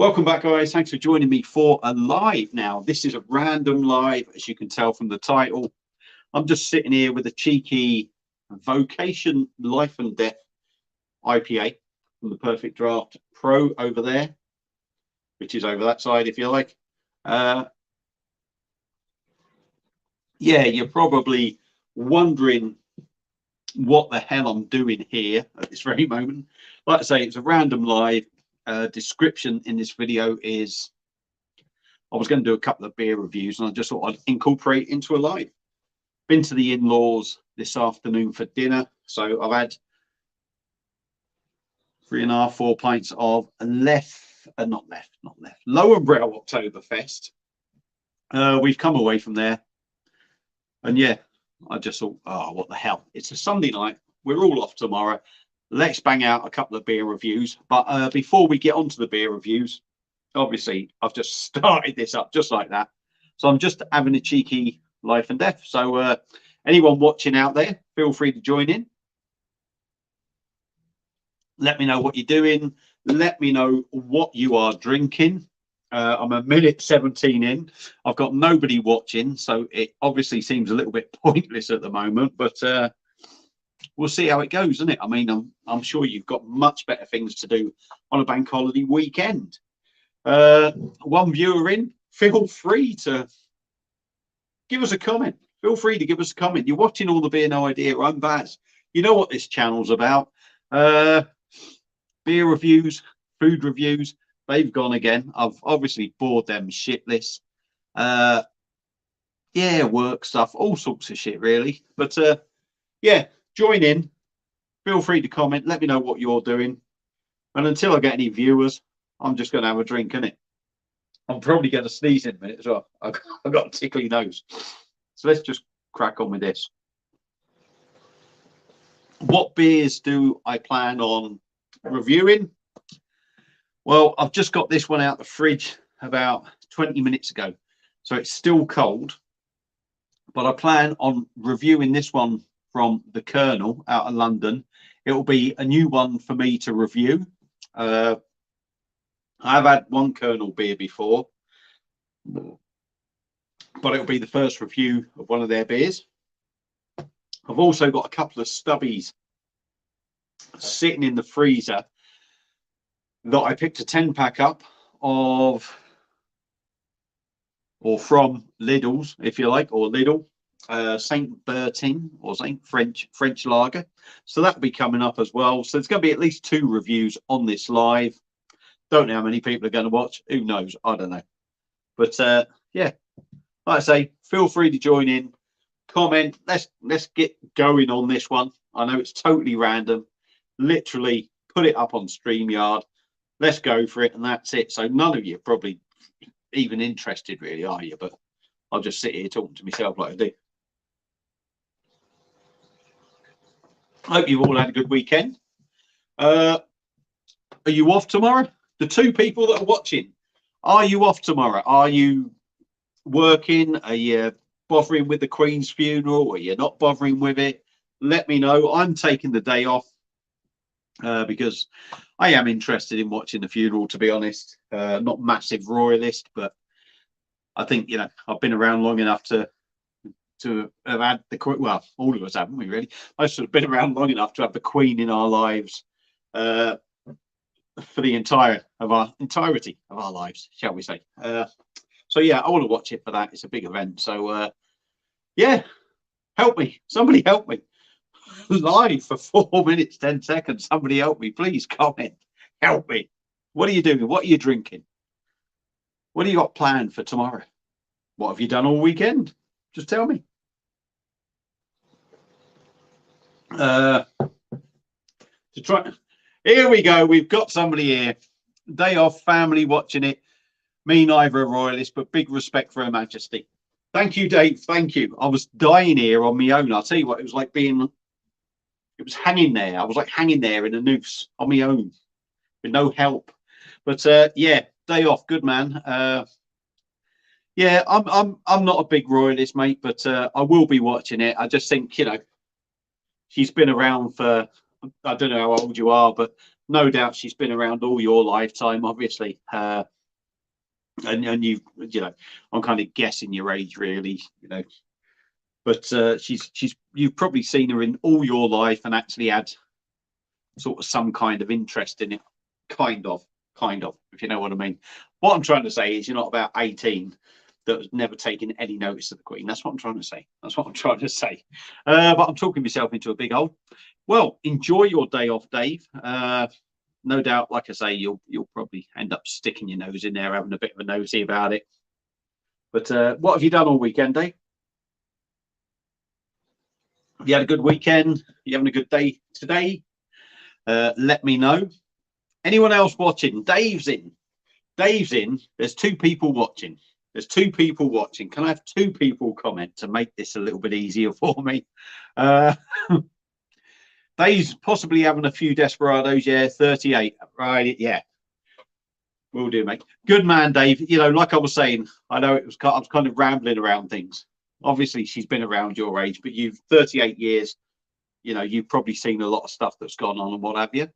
Welcome back, guys. Thanks for joining me for a live. Now, this is a random live, as you can tell from the title. I'm just sitting here with a cheeky Vocation Life and Death IPA from the Perfect Draft Pro over there, which is over that side, if you like. Yeah, you're probably wondering what the hell I'm doing here at this very moment. Like I say, it's a random live. Description in this video is I was going to do a couple of beer reviews and I just thought I'd incorporate into a live. Been to the in-laws this afternoon for dinner, so I've had 3.5, 4 pints of Lowenbrow Oktoberfest. We've come away from there, and yeah, I just thought, oh, what the hell, it's a Sunday night, we're all off tomorrow, let's bang out a couple of beer reviews. But before we get onto the beer reviews, obviously I've just started this up just like that, so I'm just having a cheeky life and death. So anyone watching out there, feel free to join in. Let me know what you're doing, let me know what you are drinking. I'm a minute 17 in, I've got nobody watching, so it obviously seems a little bit pointless at the moment, but we'll see how it goes, isn't it? I mean, I'm sure you've got much better things to do on a bank holiday weekend. One viewer in, feel free to give us a comment. Feel free to give us a comment. You're watching All the Beer No Idea. I'm Baz. You know what this channel's about. Beer reviews, food reviews. They've gone again. I've obviously bored them shitless. Yeah, work stuff, all sorts of shit, really. But yeah, join in. Feel free to comment. Let me know what you're doing. And until I get any viewers, I'm just going to have a drink, innit? I'm probably going to sneeze in a minute as well. I've got a tickly nose. So let's just crack on with this. What beers do I plan on reviewing? Well, I've just got this one out the fridge about 20 minutes ago, so it's still cold. But I plan on reviewing this one from the Kernel out of London. It will be a new one for me to review. I've had one Kernel beer before, but it'll be the first review of one of their beers. I've also got a couple of stubbies sitting in the freezer that I picked a 10-pack up of, or from Lidl's, if you like, or Lidl, Saint Bertin or Saint French lager. So that'll be coming up as well. So there's going to be at least 2 reviews on this live. Don't know how many people are going to watch. Who knows? I don't know. But yeah, like I say, feel free to join in, comment. Let's get going on this one. I know it's totally random. Literally put it up on StreamYard. Let's go for it, and that's it. So none of you are probably even interested, really, are you? But I'll just sit here talking to myself like I do. Hope you've all had a good weekend. Are you off tomorrow? The 2 people that are watching, are you off tomorrow? Are you working? Are you bothering with the Queen's funeral? Are you not bothering with it? Let me know. I'm taking the day off because I am interested in watching the funeral, to be honest. Not massive royalist, but I think, you know, I've been around long enough to have had the Queen. Well, all of us haven't we, really? Most of us have been around long enough to have the Queen in our lives for the entirety of our lives, shall we say. So yeah, I want to watch it for that. It's a big event. So yeah, help me. Somebody help me. Live for 4 minutes, 10 seconds. Somebody help me. Please comment. Help me. What are you doing? What are you drinking? What do you got planned for tomorrow? What have you done all weekend? Just tell me. To try. Here we go. We've got somebody here. Day off, family watching it. Me, neither a royalist, but big respect for Her Majesty. Thank you, Dave. Thank you. I was dying here on my own. I'll tell you what, it was like being, it was hanging there. I was like hanging there in a noose on my own with no help. But yeah, day off. Good man. Yeah, I'm not a big royalist, mate, but I will be watching it. I just think, you know, she's been around for, I don't know how old you are, but no doubt she's been around all your lifetime, obviously. And I'm kind of guessing your age, really, but you've probably seen her in all your life and actually had sort of some kind of interest in it, kind of, if you know what I mean. What I'm trying to say is you're not about 18 that has never taken any notice of the Queen. That's what I'm trying to say. But I'm talking myself into a big hole. Well, enjoy your day off, Dave. No doubt, like I say, you'll probably end up sticking your nose in there, having a bit of a nosy about it. But what have you done all weekend, Dave? Have you had a good weekend? Are you having a good day today? Let me know. Anyone else watching? Dave's in. There's 2 people watching. Can I have 2 people comment to make this a little bit easier for me? Dave's possibly having a few desperados. Yeah, 38. Right. Yeah. Will do, mate. Good man, Dave. Like I was saying, I know I was kind of rambling around things. Obviously, she's been around your age, but you've 38 years. You've probably seen a lot of stuff that's gone on and what have you.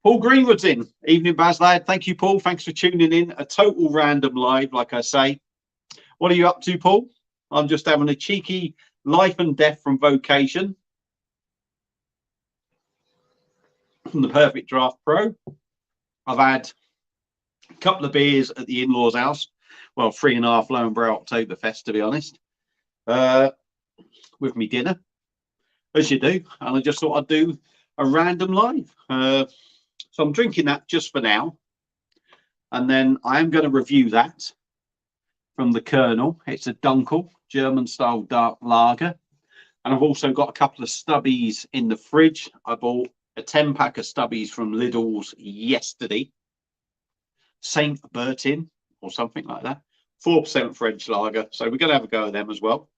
Paul Greenwood's in. Evening, Baz lad. Thank you, Paul. Thanks for tuning in. A total random live, like I say. What are you up to, Paul? I'm just having a cheeky life and death from vocation from the Perfect Draft Pro. I've had a couple of beers at the in-laws' house. Well, 3.5 Lowenbrow Oktoberfest, to be honest. With me dinner, as you do. And I just thought I'd do a random live. So I'm drinking that just for now. And then I am going to review that from the Kernel. It's a Dunkle, German-style dark lager. And I've also got a couple of stubbies in the fridge. I bought a 10-pack of stubbies from Lidl's yesterday. Saint Bertin or something like that. 4% French lager. So we're going to have a go at them as well.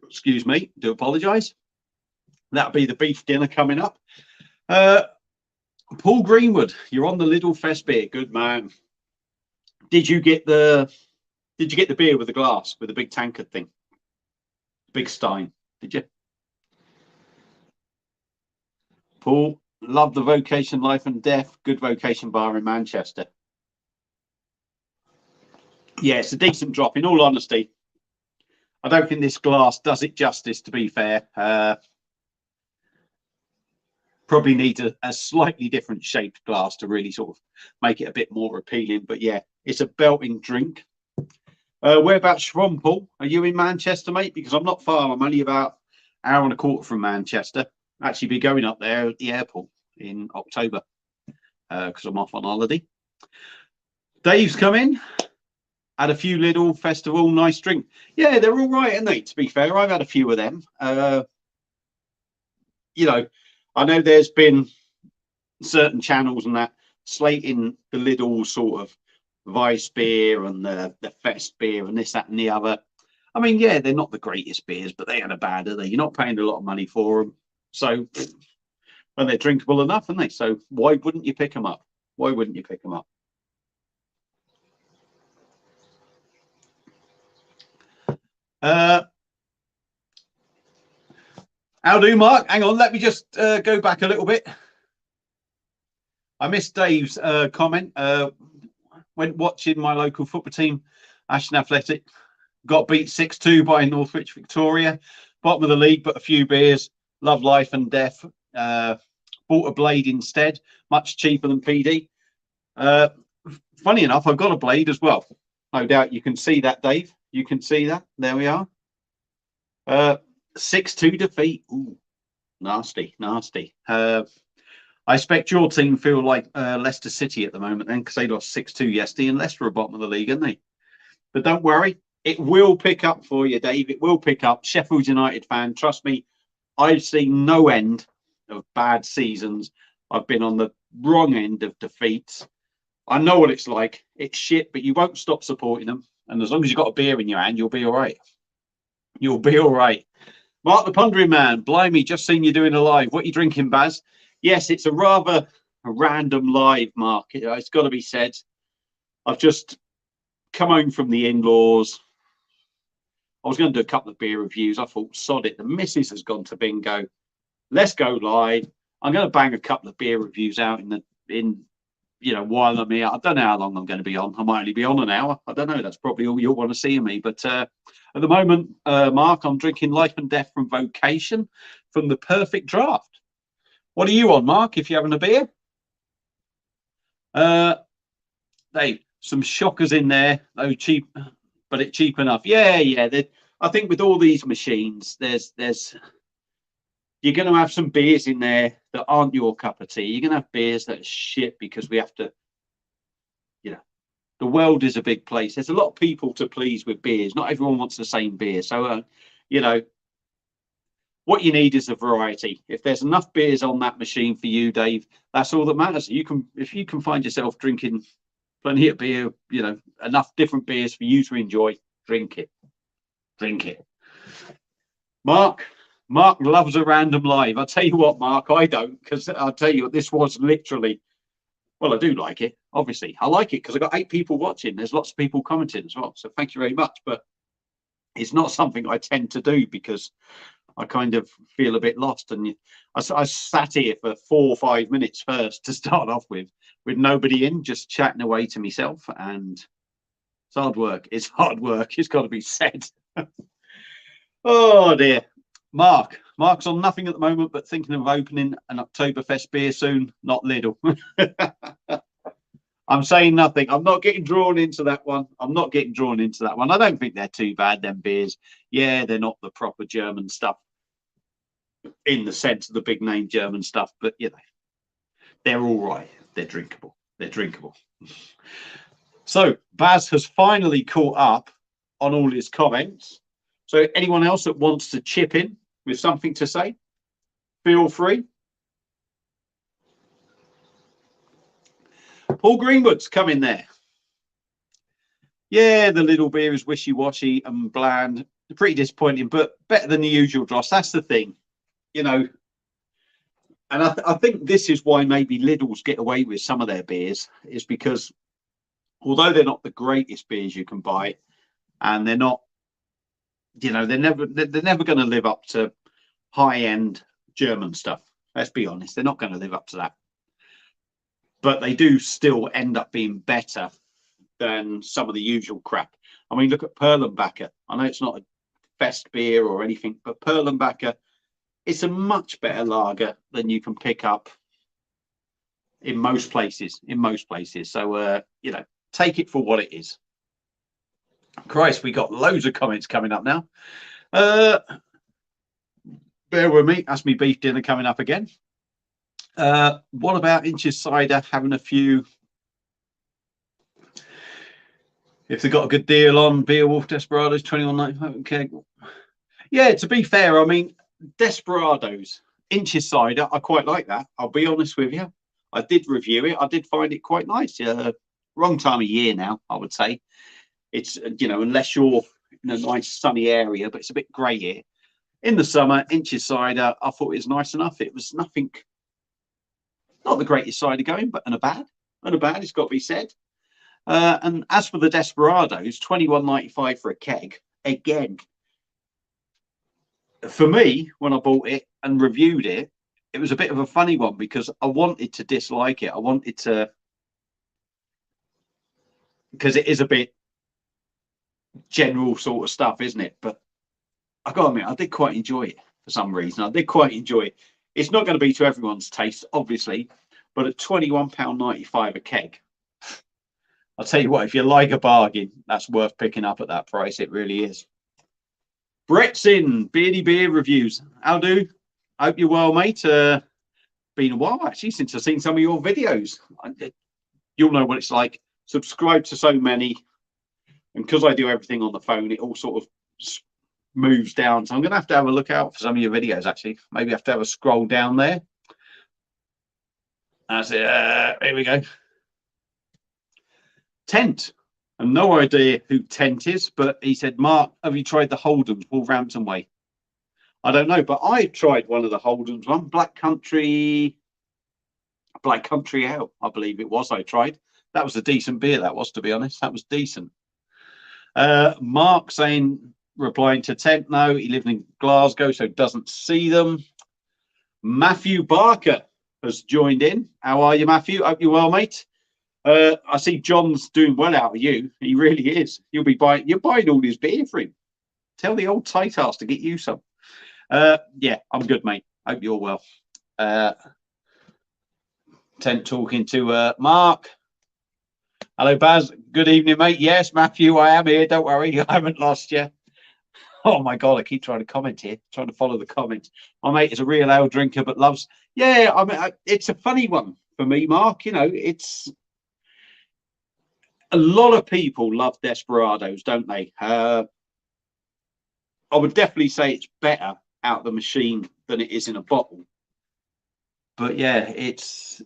Excuse me. Do apologise. That'll be the beef dinner coming up. Paul Greenwood, you're on the Lidl Fest beer. Good man. Did you get the beer with the glass, with the big tankard thing? Big stein, did you? Paul, love the Vocation Life and Death. Good Vocation bar in Manchester. Yeah, it's a decent drop. In all honesty, I don't think this glass does it justice, to be fair. Probably needs a slightly different shaped glass to really sort of make it a bit more appealing. But yeah, it's a belting drink. Whereabouts from, Paul? Are you in Manchester, mate? Because I'm not far. I'm only about an hour and a quarter from Manchester. Actually be going up there at the airport in October because I'm off on holiday. Dave's come in. Had a few Lidl Festival, nice drink. Yeah, they're all right, aren't they? To be fair, I've had a few of them. I know there's been certain channels and that slating the Lidl sort of Vice beer and the Fest beer and this, that, and the other. I mean, yeah, they're not the greatest beers, but they ain't a bad, are they? You're not paying a lot of money for them, so and they're drinkable enough, aren't they? So why wouldn't you pick them up? Why wouldn't you pick them up? How do, Mark? Hang on, let me just go back a little bit. I missed Dave's comment. Went watching my local football team, Ashton Athletic, got beat 6-2 by Northwich Victoria. Bottom of the league, but a few beers. Love life and death. Bought a blade instead, much cheaper than PD. Funny enough, I've got a blade as well. No doubt you can see that, Dave. You can see that. There we are. 6-2 defeat. Ooh, nasty, nasty. I expect your team feel like Leicester City at the moment then, because they lost 6-2 yesterday and Leicester are bottom of the league, aren't they? But don't worry, it will pick up for you, Dave. It will pick up. Sheffield United fan, trust me, I've seen no end of bad seasons. I've been on the wrong end of defeats. I know what it's like. It's shit, but you won't stop supporting them. And as long as you've got a beer in your hand, you'll be all right. You'll be all right. Mark the Pondering Man, blimey, just seen you doing a live. What are you drinking, Baz? Yes, it's a rather random live, Mark. It's got to be said. I've just come home from the in-laws. I was going to do a couple of beer reviews. I thought, sod it. The missus has gone to bingo. Let's go live. I'm going to bang a couple of beer reviews out while I'm here. I don't know how long I'm going to be on. I might only be on an hour. I don't know. That's probably all you'll want to see of me. But at the moment, Mark, I'm drinking Life and Death from Vocation from the Perfect Draft. What are you on, Mark, if you're having a beer? Dave, some shockers in there. Oh, cheap, but it's cheap enough. Yeah. I think with all these machines, there's you're going to have some beers in there that aren't your cup of tea. You're going to have beers that are shit because we have to, the world is a big place. There's a lot of people to please with beers. Not everyone wants the same beer. So, what you need is a variety. If there's enough beers on that machine for you, Dave, that's all that matters. If you can find yourself drinking plenty of beer, enough different beers for you to enjoy, drink it. Mark loves a random live. I'll tell you what, Mark, I don't, because I'll tell you, this was literally, well, I do like it. Obviously, I like it because I've got 8 people watching. There's lots of people commenting as well. So thank you very much. But it's not something I tend to do because I kind of feel a bit lost. And I sat here for 4 or 5 minutes first to start off with nobody in, just chatting away to myself. And it's hard work. It's got to be said. Oh, dear. Mark's on nothing at the moment, but thinking of opening an Oktoberfest beer soon, not Lidl. I'm saying nothing. I'm not getting drawn into that one. I don't think they're too bad, them beers. Yeah, they're not the proper German stuff in the sense of the big name German stuff, but they're all right. They're drinkable. So Baz has finally caught up on all his comments. So anyone else that wants to chip in with something to say, feel free. Paul Greenwood's coming there. Yeah, the little beer is wishy-washy and bland. Pretty disappointing, but better than the usual dross. That's the thing, And I think this is why maybe Lidl's get away with some of their beers, is because although they're not the greatest beers you can buy, and they're not, they're never going to live up to high-end German stuff. Let's be honest, they're not going to live up to that. But they do still end up being better than some of the usual crap. I mean, look at Perlenbacher. I know it's not a fest beer or anything, but Perlenbacher, it's a much better lager than you can pick up in most places. So, take it for what it is. Christ, we got loads of comments coming up now. Bear with me. That's me beef dinner coming up again. What about Inches Cider having a few? If they got a good deal on Beowulf Desperados 21.95 keg. Yeah, to be fair, I mean, Desperados, Inches Cider, I quite like that. I'll be honest with you. I did review it. I did find it quite nice. Wrong time of year now, I would say. It's, unless you're in a nice sunny area, but it's a bit grey here. In the summer, Inches Cider, I thought it was nice enough. It was nothing, not the greatest cider going, but not a bad, it's got to be said. And as for the Desperados, 21.95 for a keg. Again, for me, when I bought it and reviewed it, it was a bit of a funny one because I wanted to dislike it. I wanted to, because it is a bit general sort of stuff, isn't it? But I got to admit, I did quite enjoy it for some reason. I did quite enjoy it. It's not going to be to everyone's taste, obviously, but at £21.95 a keg, I'll tell you what, if you like a bargain, that's worth picking up at that price. It really is. Brett's in, Beardy Beer Reviews. How do? Hope you're well, mate. Been a while, actually, since I've seen some of your videos. You'll know what it's like. Subscribe to so many. And because I do everything on the phone, it all sort of moves down. So I'm going to have a look out for some of your videos, actually. Maybe I have to have a scroll down there. That's it. Here we go. Tent. I have no idea who Tent is, but he said, Mark, have you tried the Holden's Wolverhampton Way? I don't know, but I tried one of the Holden's one, Black Country Ale, I believe it was. I tried. That was a decent beer, that was, to be honest. That was decent. Mark saying, replying to Tent, no, he lived in Glasgow, so doesn't see them. Matthew Barker has joined in. How are you, Matthew? Hope you're well, mate. I see John's doing well out of you. He really is. You're buying all his beer for him. Tell the old tight ass to get you some. Yeah, I'm good, mate. Hope you're well. Talking to Mark. Hello, Baz. Good evening, mate. Yes, Matthew, I am here. Don't worry, I haven't lost you. Oh my God, I keep trying to comment here, trying to follow the comments. My mate is a real ale drinker, but loves. Yeah, I mean, it's a funny one for me, Mark. You know, it's a lot of people love Desperados, don't they? I would definitely say it's better out of the machine than it is in a bottle. But yeah, it's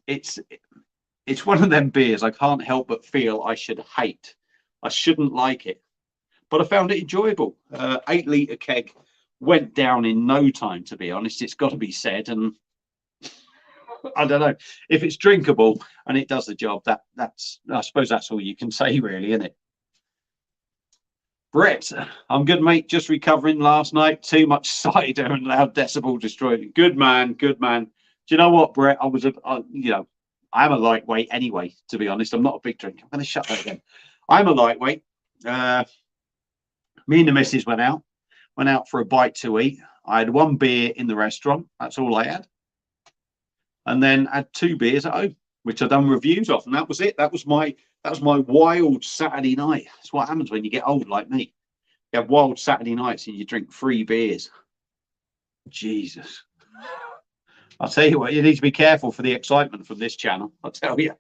one of them beers I can't help but feel I should hate. I shouldn't like it, but I found it enjoyable. 8-litre keg went down in no time, to be honest. It's got to be said, and I don't know if it's drinkable and it does the job. That's I suppose that's all you can say, really, isn't it? Brett, I'm good, mate. Just recovering last night. Too much cider and loud decibel destroyed it. Good man, good man. Do you know what, Brett? I am a lightweight anyway, to be honest. I'm not a big drinker. I'm going to shut that again. I'm a lightweight. Me and the missus went out for a bite to eat. I had one beer in the restaurant. That's all I had. And then had 2 beers at home, which I've done reviews of. And that was it. That was my wild Saturday night. That's what happens when you get old like me. You have wild Saturday nights and you drink 3 beers. Jesus. I'll tell you what, you need to be careful for the excitement from this channel. I'll tell you.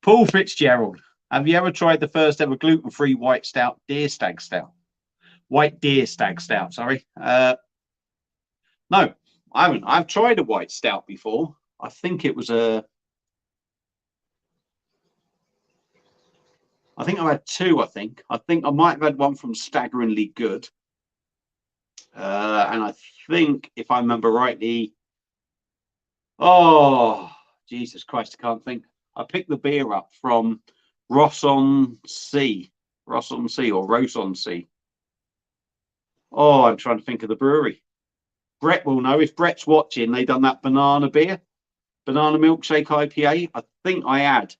Paul Fitzgerald, have you ever tried the first ever gluten-free white stout, deer stag stout? White deer stag stout, sorry. No, I haven't. I've tried a white stout before. I think it was I think I've had 2, I think I might have had one from Staggeringly Good. And I think, if I remember rightly, oh, Jesus Christ, I can't think. I picked the beer up from Ross-on-Sea or Ross-on-Sea. Oh, I'm trying to think of the brewery. Brett will know. If Brett's watching, they done that banana milkshake IPA. I think I had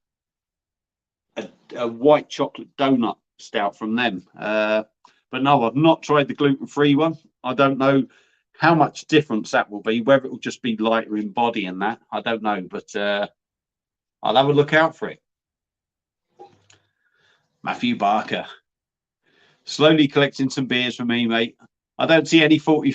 a white chocolate donut stout from them. But no, I've not tried the gluten-free one. I don't know how much difference that will be, whether it will just be lighter in body and that. I don't know, but I'll have a look out for it. Matthew Barker. Slowly collecting some beers for me, mate. I don't see any 40.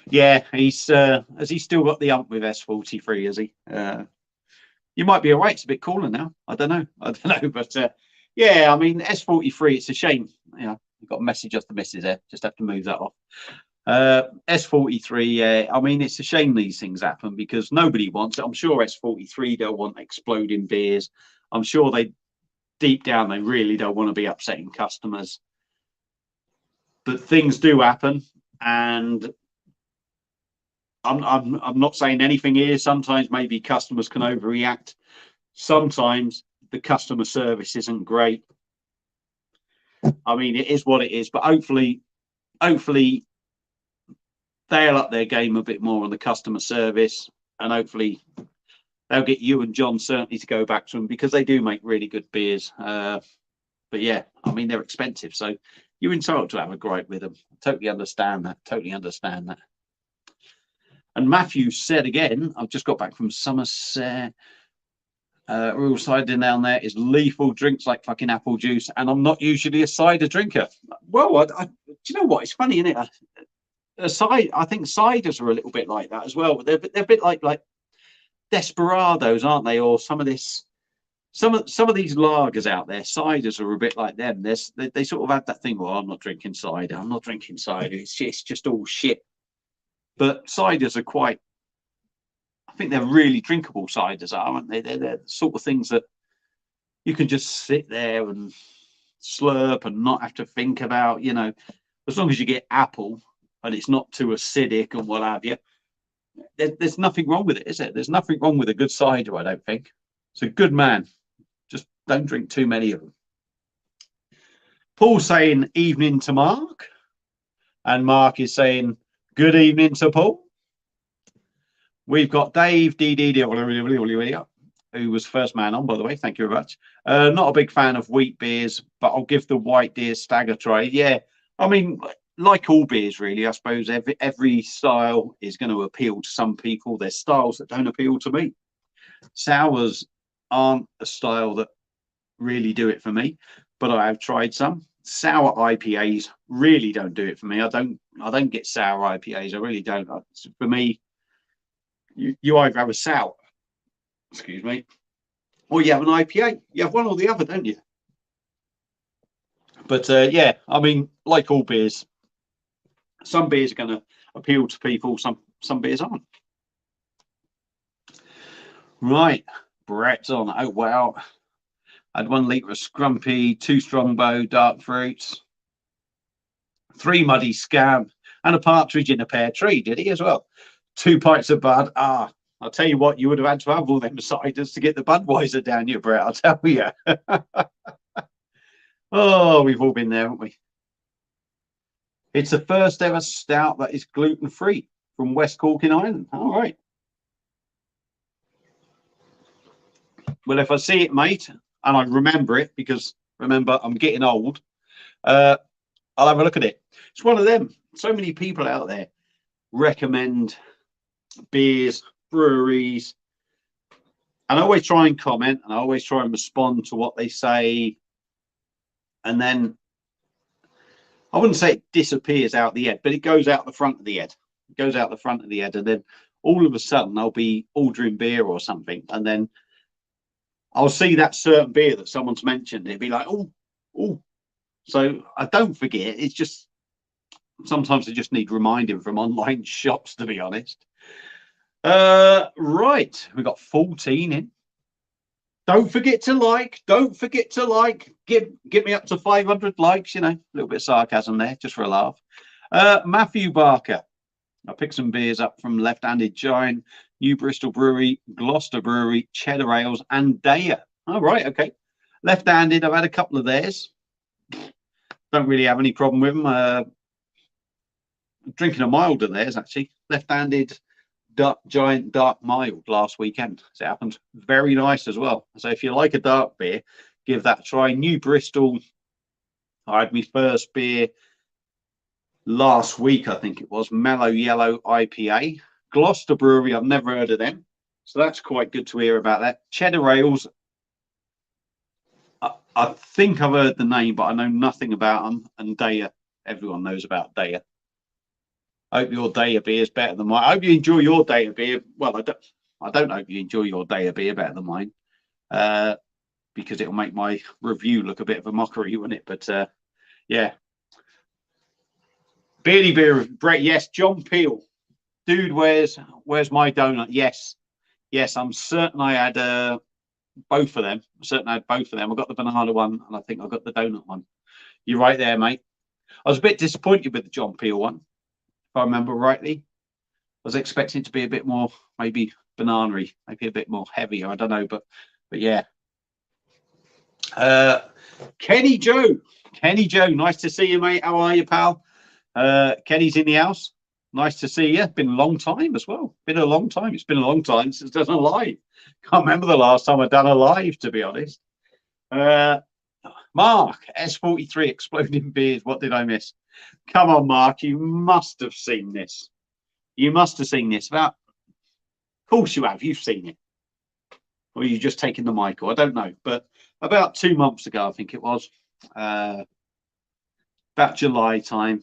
Yeah, has he still got the ump with S43, has he? You might be all right. It's a bit cooler now. I don't know. But yeah, I mean, S43, it's a shame. You know, you've got a message off the missus there. Just have to move that off. S43, yeah, I mean, it's a shame these things happen because nobody wants it. I'm sure S43 don't want exploding beers. I'm sure deep down, they really don't want to be upsetting customers. But things do happen, and I'm not saying anything here. Sometimes maybe customers can overreact. Sometimes the customer service isn't great. I mean, it is what it is, but hopefully they'll up their game a bit more on the customer service, and hopefully they'll get you and John certainly to go back to them because they do make really good beers. But yeah, I mean, they're expensive, so you're entitled to have a gripe with them. Totally understand that. And Matthew said again, I've just got back from Somerset. Real cider down there is lethal, drinks like fucking apple juice, and I'm not usually a cider drinker. Well, do you know what? It's funny, isn't it? I think ciders are a little bit like that as well. They're a bit like Desperados, aren't they? Or some of these lagers out there, ciders are a bit like them. They sort of have that thing. Well, I'm not drinking cider. It's just all shit. But ciders are quite. I think they're really drinkable ciders, aren't they? They're the sort of things that you can just sit there and slurp and not have to think about. You know, as long as you get apple and it's not too acidic and what have you. There's nothing wrong with it, is it? There's nothing wrong with a good cider, I don't think. It's a good man. Just don't drink too many of them. Paul saying evening to Mark. And Mark is saying, good evening to Paul. We've got Dave, who was first man on, by the way. Thank you very much. Not a big fan of wheat beers, but I'll give the White Deer Stag a try. Yeah, I mean, like all beers, really, I suppose every style is going to appeal to some people. There's styles that don't appeal to me. Sours aren't a style that really do it for me, but I have tried some. Sour IPAs really don't do it for me. I don't get sour IPAs. I really don't. For me, you either have a sour, excuse me, or you have an IPA. You have one or the other, don't you? But yeah, I mean, like all beers, some beers are going to appeal to people. Some beers aren't. Right, Brett's on. Oh wow, I had 1 litre of Scrumpy, 2 Strongbow dark fruits, 3 Muddy Scab, and a partridge in a pear tree. Did he as well? 2 pints of Bud. Ah, I'll tell you what, you would have had to have all them ciders to get the Budweiser down you, Brett. I'll tell you. Oh, we've all been there, haven't we? It's the first ever stout that is gluten-free from West Cork in Ireland. All right. Well, if I see it, mate, and I remember it, because remember, I'm getting old, I'll have a look at it. It's one of them. So many people out there recommend beers, breweries, and I always try and comment, and I always try and respond to what they say. And then I wouldn't say it disappears out the head, but it goes out the front of the head. It goes out the front of the head, and then all of a sudden I'll be ordering beer or something, and then I'll see that certain beer that someone's mentioned. It'd be like, oh. So I don't forget. It's just sometimes I just need reminding from online shops, to be honest. Right, we got 14 in. Don't forget to like. Don't forget to like. Give me up to 500 likes. You know, a little bit of sarcasm there, just for a laugh. Matthew Barker. I picked some beers up from Left-Handed Giant, New Bristol Brewery, Gloucester Brewery, Cheddar Ales, and Daya. All right, okay. Left-handed, I've had a couple of theirs. Don't really have any problem with them. Drinking a mild of theirs, actually. Left-handed Giant Dark Mild last weekend, as it happened. Very nice as well. So if you like a dark beer, give that a try. New Bristol, I had my first beer last week, I think it was, Mellow Yellow IPA. Gloucester Brewery, I've never heard of them, so that's quite good to hear about that. Cheddar Ales, I think I've heard the name, but I know nothing about them. And Daya, everyone knows about Daya. I hope your Daya beer is better than mine. I hope you enjoy your Daya beer. Well, I don't hope you enjoy your Daya beer better than mine, because it'll make my review look a bit of a mockery, wouldn't it? But yeah. Beardy Beer, Brett, yes. John Peel, dude, where's my donut? Yes, I'm certain I had both of them. I'm certain I had both of them. I got the banana one, and I think I got the donut one. You're right there, mate. I was a bit disappointed with the John Peel one, if I remember rightly. I was expecting it to be a bit more, maybe banana-y, maybe a bit more heavier. I don't know, but yeah. Kenny Joe, nice to see you, mate. How are you, pal? Kenny's in the house. Nice to see you. Been a long time as well. Been a long time. It's been a long time since I've done a live. Can't remember the last time I've done a live, to be honest. Mark, S43 Exploding Beers. What did I miss? Come on, Mark. You must have seen this. You must have seen this. Of course you have. You've seen it. Or you've just taken the mic, or I don't know. But about 2 months ago, I think it was, about July time,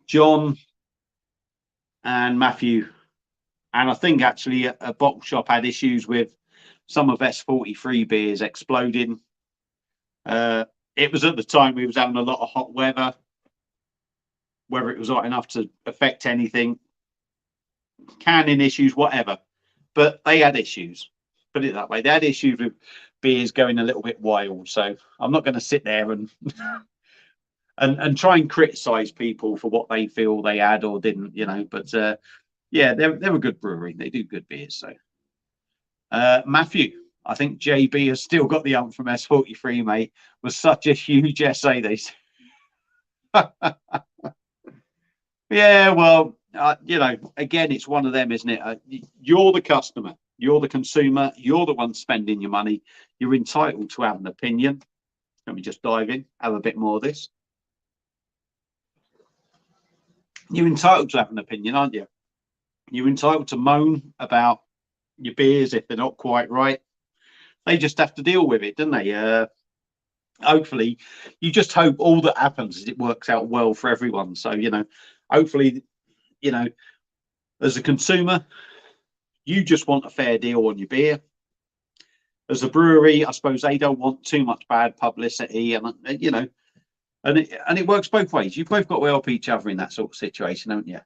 John and Matthew, and I think actually a bottle shop had issues with some of S43 beers exploding. It was at the time we was having a lot of hot weather, whether it was hot enough to affect anything, canning issues, whatever. But they had issues, put it that way. They had issues with beers going a little bit wild. So I'm not going to sit there and and try and criticize people for what they feel they had or didn't, you know. But yeah, they're a good brewery. They do good beers. So Matthew, I think JB has still got the ump from S43, mate. Was such a huge essay. They Yeah, well, again, it's one of them, isn't it? You're the customer, you're the consumer, you're the one spending your money. You're entitled to have an opinion. Let me just dive in, have a bit more of this. You're entitled to have an opinion, aren't you? You're entitled to moan about your beers if they're not quite right. They just have to deal with it, don't they? Hopefully, you just hope all that happens is it works out well for everyone. So, hopefully, as a consumer, you just want a fair deal on your beer. As a brewery, I suppose they don't want too much bad publicity, and and it works both ways. You've both got to help each other in that sort of situation, haven't you?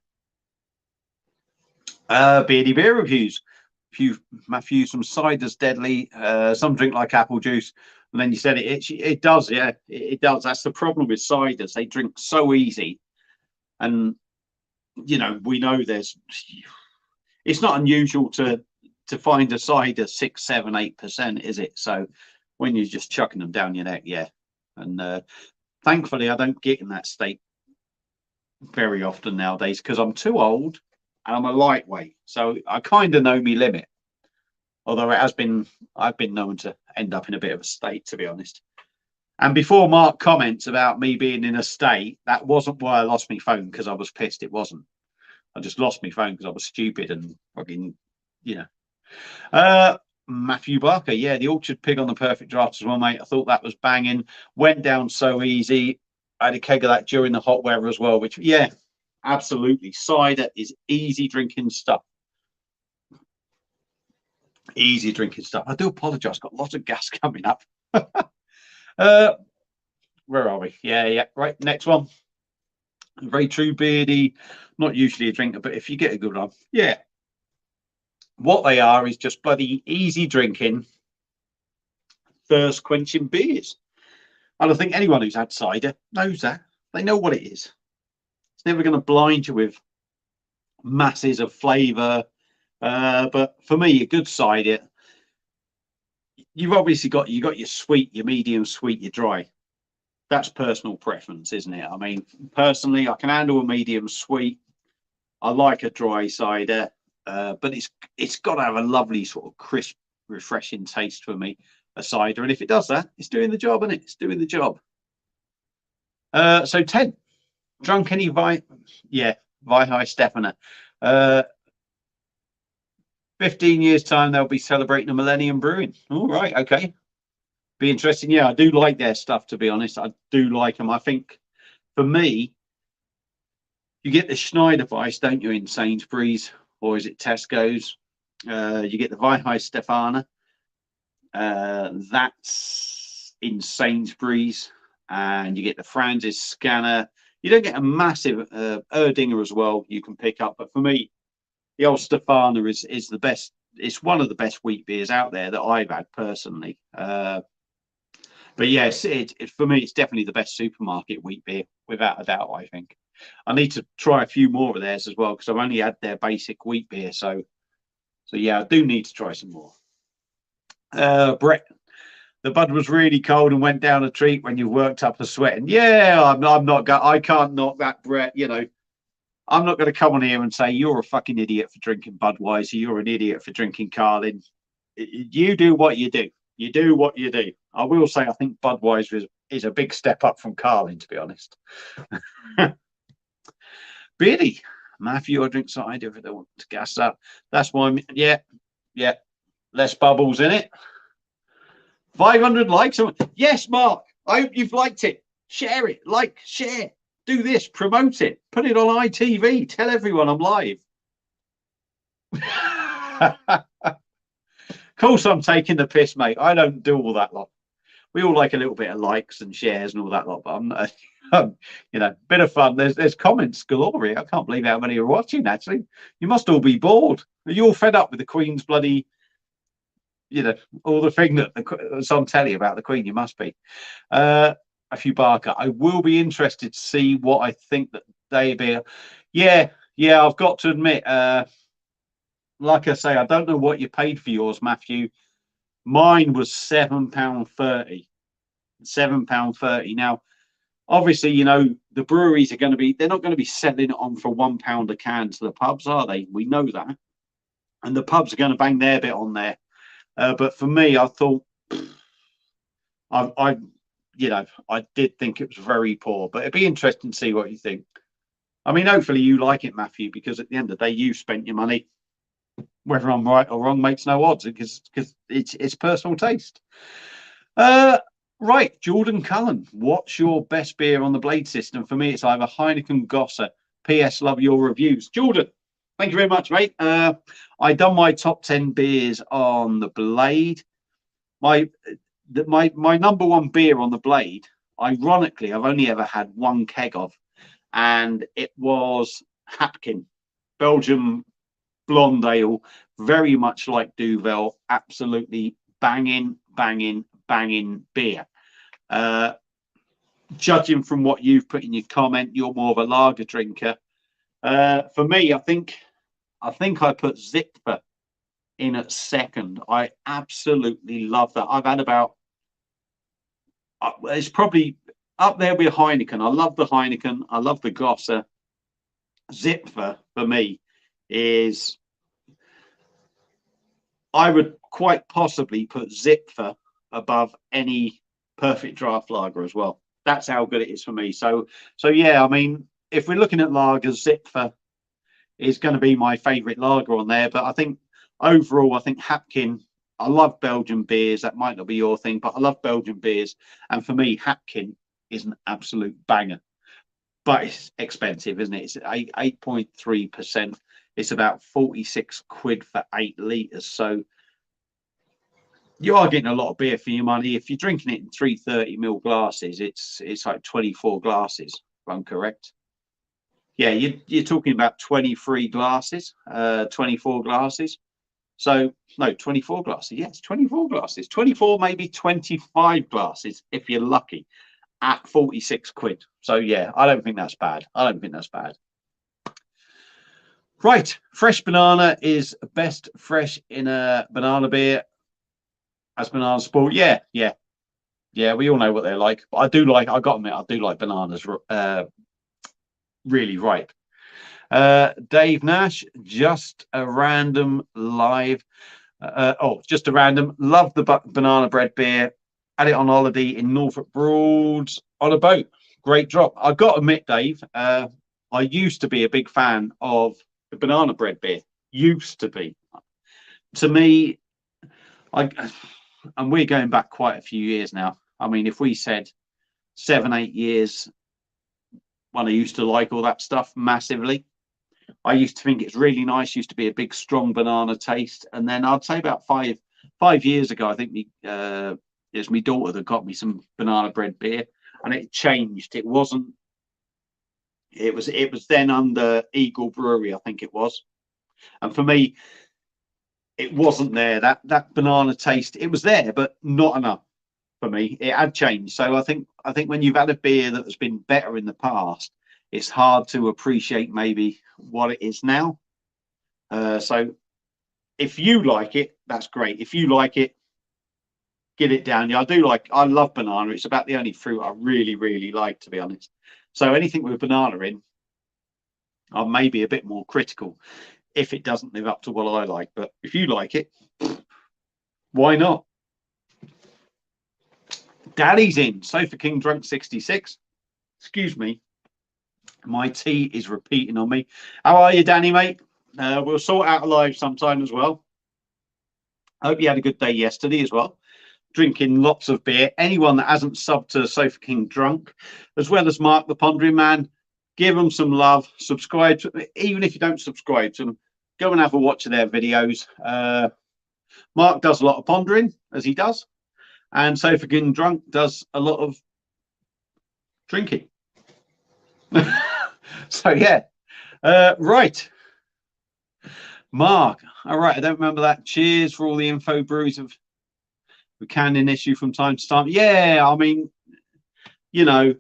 Beardy beer reviews. Matthew, some cider's deadly. Some drink like apple juice. And then you said it does, yeah, it does. That's the problem with ciders. They drink so easy. And, we know it's not unusual to find a cider 6, 7, 8%, is it? So when you're just chucking them down your neck, yeah. And thankfully, I don't get in that state very often nowadays because I'm too old and I'm a lightweight. So I kind of know me limit. Although I've been known to end up in a bit of a state, to be honest. And before Mark comments about me being in a state, that wasn't why I lost my phone because I was pissed. It wasn't. I just lost my phone because I was stupid and fucking, Matthew Barker, yeah, the Orchard Pig on the Perfect Draft as well, mate. I thought that was banging. Went down so easy. I had a keg of that during the hot weather as well, which, yeah, absolutely. Cider is easy drinking stuff. Easy drinking stuff. I do apologize, got lots of gas coming up. Where are we? Yeah, right, next one. Very true, Beardy. Not usually a drinker, but if you get a good one, yeah, what they are is just bloody easy drinking, thirst quenching beers. And I think anyone who's had cider knows that. They know what it is. It's never going to blind you with masses of flavour. But for me, a good cider, you've obviously got your sweet, your medium sweet, your dry. That's personal preference, isn't it? I mean, personally, I can handle a medium sweet. I like a dry cider, but it's got to have a lovely sort of crisp, refreshing taste for me, a cider. And if it does that, it's doing the job, isn't it? It's doing the job. So 10, drunk any Weihe Stefana. 15 years time, they'll be celebrating the Millennium Brewing. All right, okay. Be interesting. Yeah, I do like their stuff, to be honest. I do like them. I think for me, you get the Schneider Weiss, don't you, in Sainsbury's, or is it Tesco's? You get the Weihe Stefana. That's in Sainsbury's. And you get the Franz's Scanner. You don't get a massive Erdinger as well you can pick up. But for me, the old Stefana is the best. It's one of the best wheat beers out there that I've had personally. But yes, for me, it's definitely the best supermarket wheat beer, without a doubt, I think. I need to try a few more of theirs as well, because I've only had their basic wheat beer. So yeah, I do need to try some more. Brett, the bud was really cold and went down a treat when you worked up a sweat. And yeah, I can't knock that, Brett. I'm not going to come on here and say you're a fucking idiot for drinking Budweiser. You're an idiot for drinking Carlin. You do what you do. You do what you do. I will say I think Budweiser is a big step up from Carlin, to be honest. Beardy, Matthew, I drink cider if they want to gas up. That's why, yeah. Less bubbles in it. 500 likes. Yes, Mark. I hope you've liked it. Share it. Share. Do this. Promote it. Put it on ITV. Tell everyone I'm live. Of course, I'm taking the piss, mate. I don't do all that lot. We all like a little bit of likes and shares and all that lot, but I'm not, bit of fun. There's comments galore here. I can't believe how many are watching, actually. You must all be bored. Are you all fed up with the Queen's bloody, all the thing that's on telly about the Queen? You must be. Matthew Barker, I will be interested to see what I think that they be. Yeah, I've got to admit, like I say, I don't know what you paid for yours, Matthew. Mine was £7.30. £7.30. Now, obviously, the breweries are going to be, they're not going to be selling it on for £1 a can to the pubs, are they? We know that. And the pubs are going to bang their bit on there. But for me, I thought, I did think it was very poor, but it'd be interesting to see what you think. I mean, hopefully you like it, Matthew, because at the end of the day, you spent your money. Whether I'm right or wrong makes no odds, because it's personal taste. Right, Jordan Cullen, what's your best beer on the Blade system? For me, it's either Heineken Gosser. PS, love your reviews. Jordan, thank you very much, mate. I done my top 10 beers on the Blade. My number one beer on the Blade, ironically, I've only ever had one keg of, and it was Hapkin, Belgium blonde ale, very much like Duvel, absolutely banging beer. Judging from what you've put in your comment, you're more of a lager drinker. For me, I think I put Zipfer in at second. I absolutely love that. I've had about, it's probably up there with Heineken. I love the Heineken. I love the Gosser. Zipfer for me is, I would quite possibly put Zipfer above any perfect draft lager as well. That's how good it is for me. So yeah, I mean, if we're looking at lagers, Zipfer is going to be my favourite lager on there. But I think overall, I think Hapkin, I love Belgian beers. That might not be your thing, but I love Belgian beers. And for me, Hapkin is an absolute banger. But it's expensive, isn't it? It's 8.3%. It's about 46 quid for 8 litres. So you are getting a lot of beer for your money. If you're drinking it in 330ml glasses, it's like 24 glasses, if I'm correct. Yeah, you're talking about 23 glasses, 24 glasses. So, no, 24 glasses. Yes, 24 glasses. 24, maybe 25 glasses, if you're lucky, at 46 quid. So, yeah, I don't think that's bad. Right, fresh banana is best fresh in a banana beer. As banana sport, yeah, we all know what they're like. But I do like, I got to admit, I do like bananas really ripe. Dave Nash, just a random live. Just a random. Love the banana bread beer. Had it on holiday in Norfolk Broads on a boat. Great drop. I got to admit, Dave, I used to be a big fan of the banana bread beer. Used to be. To me, and we're going back quite a few years now. I mean, if we said 7-8 years, when I used to like all that stuff massively, I used to think it's really nice. Used to be a big, strong banana taste. And then I'd say about five years ago, I think it was my daughter that got me some banana bread beer, and it changed. It wasn't. It was then under Eagle Brewery, I think it was. And for me, it wasn't there. That banana taste, it was there, but not enough for me. It had changed. So I think when you've had a beer that has been better in the past, it's hard to appreciate maybe what it is now. So if you like it, that's great. If you like it, get it down. Yeah, I love banana. It's about the only fruit I really like, to be honest. So anything with banana in, I may be a bit more critical if it doesn't live up to what I like. But if you like it, why not? Daddy's in. Sofa King Drunk 66. Excuse me. My tea is repeating on me. How are you, Danny, mate? We'll sort out a live sometime as well. I hope you had a good day yesterday as well. Drinking lots of beer. Anyone that hasn't subbed to Sofa King Drunk, as well as Mark the Pondering Man, give them some love. Subscribe to them. Even if you don't subscribe to them, go and have a watch of their videos. Mark does a lot of pondering, as he does, and Sofa King Drunk does a lot of drinking. So yeah, right, Mark. All right, I don't remember that. Cheers for all the info, brews of the canning issue from time to time. Yeah, I mean, you know,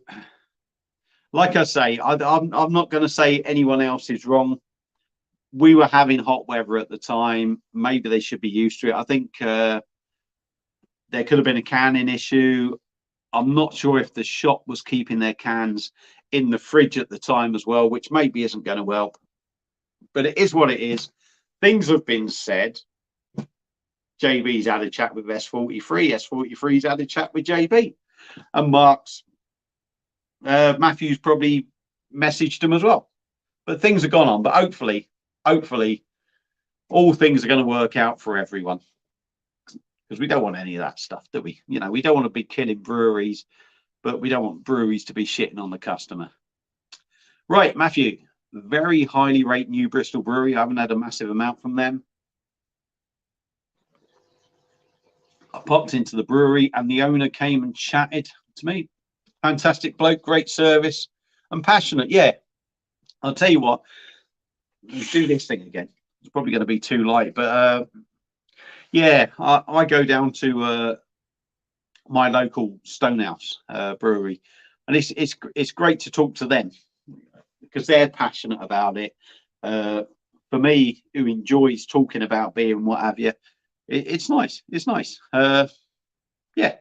like I say, I'm not going to say anyone else is wrong. We were having hot weather at the time. Maybe they should be used to it. I think there could have been a canning issue. I'm not sure if the shop was keeping their cans in the fridge at the time as well, which maybe isn't going to help, but it is what it is. Things have been said. JB's had a chat with S43. S43's had a chat with JB, and Matthew's probably messaged him as well. But things have gone on. But hopefully, all things are going to work out for everyone, because we don't want any of that stuff, do we? You know, we don't want to be killing breweries, but we don't want breweries to be shitting on the customer. Right, Matthew, very highly rate New Bristol Brewery. I haven't had a massive amount from them. I popped into the brewery and the owner came and chatted to me. Fantastic bloke, great service and passionate. Yeah, I'll tell you what, we'll do this thing again. It's probably going to be too light, but yeah, I go down to my local Stonehouse brewery, and it's great to talk to them because they're passionate about it. For me, who enjoys talking about beer and what have you, it's nice. It's nice. Yeah,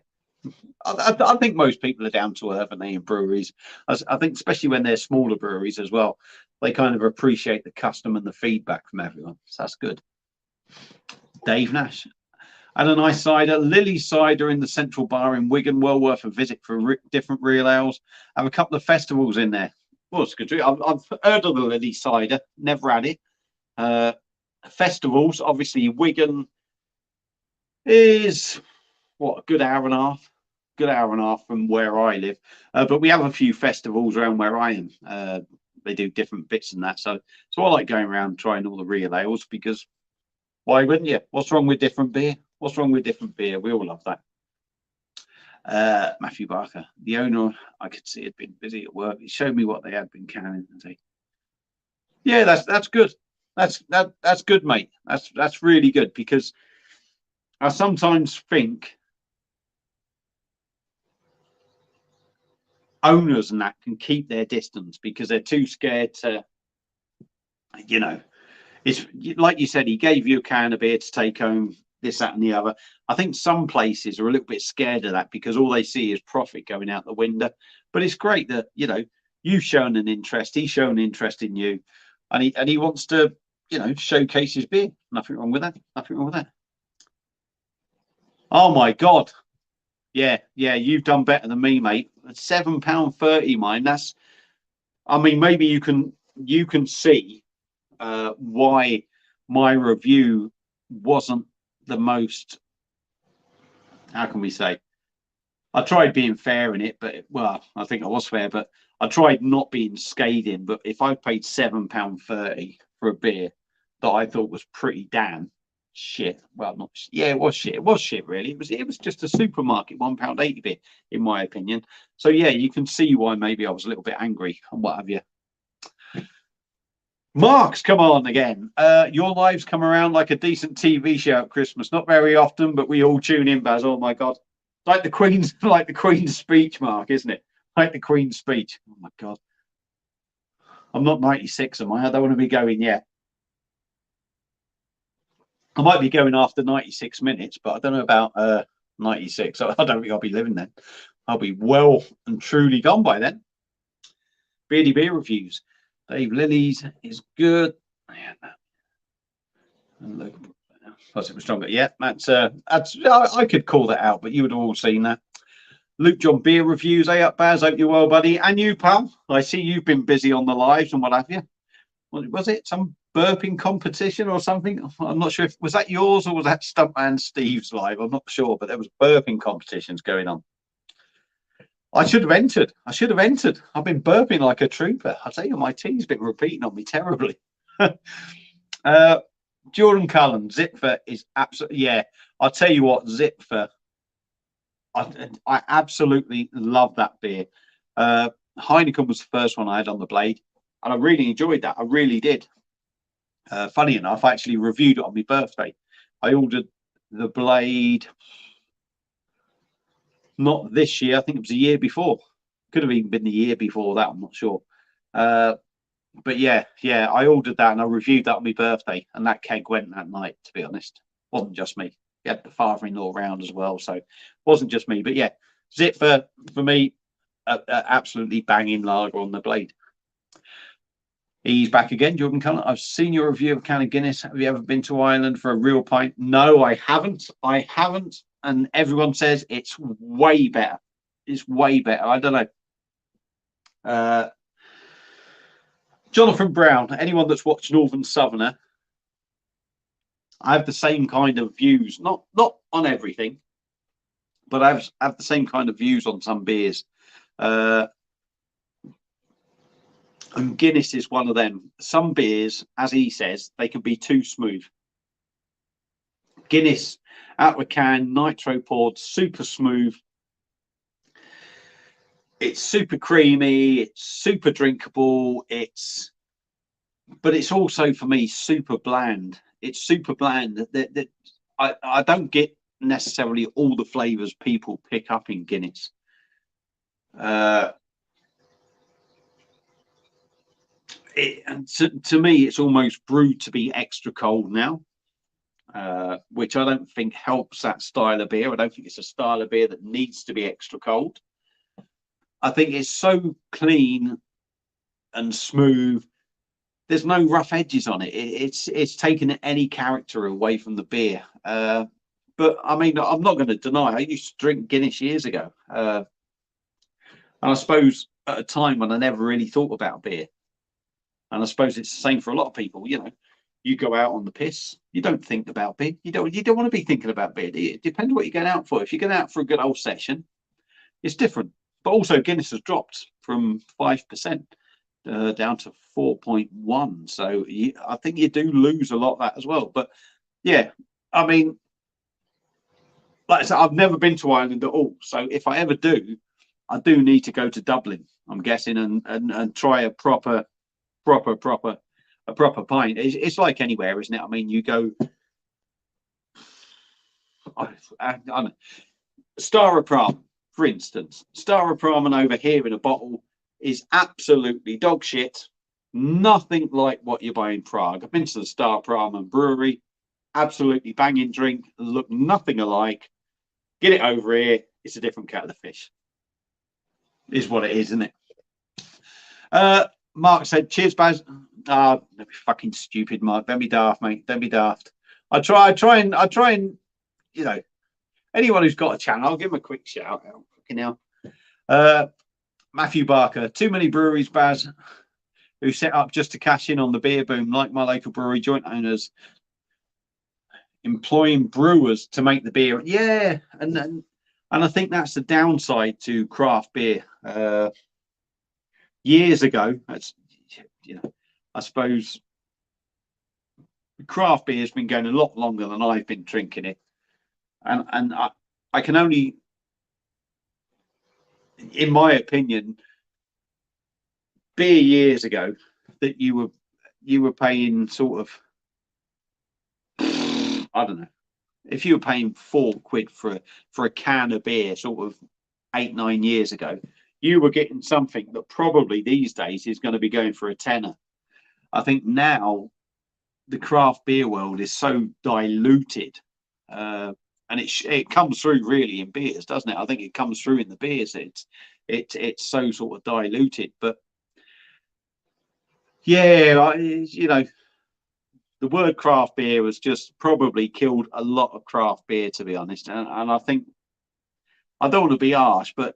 I think most people are down to earth, and they in breweries. I think, especially when they're smaller breweries as well, they kind of appreciate the custom and the feedback from everyone. So that's good. Dave Nash. And a nice cider, Lily Cider in the Central Bar in Wigan. Well worth a visit for different real ales. Have a couple of festivals in there. Well, it's good. I've heard of the Lily Cider, never had it. Festivals, obviously, Wigan is what, a good hour and a half from where I live. But we have a few festivals around where I am. They do different bits and that. So I like going around trying all the real ales, because why wouldn't you? What's wrong with different beer? What's wrong with different beer? We all love that. Matthew Barker, the owner, I could see had been busy at work. He showed me what they had been canning and say, yeah, that's good. That's good, mate. That's really good, because I sometimes think owners and that can keep their distance because they're too scared to, you know, it's like you said, he gave you a can of beer to take home, this, that, and the other. I think some places are a little bit scared of that because all they see is profit going out the window. But it's great that, you know, you've shown an interest, he's shown an interest in you, and he wants to, you know, showcase his beer. Nothing wrong with that. Nothing wrong with that. Oh my God. Yeah, you've done better than me, mate. £7.30, mine. That's, I mean, maybe you can see why my review wasn't the most, how can we say, I tried being fair in it, but, well, I think I was fair, but I tried not being scathing. But if I paid £7.30 for a beer that I thought was pretty damn shit, well, not, yeah, it was shit really. It was just a supermarket £1.80 beer, in my opinion. So yeah, you can see why maybe I was a little bit angry and what have you. Mark's come on again. Your lives come around like a decent TV show at Christmas. Not very often, but we all tune in, Baz. Oh my God. Like the Queen's speech, Mark, isn't it? Like the Queen's speech. Oh my God. I'm not 96, am I? I don't want to be going yet. I might be going after 96 minutes, but I don't know about 96. I don't think I'll be living then. I'll be well and truly gone by then. Beardy Beer Reviews. Dave Lilly's is good. Positive stronger. Yeah, that's I could call that out, but you would have all seen that. Luke John Beer Reviews. Hey up, Baz. Hope you're well, buddy. And you, pal. I see you've been busy on the lives and what have you. Was it some burping competition or something? I'm not sure if was that yours or was that Stuntman Steve's live. I'm not sure, but there was burping competitions going on. I should have entered. I've been burping like a trooper. I tell you, my tea's been repeating on me terribly. Jordan Cullen, Zipfer is absolutely, yeah. I'll tell you what, Zipfer, I absolutely love that beer. Heineken was the first one I had on the blade, and I really enjoyed that. I really did. Funny enough, I actually reviewed it on my birthday. I ordered the blade. Not this year. I think it was the year before. Could have even been the year before that. I'm not sure. But yeah, I ordered that and I reviewed that on my birthday, and that keg went that night. To be honest, it wasn't just me. You had the father-in-law around as well, so it wasn't just me. But yeah, Zipfer for me, absolutely banging lager on the blade. He's back again, Jordan Cullen. I've seen your review of a can of Guinness. Have you ever been to Ireland for a real pint? No, I haven't. I haven't. And everyone says it's way better. It's way better. I don't know. Jonathan Brown, anyone that's watched Northern Southerner, I have the same kind of views, not on everything, but I have the same kind of views on some beers. And Guinness is one of them. Some beers, as he says, they can be too smooth. Guinness out of a can, nitro poured, super smooth. It's super creamy. It's super drinkable. But it's also for me super bland. It's super bland. That I don't get necessarily all the flavors people pick up in Guinness. And to me, it's almost brewed to be extra cold now, which I don't think helps that style of beer. I don't think it's a style of beer that needs to be extra cold. I think it's so clean and smooth. There's no rough edges on it. It's taken any character away from the beer. But I mean, I'm not going to deny I used to drink Guinness years ago, and I suppose at a time when I never really thought about beer. And I suppose it's the same for a lot of people. You know, you go out on the piss, you don't think about beer. You don't want to be thinking about beer. It depends what you're going out for. If you're going out for a good old session, it's different. But also Guinness has dropped from 5% down to 4.1. So I think you do lose a lot of that as well. But yeah, I mean, like I said, I've never been to Ireland at all. So if I ever do, I do need to go to Dublin, I'm guessing, and try a proper pint. It's like anywhere, isn't it? I mean, you go, I don't know, Star of Pram, for instance. Star of Pram over here in a bottle is absolutely dog shit. Nothing like what you buy in Prague. I've been to the Star of Pram Brewery, absolutely banging drink, look nothing alike. Get it over here, it's a different kettle of fish. Is what it is, isn't it? Mark said, cheers, Baz. Fucking stupid, Mark. Don't be daft, mate. Don't be daft. I try and, you know, anyone who's got a channel, I'll give them a quick shout out. Fucking hell. Matthew Barker, too many breweries, Baz, who set up just to cash in on the beer boom, like my local brewery joint owners, employing brewers to make the beer. Yeah, and I think that's the downside to craft beer. Years ago, that's, you know, I suppose craft beer has been going a lot longer than I've been drinking it, and I can only, in my opinion, beer years ago that you were paying sort of, I don't know, if you were paying £4 for a can of beer sort of 8-9 years ago, you were getting something that probably these days is going to be going for a tenner. I think now the craft beer world is so diluted, and it comes through really in beers, doesn't it? I think it comes through in the beers. It's so sort of diluted, but yeah, you know, the word craft beer has just probably killed a lot of craft beer, to be honest. And I think, I don't want to be harsh, but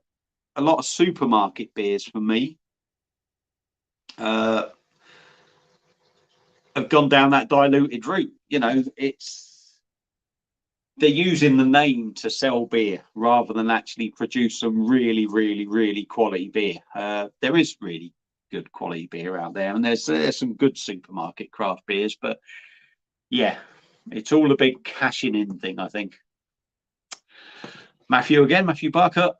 a lot of supermarket beers for me have gone down that diluted route. You know, they're using the name to sell beer rather than actually produce some really quality beer. There is really good quality beer out there, and there's some good supermarket craft beers, but yeah, it's all a big cashing in thing, I think. Matthew Barker.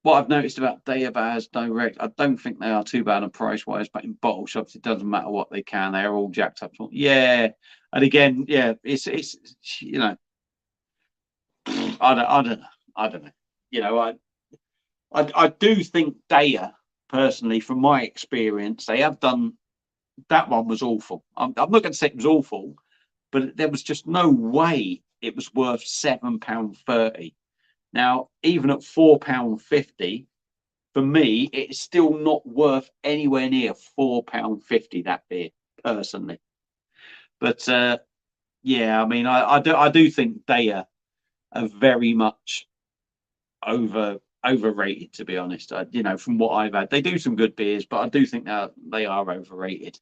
What I've noticed about Dayabaz Direct, I don't think they are too bad on price wise, but in bottle shops, it doesn't matter what they can. They're all jacked up. Yeah, and again, yeah, it's you know, I don't know. You know, I do think Daya, personally, from my experience, they have done, that one was awful. I'm not going to say it was awful, but there was just no way it was worth £7.30. Now, even at £4.50 for me, it's still not worth anywhere near £4.50, that beer, personally. But yeah, I mean, I do think they are very much overrated, to be honest. You know, from what I've had, they do some good beers, but I do think that they are overrated.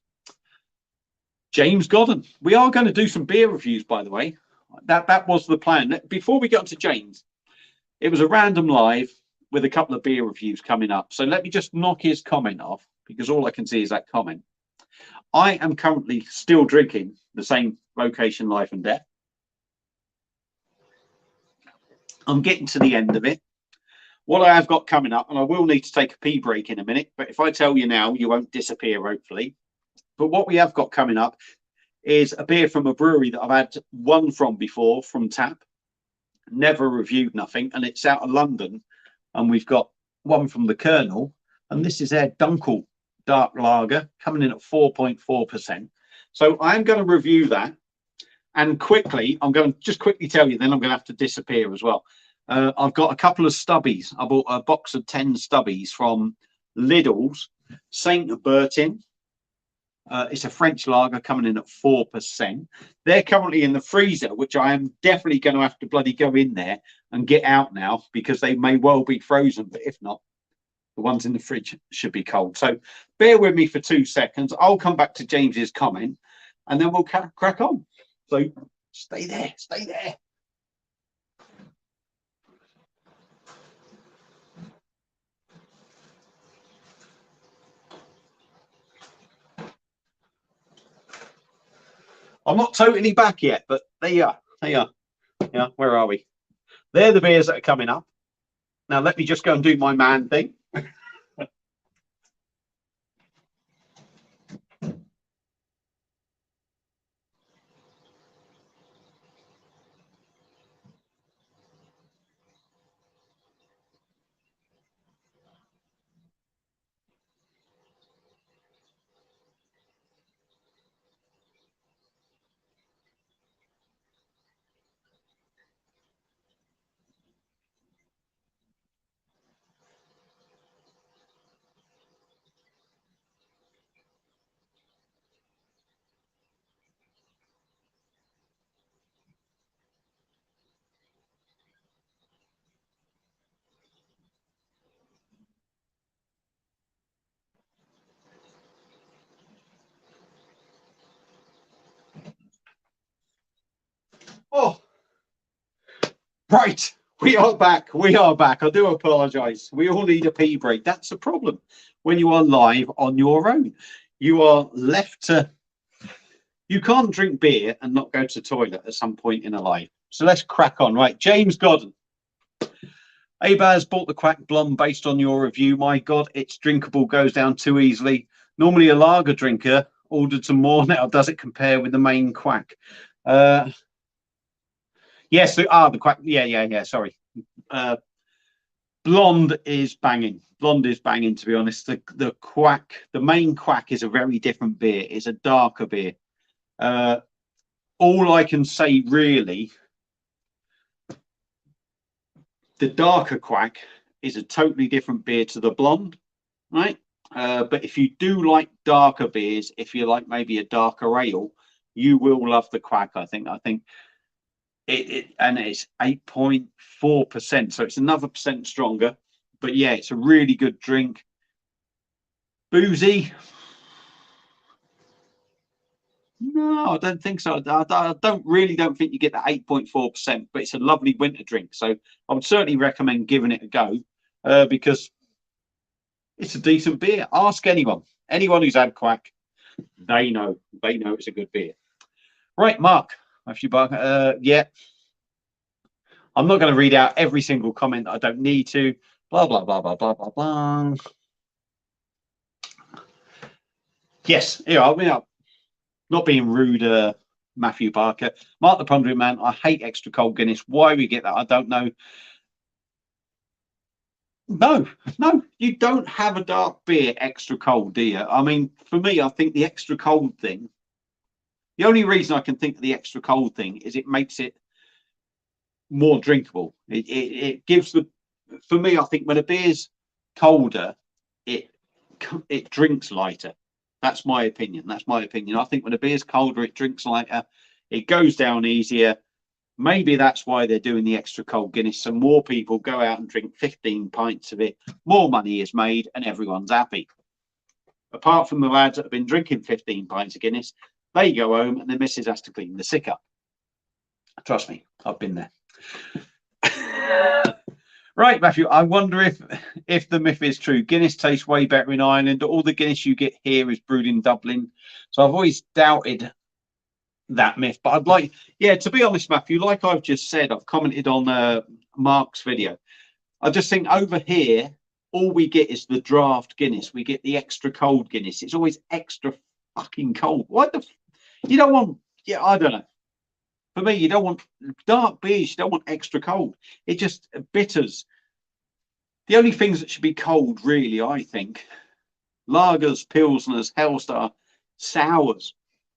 James Godden. We are going to do some beer reviews, by the way. That was the plan. Before we get to James, it was a random live with a couple of beer reviews coming up. So let me just knock his comment off, because all I can see is that comment. I am currently still drinking the same Vocation Life and Death. I'm getting to the end of it. What I have got coming up, and I will need to take a pee break in a minute, but if I tell you now, you won't disappear, hopefully. But what we have got coming up is a beer from a brewery that I've had one from before, from tap. Never reviewed nothing, and it's out of London. And we've got one from the Kernel, and this is their Dunkle dark lager, coming in at 4.4%. So I'm going to review that, and quickly, I'm going to just quickly tell you, then I'm going to have to disappear as well. I've got a couple of stubbies. I bought a box of 10 stubbies from Lidl's Saint Bertin. It's a French lager coming in at 4%. They're currently in the freezer, which I am definitely going to have to bloody go in there and get out now, because they may well be frozen. But if not, the ones in the fridge should be cold. So bear with me for 2 seconds. I'll come back to James's comment, and then we'll crack on. So stay there, stay there. I'm not totally back yet, but there you are. There you are. Yeah, where are we? They're the beers that are coming up. Now let me just go and do my man thing. Oh, right. We are back. We are back. I do apologise. We all need a pee break. That's the problem when you are live on your own. You are left to. You can't drink beer and not go to the toilet at some point in a life. So let's crack on. Right, James Godden. Abaz bought the Quack Blonde based on your review. My God, it's drinkable, goes down too easily. Normally a lager drinker, ordered some more now. Does it compare with the main Quack? Yes, the Quack. Yeah. Sorry. Blonde is banging. Blonde is banging, to be honest. The Quack, the main Quack, is a very different beer. It's a darker beer. All I can say, really, the darker Quack is a totally different beer to the Blonde, right? But if you do like darker beers, if you like maybe a darker ale, you will love the Quack. I think and it's 8.4%, so it's another percent stronger. But yeah, it's a really good drink. Boozy? No, I don't think so. I don't think you get that 8.4%, but it's a lovely winter drink. So I would certainly recommend giving it a go, because it's a decent beer. Ask anyone who's had Quack, they know it's a good beer. Right, Mark. Yeah. I'm not going to read out every single comment. I don't need to. Blah, blah, blah, blah, blah, blah, blah. Yes, I mean, not being rude, Matthew Parker. Mark the Pondering Man, I hate extra cold Guinness. Why we get that, I don't know. No, you don't have a dark beer extra cold, do you? I mean, for me, I think the extra cold thing, the only reason I can think of the extra cold thing is it makes it more drinkable. It gives for me, I think when a beer's colder, it drinks lighter. That's my opinion. That's my opinion. I think when a beer's colder, it drinks lighter. It goes down easier. Maybe that's why they're doing the extra cold Guinness. So more people go out and drink 15 pints of it. More money is made and everyone's happy. Apart from the lads that have been drinking 15 pints of Guinness, they go home and the missus has to clean the sick up. Trust me, I've been there. Right, Matthew, I wonder if the myth is true. Guinness tastes way better in Ireland. All the Guinness you get here is brewed in Dublin. So I've always doubted that myth. But I'd like, yeah, to be honest, Matthew, like I've just said, I've commented on Mark's video. I just think over here, all we get is the draft Guinness. We get the extra cold Guinness. It's always extra fucking cold. What the? You don't want, yeah, I don't know. For me, you don't want dark beers. You don't want extra cold. It just bitters. The only things that should be cold, really, I think, lagers, pilsners, Hellstar, sours,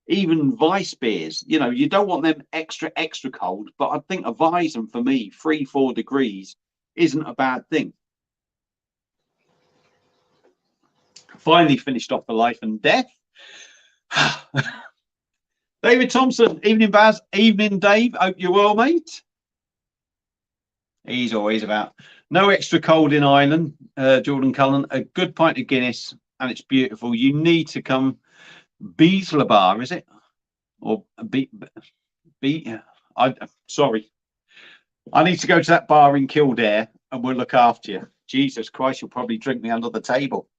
even Weiss beers. You know, you don't want them extra cold. But I think a Weizen for me, 3-4 degrees, isn't a bad thing. Finally finished off the life and death. David Thompson, evening Baz, evening Dave, hope you're well, mate. He's always about no extra cold in Ireland. Jordan Cullen, a good pint of Guinness and it's beautiful. You need to come. Beasley Bar, is it? Or sorry. I need to go to that bar in Kildare and we'll look after you. Jesus Christ, you'll probably drink me under the table.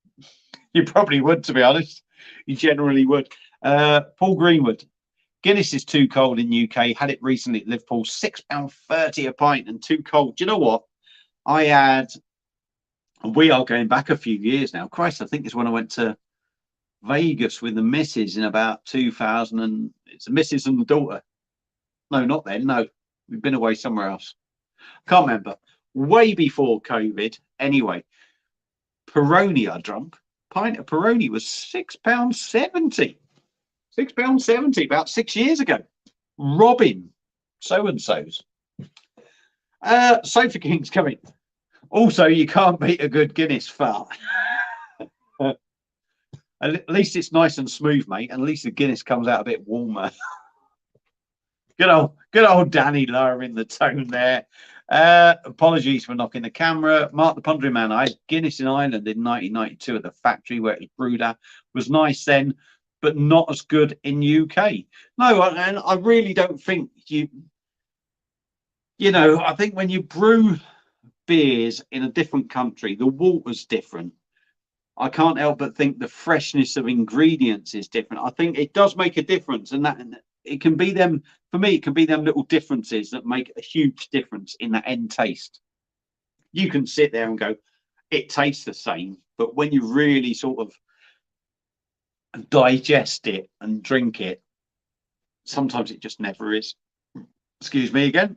You probably would, to be honest. You generally would. Paul Greenwood. Guinness is too cold in UK. Had it recently at Liverpool, £6.30 a pint and too cold. Do you know what? We are going back a few years now. Christ, I think it's when I went to Vegas with the missus in about 2000. And it's the missus and the daughter. No, not then. No, we've been away somewhere else. Can't remember. Way before COVID. Anyway, Peroni I drunk. Pint of Peroni was £6.70. £6.70 about 6 years ago. Robin, so-and-so's. Sofa King's coming. Also, you can't beat a good Guinness fart. At least it's nice and smooth, mate. And at least the Guinness comes out a bit warmer. Good old Danny lowering the tone there. Apologies for knocking the camera. Mark the Pondering Man. I had Guinness in Ireland in 1992 at the factory where it was brewed at. Was nice then, but not as good in UK. No, and I really don't think you know, I think when you brew beers in a different country, the water's different. I can't help but think the freshness of ingredients is different. I think it does make a difference, and that it can be them, for me, it can be them little differences that make a huge difference in that end taste. You can sit there and go, it tastes the same, but when you really sort of digest it and drink it, sometimes it just never is. Excuse me again.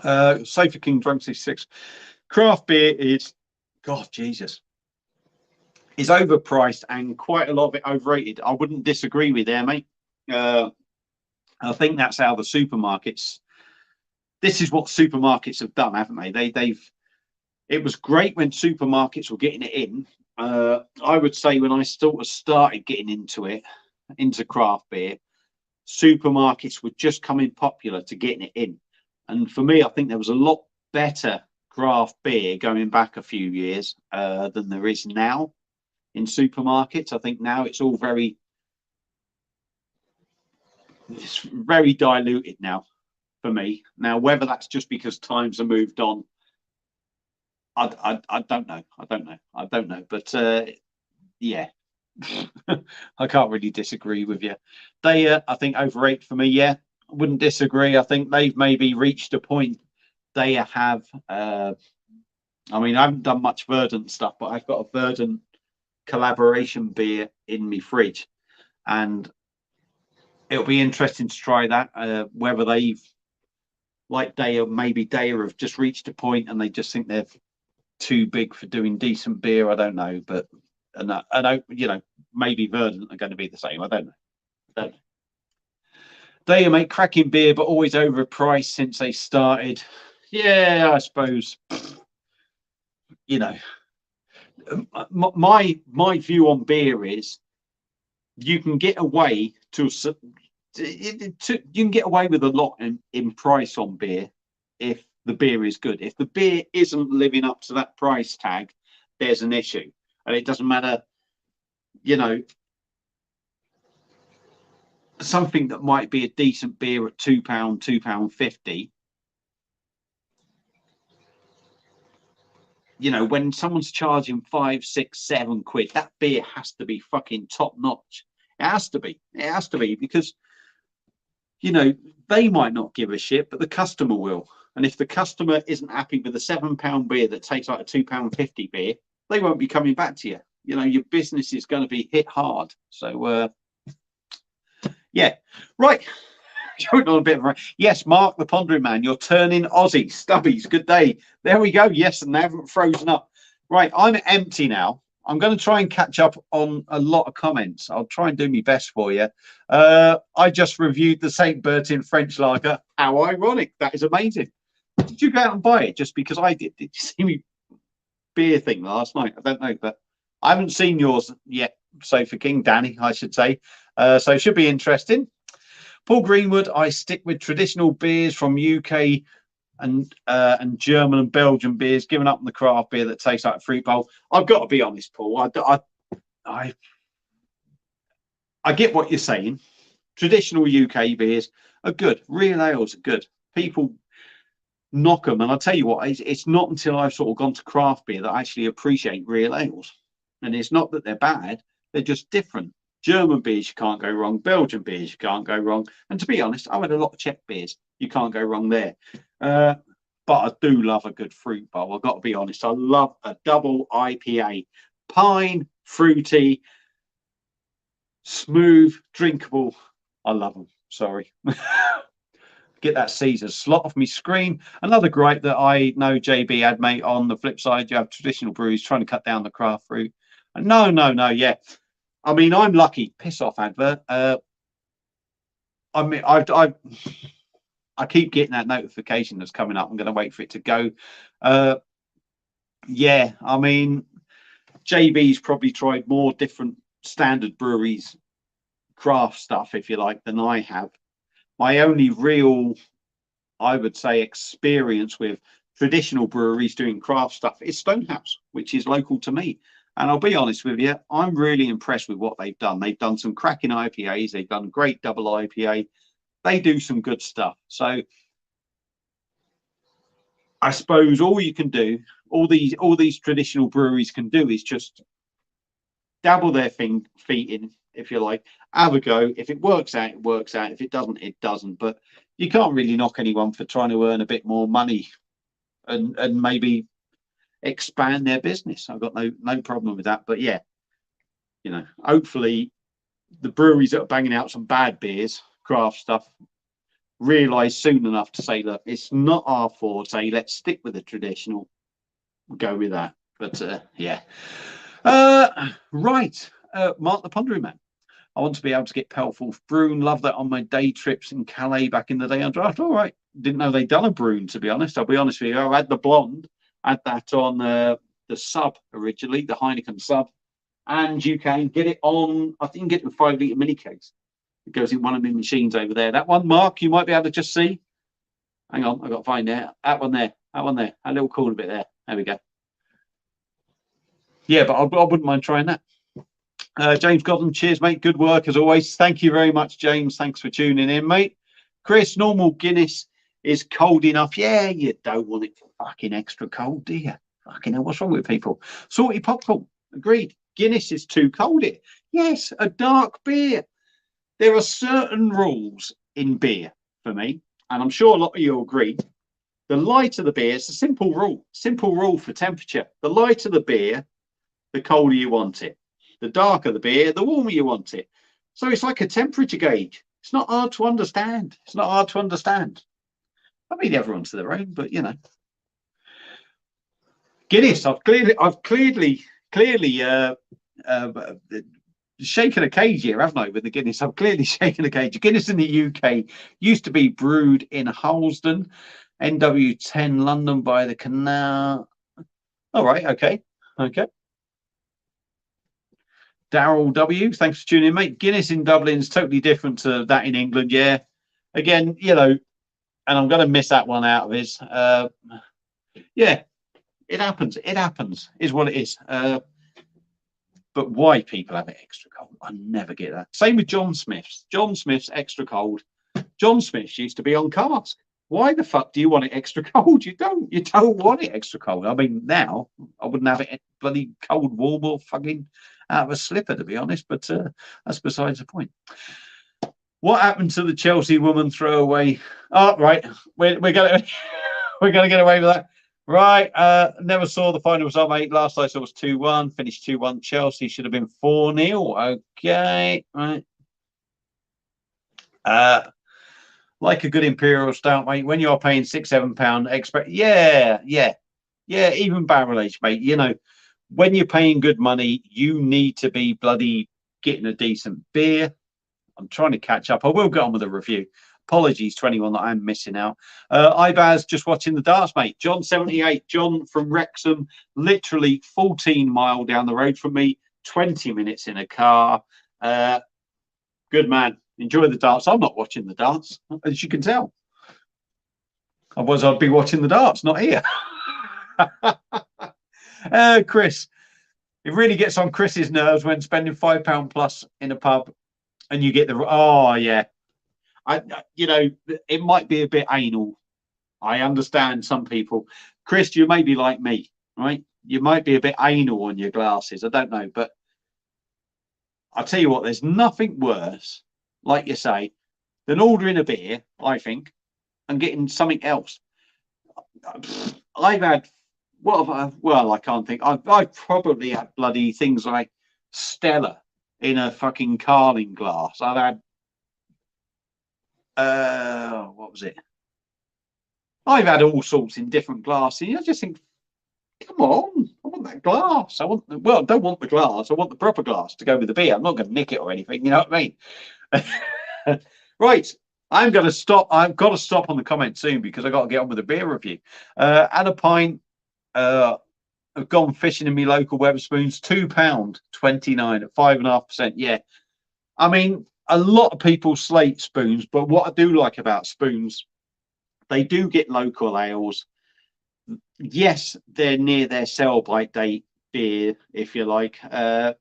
Sofa King drunk 66. Craft beer is, God Jesus, is overpriced and quite a lot of it overrated. I wouldn't disagree with there, mate. I think that's how the supermarkets. This is what supermarkets have done, haven't they? It was great when supermarkets were getting it in. I would say when I sort of started getting into craft beer, supermarkets were just coming popular to getting it in. And for me, I think there was a lot better craft beer going back a few years than there is now in supermarkets. I think now it's very diluted now for me. Now, whether that's just because times have moved on, I don't know. I don't know. But yeah, I can't really disagree with you. They, I think, overrate for me. Yeah, I wouldn't disagree. I think they've maybe reached a point. They have. I mean, I haven't done much Verdant stuff, but I've got a Verdant collaboration beer in my fridge, and it'll be interesting to try that. Whether they've, like maybe Daya have just reached a point and they just think they're too big for doing decent beer. I don't know, but I don't, you know, maybe Verdant are going to be the same. I don't know. They make cracking beer, but always overpriced since they started. Yeah, I suppose. you know, my view on beer is you can get away you can get away with a lot in price on beer if the beer is good. If the beer isn't living up to that price tag, there's an issue. And it doesn't matter, you know, something that might be a decent beer at £2, £2.50. You know, when someone's charging 5, 6, 7 quid, that beer has to be fucking top notch. It has to be. It has to be, because, you know, they might not give a shit, but the customer will. And if the customer isn't happy with a £7 beer that tastes like a £2.50 beer, they won't be coming back to you. You know, your business is going to be hit hard. So, yeah, right. Going on a bit of a... Yes, Mark the Pondering Man, you're turning Aussie. Stubbies, good day. There we go. Yes, and they haven't frozen up. Right, I'm empty now. I'm going to try and catch up on a lot of comments. I'll try and do my best for you. I just reviewed the St. Bertin French lager. How ironic. That is amazing. Did you go out and buy it just because I did? Did you see me beer thing last night? I don't know, but I haven't seen yours yet. Sofa King, Danny, I should say. So it should be interesting. Paul Greenwood, I stick with traditional beers from UK and German and Belgian beers, giving up on the craft beer that tastes like a fruit bowl. I've got to be honest, Paul. I get what you're saying. Traditional UK beers are good. Real ales are good. People knock them, and I'll tell you what, it's not until I've sort of gone to craft beer that I actually appreciate real ales. And it's not that they're bad, they're just different. German beers, you can't go wrong. Belgian beers, you can't go wrong. And to be honest, I've had a lot of Czech beers. You can't go wrong there. But I do love a good fruit bowl. I've got to be honest. I love a double IPA. Pine, fruity, smooth, drinkable. I love them. Sorry. Get that Caesar slot off me screen. Another gripe that I know JB had, mate, on the flip side, you have traditional breweries trying to cut down the craft fruit. No, yeah. I mean, I'm lucky. Piss off, advert. I mean, I keep getting that notification that's coming up. I'm going to wait for it to go. Yeah, I mean, JB's probably tried more different standard breweries, craft stuff, if you like, than I have. My only real, I would say, experience with traditional breweries doing craft stuff is Stonehouse, which is local to me. And I'll be honest with you, I'm really impressed with what they've done. They've done some cracking IPAs. They've done great double IPA. They do some good stuff. So I suppose all you can do, all these traditional breweries can do, is just dabble their feet in, if you like, have a go. If it works out, it works out. If it doesn't, it doesn't. But you can't really knock anyone for trying to earn a bit more money and maybe expand their business. I've got no problem with that. But yeah, you know, hopefully the breweries that are banging out some bad beers, craft stuff, realize soon enough to say, look, it's not our forte, let's stick with the traditional, we'll go with that. But yeah, right. Mark the Pondering Man, I want to be able to get Pelforth Brune. Love that on my day trips in Calais back in the day on draft. All right, didn't know they'd done a Brune, to be honest. I'll be honest with you, I had the blonde. Had that on the sub originally, the Heineken sub, and you can get it on, I think you can get the 5 litre mini kegs. It goes in one of the machines over there. That one, Mark, you might be able to just see. Hang on, I've got to find that. That one there, a little corner bit there. There we go. Yeah, but I wouldn't mind trying that. James Godden, cheers, mate. Good work as always. Thank you very much, James. Thanks for tuning in, mate. Chris, normal Guinness is cold enough. Yeah, you don't want it fucking extra cold, do you? Fucking hell, what's wrong with people? Salty popcorn, agreed. Guinness is too cold. Yes, a dark beer. There are certain rules in beer for me, and I'm sure a lot of you agree. The lighter the beer, it's a simple rule for temperature. The lighter the beer, the colder you want it. The darker the beer, the warmer you want it. So it's like a temperature gauge. It's not hard to understand. I mean, everyone's to their own, but you know. Guinness, I've clearly shaken a cage here, haven't I, with the Guinness? I've clearly shaken a cage. Guinness in the UK used to be brewed in Harlesden, NW10 London by the canal. All right. Okay. Okay. Daryl W, thanks for tuning in, mate. Guinness in Dublin is totally different to that in England. Yeah. Again, you know, and I'm going to miss that one out of his. Yeah, it happens. It happens, is what it is. But why people have it extra cold, I never get that. Same with John Smith's. John Smith's extra cold. John Smith's used to be on cask. Why the fuck do you want it extra cold? You don't. You don't want it extra cold. I mean, now I wouldn't have it bloody cold, warm, or fucking out of a slipper, to be honest. But that's besides the point. What happened to the Chelsea woman throwaway? Oh, right. We're gonna we're gonna get away with that. Right. Never saw the final result, mate. Last I saw was 2-1. Finished 2-1. Chelsea should have been 4-0. Okay. Right. Like a good imperial stout, mate. When you're paying £6-7 extra, yeah. Even barrel aged, mate. You know, when you're paying good money, you need to be bloody getting a decent beer. I'm trying to catch up. I will get on with a review. Apologies to anyone that I'm missing out. Ibaz, just watching the darts, mate. John 78, John from Wrexham, literally 14 mile down the road from me, 20 minutes in a car. Good man. Enjoy the darts. I'm not watching the darts, as you can tell. Otherwise, I'd be watching the darts, not here. Chris, it really gets on Chris's nerves when spending £5 plus in a pub and you get the, oh yeah. You know, it might be a bit anal. I understand some people. Chris, you may be like me, right? You might be a bit anal on your glasses. I don't know, but I'll tell you what, there's nothing worse, like you say, than ordering a beer, I think, and getting something else. I've had, well, I can't think. I've probably had bloody things like Stella in a fucking Carling glass. I've had, what was it? I've had all sorts in different glasses. I just think, come on, I want that glass. I don't want the glass. I want the proper glass to go with the beer. I'm not going to nick it or anything. You know what I mean? Right. I'm going to stop. I've got to stop on the comment soon because I got to get on with the beer review. Add a pint. I've gone fishing in my local Wetherspoons. £2.29 at 5.5%. Yeah. I mean, a lot of people slate spoons, but what I do like about spoons, they do get local ales. Yes, they're near their sell-by date beer, if you like, but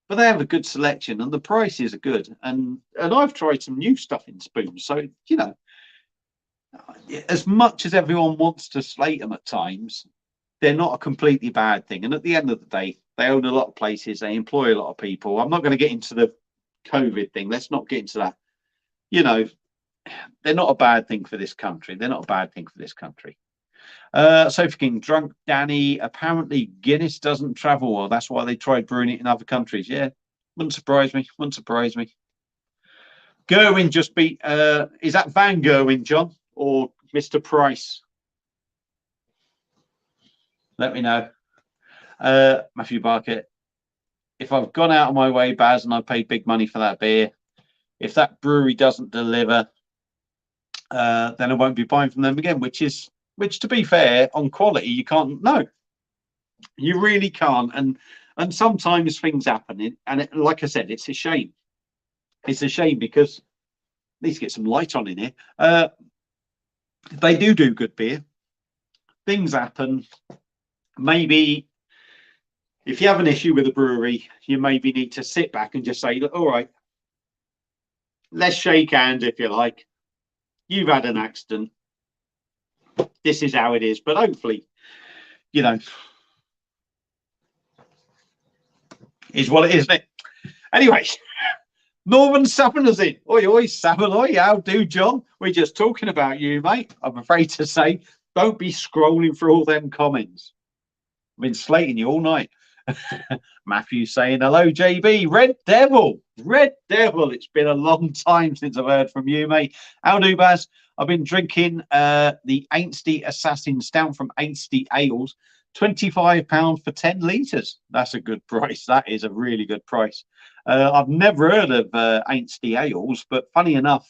they have a good selection and the prices are good. And I've tried some new stuff in spoons, so you know, as much as everyone wants to slate them at times, they're not a completely bad thing. And at the end of the day, they own a lot of places, they employ a lot of people. I'm not going to get into the COVID thing. Let's not get into that. You know, they're not a bad thing for this country. They're not a bad thing for this country. Sophie King, drunk Danny. Apparently, Guinness doesn't travel well. That's why they tried brewing it in other countries. Yeah, wouldn't surprise me. Wouldn't surprise me. Gerwin just beat. Is that Van Gerwin, John, or Mr. Price? Let me know. Matthew Barkett. If I've gone out of my way, Baz, and I paid big money for that beer, if that brewery doesn't deliver, then I won't be buying from them again. Which, to be fair, on quality, you can't. No, you really can't. And sometimes things happen, and like I said, it's a shame. It's a shame because I need to get some light on in here. They do good beer. Things happen. Maybe if you have an issue with a brewery, you maybe need to sit back and just say, all right, let's shake hands if you like. You've had an accident. This is how it is. But hopefully, you know, is what it is, isn't it? Anyway, Northern Southerners in. Oi, oi, Southern, oi, how do, John? We're just talking about you, mate. I'm afraid to say, don't be scrolling through all them comments. I've been slating you all night. Matthew saying, hello, JB. Red Devil. Red Devil. It's been a long time since I've heard from you, mate. How do, Baz? I've been drinking the Ainsty Assassin Stout from Ainsty Ales. £25 for 10 litres. That's a good price. That is a really good price. I've never heard of Ainsty Ales, but funny enough,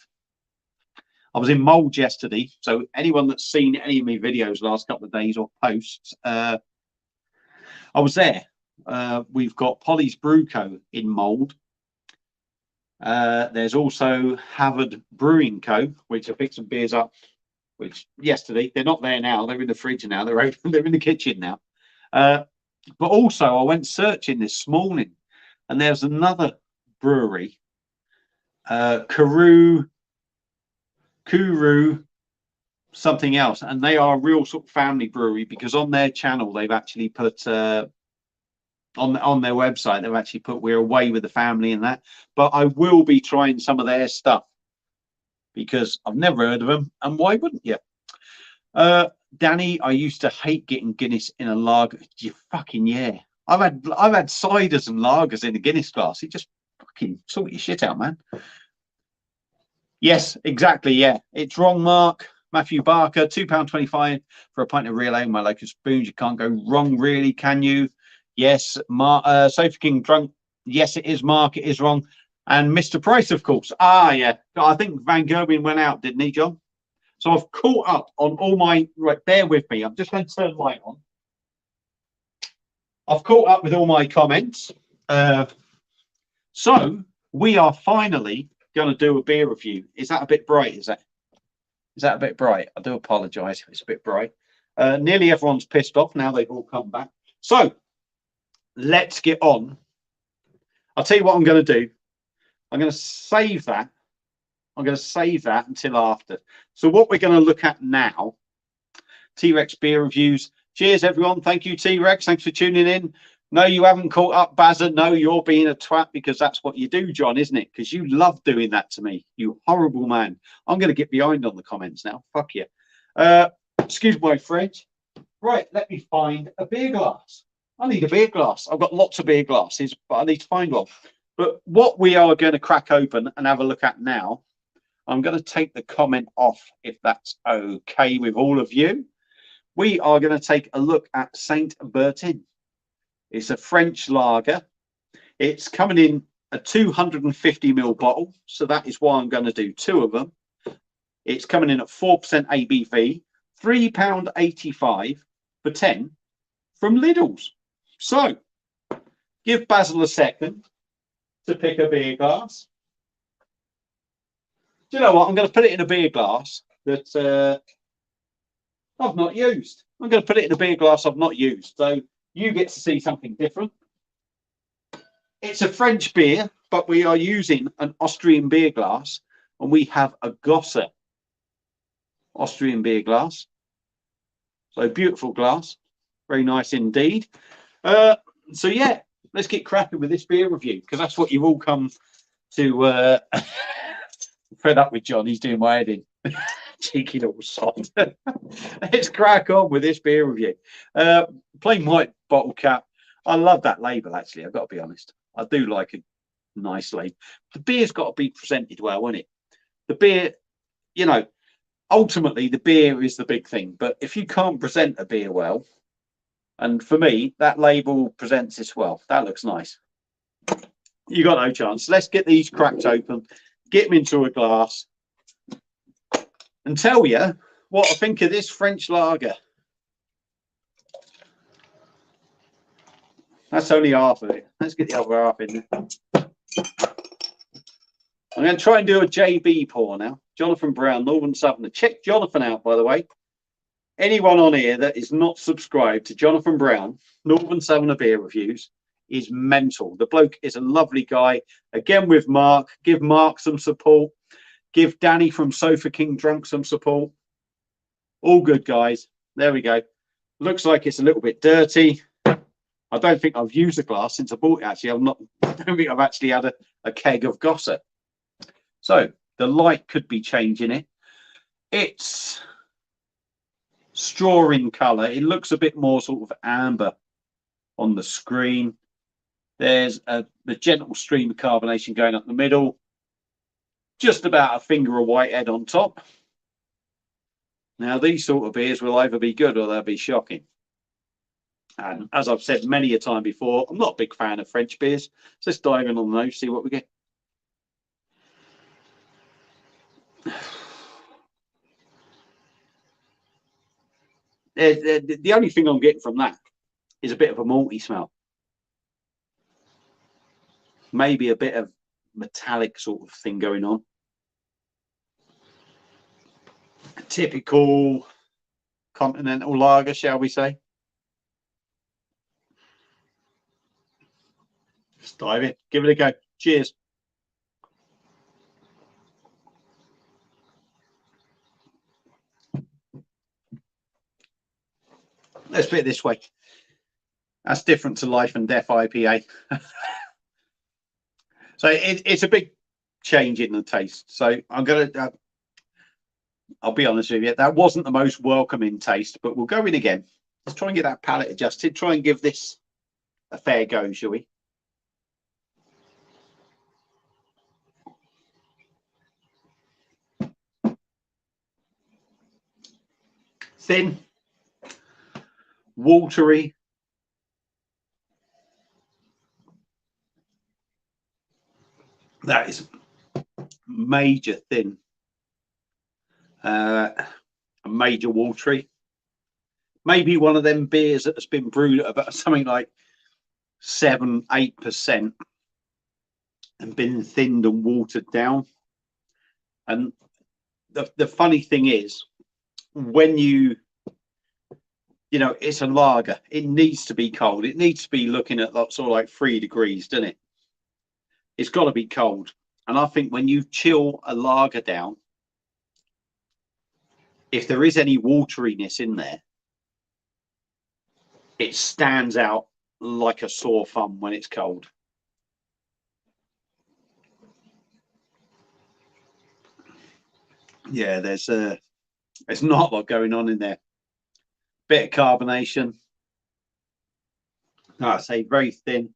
I was in Mould yesterday. So anyone that's seen any of my videos last couple of days or posts, I was there. We've got Polly's Brew Co. in Mould. There's also Havard Brewing Co., which I picked some beers up, which yesterday, they're not there now. They're in the fridge now. They're in the kitchen now. But also, I went searching this morning, and there's another brewery, Kuru, something else, and they are a real sort of family brewery, because on their channel they've actually put on their website they've actually put we're away with the family and that. But I will be trying some of their stuff because I've never heard of them, and why wouldn't you? Danny, I used to hate getting Guinness in a lager. You fucking yeah. I've had ciders and lagers in a Guinness glass. It just fucking sort your shit out, man. Yes, exactly. Yeah, it's wrong, Mark. Matthew Barker, £2.25 for a pint of real ale. My local spoons. You can't go wrong, really, can you? Yes, Mark. Sofa King drunk. Yes, it is, Mark. It is wrong. And Mr. Price, of course. Ah, yeah. I think Van Gerwen went out, didn't he, John? So I've caught up on all my. Right, bear with me. I'm just going to turn the light on. I've caught up with all my comments. So we are finally going to do a beer review. Is that a bit bright? Is that a bit bright? I do apologise if it's a bit bright. Nearly everyone's pissed off now. They've all come back. So let's get on. I'll tell you what I'm going to do. I'm going to save that. I'm going to save that until after. So what we're going to look at now, T-Rex beer reviews. Cheers, everyone. Thank you, T-Rex. Thanks for tuning in. No, you haven't caught up, Bazza. No, you're being a twat because that's what you do, John, isn't it? Because you love doing that to me, you horrible man. I'm going to get behind on the comments now. Fuck you. Excuse my French. Right, let me find a beer glass. I need a beer glass. I've got lots of beer glasses, but I need to find one. But what we are going to crack open and have a look at now, I'm going to take the comment off if that's okay with all of you. We are going to take a look at Saint Bertin. It's a French lager. It's coming in a 250ml bottle, so that is why I'm going to do two of them. It's coming in at 4% ABV, £3.85 for 10 from Lidl's. So give Basil a second to pick a beer glass. Do you know what? I'm going to put it in a beer glass that I've not used. I'm going to put it in a beer glass I've not used. So you get to see something different. It's a French beer, but we are using an Austrian beer glass, and we have a Gosse Austrian beer glass. So beautiful glass. Very nice indeed. So yeah, let's get cracking with this beer review, because that's what you've all come to fed up with John. He's doing my head in. Cheeky little sod. Let's crack on with this beer review. Plain white bottle cap. I love that label, actually. I've got to be honest. I do like a nice label. The beer's got to be presented well, won't it? The beer, you know, ultimately the beer is the big thing. But if you can't present a beer well, and for me, that label presents this well. That looks nice. You got no chance. Let's get these cracked open, get them into a glass, and tell you what I think of this French lager. That's only half of it. Let's get the other half in there. I'm going to try and do a JB pour now. Jonathan Brown, Northern Southerner. Check Jonathan out, by the way. Anyone on here that is not subscribed to Jonathan Brown, Northern Southerner Beer Reviews, is mental. The bloke is a lovely guy. Again with Mark. Give Mark some support. Give Danny from Sofa King Drunk some support. All good, guys. There we go. Looks like it's a little bit dirty. I don't think I've used the glass since I bought it, actually. I don't think I've actually had a keg of Gosse. So the light could be changing it. It's straw in colour. It looks a bit more sort of amber on the screen. There's the gentle stream of carbonation going up the middle. Just about a finger of whitehead on top. Now, these sort of beers will either be good or they'll be shocking. And as I've said many a time before, I'm not a big fan of French beers. So let's dive in on the nose, see what we get. The only thing I'm getting from that is a bit of a malty smell. Maybe a bit of metallic sort of thing going on. A typical continental lager, shall we say. Let's dive in. Give it a go. Cheers. Let's put it this way. That's different to Life and Death IPA. So it's a big change in the taste. So I'm going to, I'll be honest with you, that wasn't the most welcoming taste, but we'll go in again. Let's try and get that palate adjusted. Try and give this a fair go, shall we? Thin, watery. That is major thin, a major watery. Maybe one of them beers that's been brewed at about something like 7-8% and been thinned and watered down. And the funny thing is, when you know, it's a lager, it needs to be cold. It needs to be looking at sort of like 3 degrees, doesn't it? It's got to be cold. And I think when you chill a lager down, if there is any wateriness in there, it stands out like a sore thumb when it's cold. Yeah, there's not a lot going on in there. Bit of carbonation. I say very thin.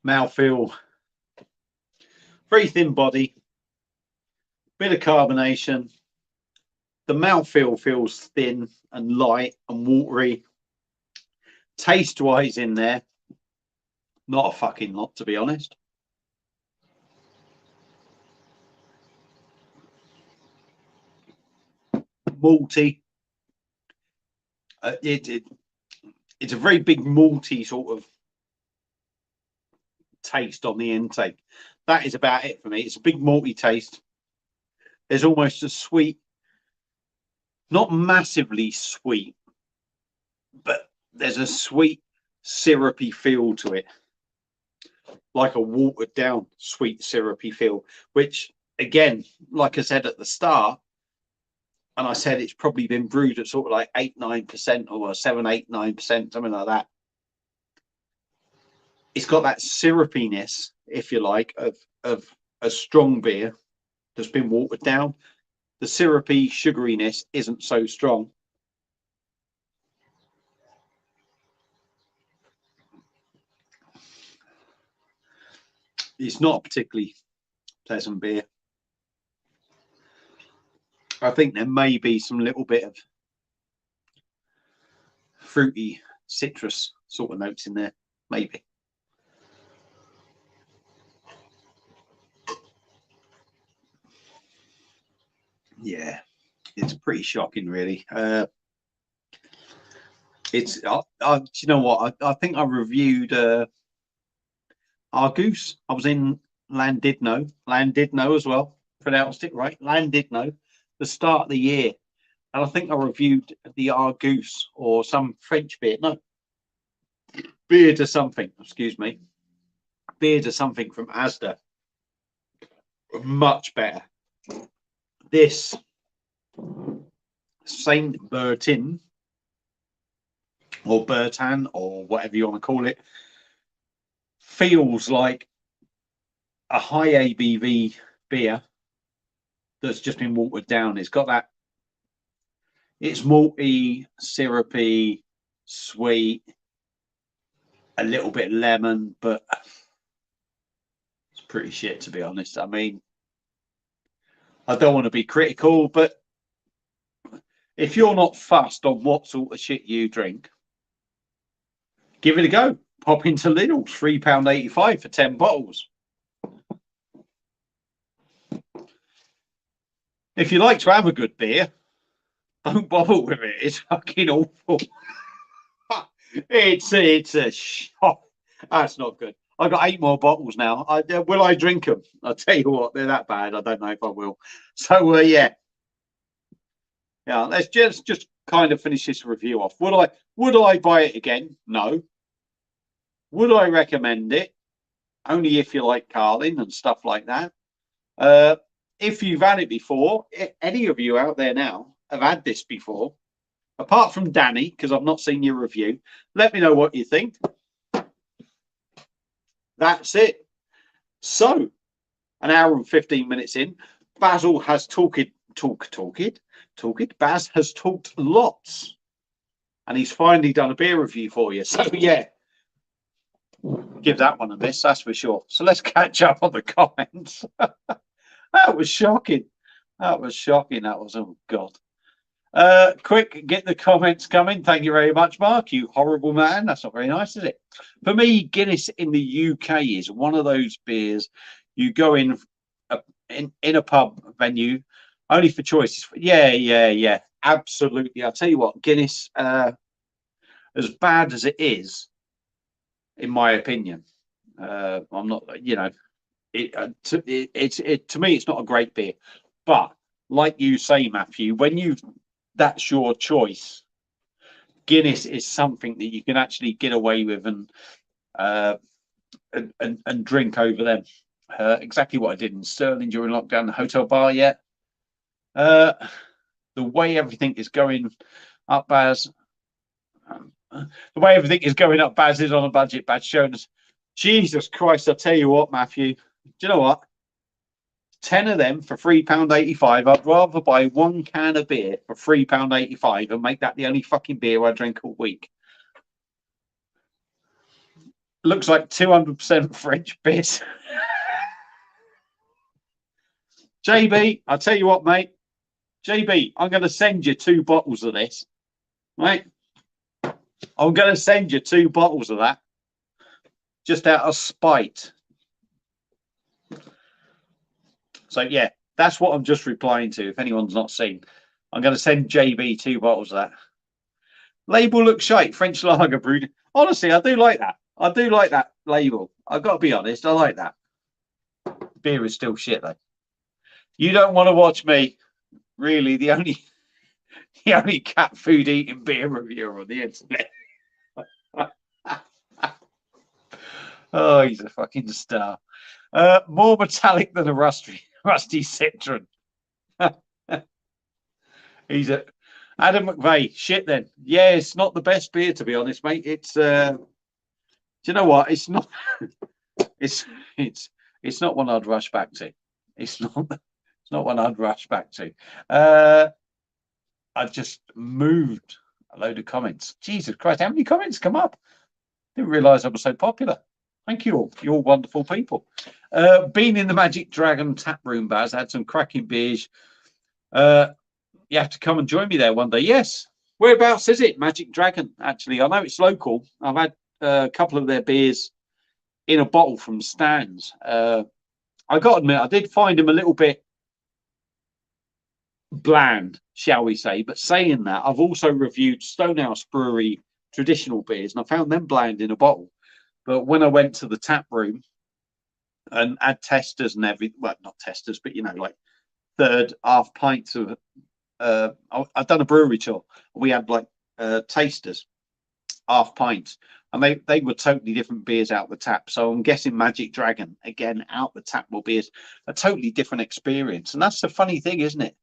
Mouthfeel, very thin body, bit of carbonation. The mouthfeel feels thin and light and watery. Taste wise in there, not a fucking lot, to be honest. Malty. It's a very big malty sort of taste on the intake. That is about it for me. It's a big malty taste. There's almost a sweet, not massively sweet, but there's a sweet syrupy feel to it, like a watered down sweet syrupy feel, which again, like I said at the start, and I said it's probably been brewed at sort of like 8-9% or 7-8-9%, something like that. It's got that syrupiness, if you like, of a strong beer that's been watered down. The syrupy sugariness isn't so strong. It's not a particularly pleasant beer. I think there may be some little bit of fruity citrus sort of notes in there, maybe. Yeah, it's pretty shocking, really. It's do you know what? I think I reviewed Argus. I was in Landidno as well. Pronounced it right, Landidno, the start of the year, and I think I reviewed the Argus or some French beer. No, beer to something. Excuse me, beer to something from Asda. Much better. This Saint Bertin or Bertan or whatever you want to call it feels like a high ABV beer that's just been watered down. It's got that, it's malty, syrupy, sweet, a little bit lemon, but it's pretty shit, to be honest. I mean, I don't want to be critical, but if you're not fussed on what sort of shit you drink, give it a go. Pop into Lidl's, £3.85 for 10 bottles. If you like to have a good beer, don't bother with it. It's fucking awful. It's a shock. That's not good. I got 8 more bottles now. Will I drink them? I'll tell you what, they're that bad. I don't know if I will. So yeah, let's just kind of finish this review off. Would I buy it again? No. Would I recommend it? Only if you like Carling and stuff like that. If you've had it before, any of you out there now have had this before, apart from Danny, because I've not seen your review, let me know what you think. That's it. So, an hour and 15 minutes in, Basil has talked. Baz has talked lots, and he's finally done a beer review for you. So yeah, give that one a miss, that's for sure. So let's catch up on the comments. That was shocking. That was, oh God. Quick, get the comments coming. Thank you very much, Mark. You horrible man. That's not very nice, is it? For me, Guinness in the UK is one of those beers you go in a pub venue only for choices. Yeah. Absolutely. I'll tell you what, Guinness, as bad as it is, in my opinion, I'm not, to me, it's not a great beer. But like you say, Matthew, when that's your choice, Guinness is something that you can actually get away with and drink over them. Exactly what I did in Stirling during lockdown, the hotel bar. The way everything is going up, Baz. The way everything is going up, Baz is on a budget. Baz showing us. Jesus Christ! I'll tell you what, Matthew. Do you know what? 10 of them for £3.85. I'd rather buy 1 can of beer for £3.85 and make that the only fucking beer I drink all week. Looks like 200% French piss. JB, I'll tell you what, mate. JB, I'm going to send you 2 bottles of this, right? I'm going to send you 2 bottles of that just out of spite. So, yeah, that's what I'm just replying to. If anyone's not seen, I'm going to send JB 2 bottles of that. Label looks shite. French lager brewed. Honestly, I do like that. I do like that label. I've got to be honest. I like that. Beer is still shit, though. You don't want to watch me. Really, the only cat food eating beer reviewer on the internet. Oh, he's a fucking star. More metallic than a rusty citron. He's a Adam McVeigh. Shit then. Yeah, it's not the best beer, to be honest, mate. It's do you know what? It's not it's not one I'd rush back to. It's not one I'd rush back to. I've just moved a load of comments. Jesus Christ, how many comments come up? Didn't realise I was so popular. Thank you all. You're all wonderful people. Been in the Magic Dragon tap room, Baz. Had some cracking beers. You have to come and join me there one day. Yes. Whereabouts is it? Magic Dragon, actually. I know it's local. I've had a couple of their beers in a bottle from Stan's. I got to admit, I did find them a little bit bland, shall we say. But saying that, I've also reviewed Stonehouse Brewery traditional beers, and I found them bland in a bottle. But when I went to the tap room and had testers and everything, well, not testers, but like third half pints of I've done a brewery tour. We had like tasters, half pints, and they were totally different beers out the tap. So I'm guessing Magic Dragon again out the tap will be a totally different experience. And that's the funny thing, isn't it?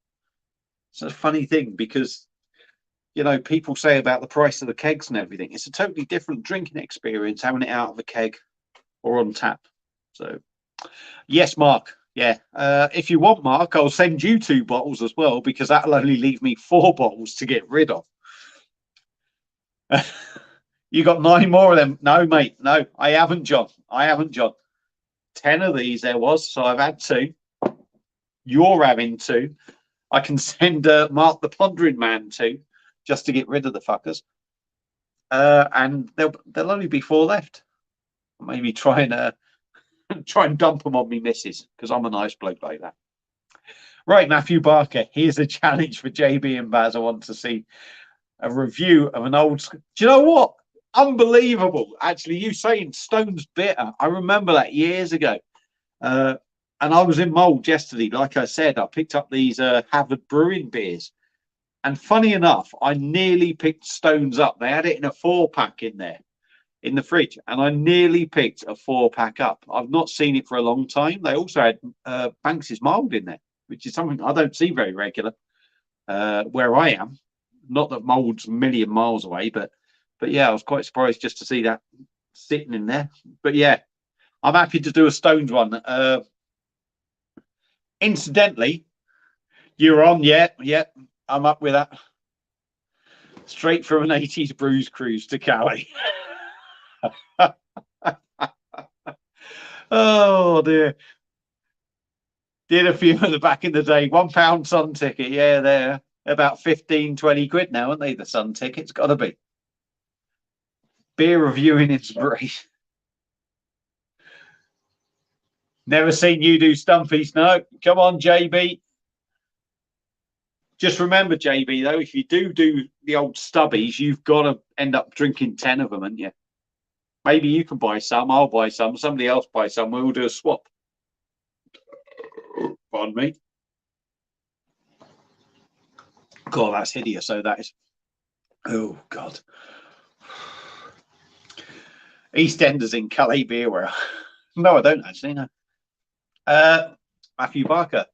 It's a funny thing because people say about the price of the kegs and everything. It's a totally different drinking experience having it out of a keg or on tap. So yes, Mark. Yeah, if you want, Mark, I'll send you 2 bottles as well, because that'll only leave me 4 bottles to get rid of. You got 9 more of them? No, mate. No, I haven't, John. 10 of these there was, so I've had 2. You're having 2. I can send Mark the Pondering Man 2, just to get rid of the fuckers. And there'll only be 4 left. Maybe try and dump them on me missus, because I'm a nice bloke like that. Right, Matthew Barker, here's a challenge for JB and Baz. I want to see a review of an old. Do you know what? Unbelievable. Actually, you saying Stone's bitter. I remember that years ago. And I was in Mould yesterday. Like I said, I picked up these Harvard Brewing beers. And funny enough, I nearly picked Stones up. They had it in a 4-pack in there in the fridge, and I nearly picked a 4-pack up. I've not seen it for a long time. They also had Banks's Mould in there, which is something I don't see very regular where I am. Not that Mould's a million miles away, but yeah, I was quite surprised just to see that sitting in there. But yeah, I'm happy to do a Stones one. Incidentally, you're on, yeah, I'm up with that. Straight from an 80s Brews cruise to Cali. Oh dear. Did a few of the back in the day. £1 Sun ticket. Yeah, they're about 15, 20 quid now, aren't they? The Sun ticket's got to be. Beer reviewing inspiration. Never seen you do stumpies. No, come on, JB. Just remember, JB, though, if you do the old stubbies, you've got to end up drinking 10 of them, haven't you? Maybe you can buy some, I'll buy some, somebody else buy some, we'll do a swap. Pardon me. God, that's hideous, so that is. Oh, God. EastEnders in Calais beer where. No, I don't actually, no. Matthew Barker.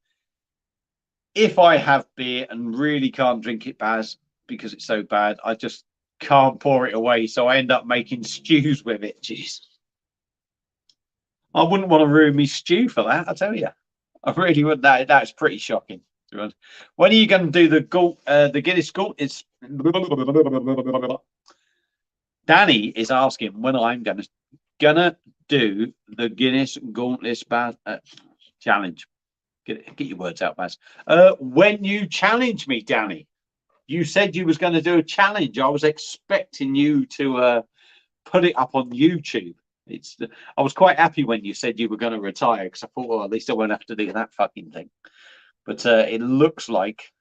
If I have beer and really can't drink it, Baz, because it's so bad, I just can't pour it away. So I end up making stews with it. Jeez. I wouldn't want to ruin me stew for that, I tell you. I really would. That's pretty shocking. When are you going to do the Guinness Gaunt? It's Danny is asking when I'm gonna do the Guinness Gauntlet challenge. Get your words out, Baz. When you challenge me, Danny, you said you was going to do a challenge. I was expecting you to put it up on YouTube. I was quite happy when you said you were going to retire because I thought, well, at least I won't have to do that fucking thing. But it looks like.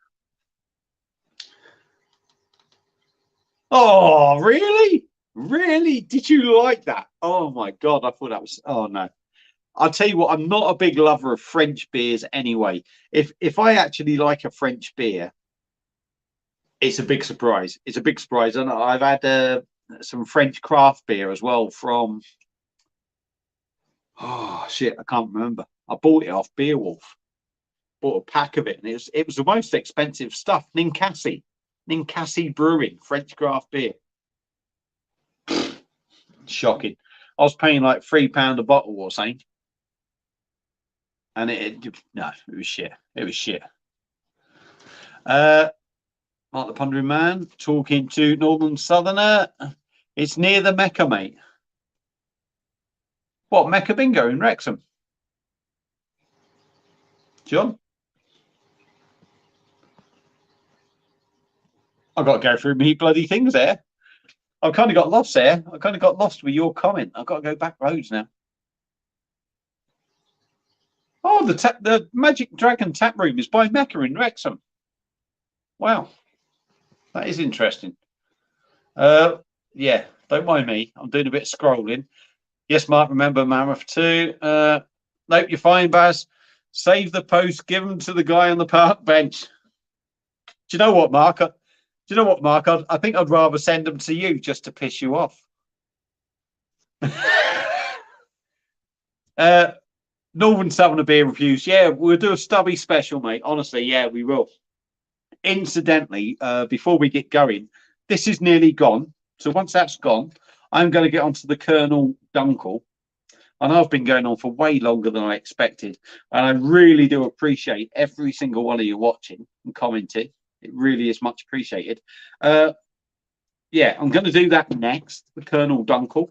Oh, really? Really? Did you like that? Oh my God! I thought that was. Oh no. I'll tell you what, I'm not a big lover of French beers anyway. If I actually like a French beer, it's a big surprise. It's a big surprise. And I've had some French craft beer as well from, oh shit, I can't remember. I bought it off Beerwolf. Bought a pack of it, and it was the most expensive stuff. Ninkasi Brewing, French craft beer. Shocking. I was paying like £3 a bottle or something. And it was shit. It was shit. Mark the Pondering Man talking to Northern Southerner. It's near the Mecca, mate. What, Mecca Bingo in Wrexham? John? I've got to go through me bloody things there. I've kind of got lost there. I kind of got lost with your comment. I've got to go back roads now. Oh, the Magic Dragon tap room is by Mecca in Wrexham. Wow, that is interesting. Yeah, don't mind me. I'm doing a bit of scrolling. Yes, Mark, remember Mammoth too. Nope, you're fine, Baz. Save the post, give them to the guy on the park bench. Do you know what, Mark? I think I'd rather send them to you just to piss you off. Northern Southerner beer reviews. Yeah, we'll do a stubby special, mate. Honestly, yeah, we will. Incidentally, before we get going, this is nearly gone. So once that's gone, I'm going to get onto the Kernel Dunkle. And I've been going on for way longer than I expected. And I really do appreciate every single one of you watching and commenting. It really is much appreciated. Yeah, I'm going to do that next, the Kernel Dunkle.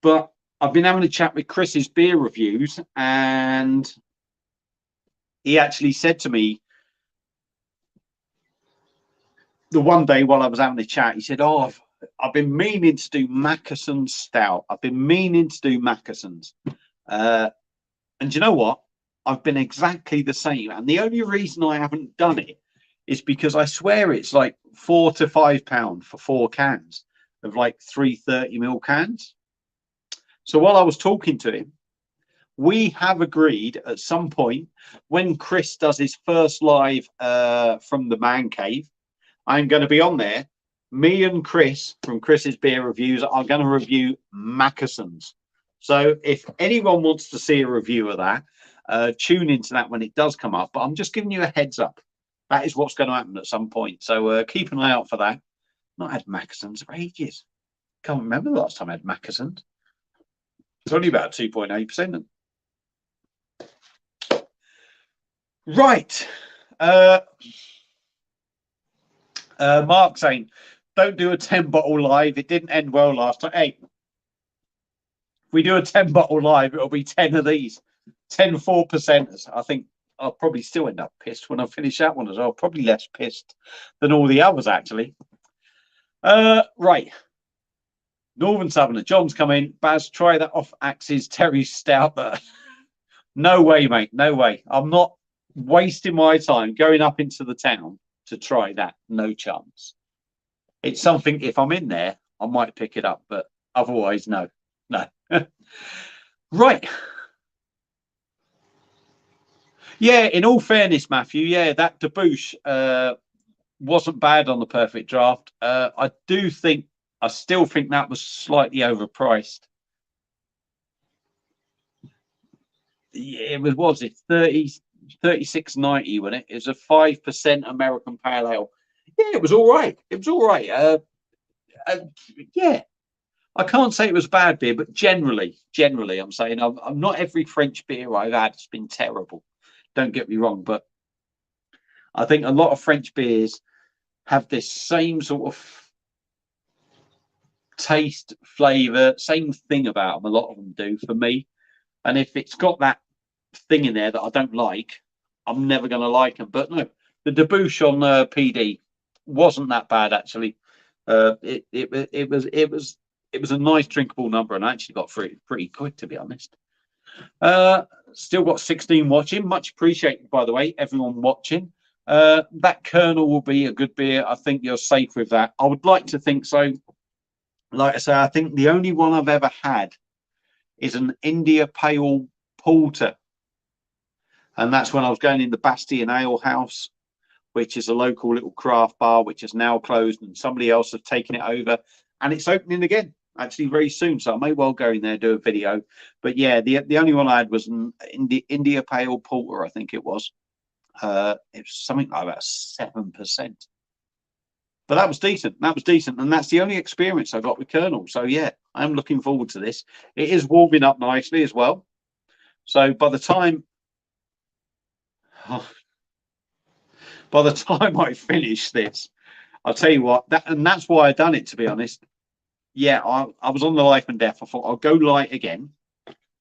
But I've been having a chat with Chris's beer reviews, and he actually said to me the one day while I was having a chat, he said, oh, I've been meaning to do Mackeson's stout. I've been meaning to do Mackeson's. And you know what? I've been exactly the same. And the only reason I haven't done it is because I swear it's like £4 to £5 for 4 cans of like 330ml cans. So while I was talking to him, we have agreed at some point when Chris does his first live from the man cave, I'm going to be on there. Me and Chris from Chris's Beer Reviews are going to review Mackeson's. So if anyone wants to see a review of that, tune into that when it does come up. But I'm just giving you a heads up. That is what's going to happen at some point. So keep an eye out for that. Not had Mackeson's for ages. Can't remember the last time I had Mackeson's. It's only about 2.8%. Right. Mark saying, don't do a 10 bottle live. It didn't end well last time. Hey, if we do a 10 bottle live, it'll be 10 of these. 10 4%ers. I think I'll probably still end up pissed when I finish that one as well. Probably less pissed than all the others, actually. Right. Northern Southerner. John's come in. Baz, try that off Axe's Terry Stout there. No way, mate. No way. I'm not wasting my time going up into the town to try that. No chance. It's something, if I'm in there, I might pick it up, but otherwise, no. No. Right. Yeah, in all fairness, Matthew, yeah, that debouche wasn't bad on the perfect draft. I still think that was slightly overpriced. Yeah, was it 36.90 when it was a 5% American Pale Ale. Yeah, it was all right. It was all right. Yeah, I can't say it was bad beer, but generally, I'm saying I'm not every French beer I've had has been terrible. Don't get me wrong, but I think a lot of French beers have this same sort of taste, flavour, same thing about them. A lot of them do for me. And if it's got that thing in there that I don't like, I'm never going to like them. But no, the debouche on PD wasn't that bad actually. It was a nice drinkable number, and I actually got through it pretty quick, to be honest. Still got 16 watching. Much appreciated, by the way, everyone watching. That Kernel will be a good beer. I think you're safe with that. I would like to think so. Like I say, I think the only one I've ever had is an India Pale Porter. And that's when I was going in the Bastion Ale House, which is a local little craft bar, which is now closed, and somebody else has taken it over. And it's opening again, actually, very soon. So I may well go in there and do a video. But yeah, the only one I had was an India Pale Porter, I think it was. It was something like about 7%. But that was decent. That was decent. And that's the only experience I got with Kernel. So yeah, I'm looking forward to this. It is warming up nicely as well. So by the time I finish this, I'll tell you what, that's why I done it, to be honest. Yeah, I was on the life and death. I thought I'll go light again,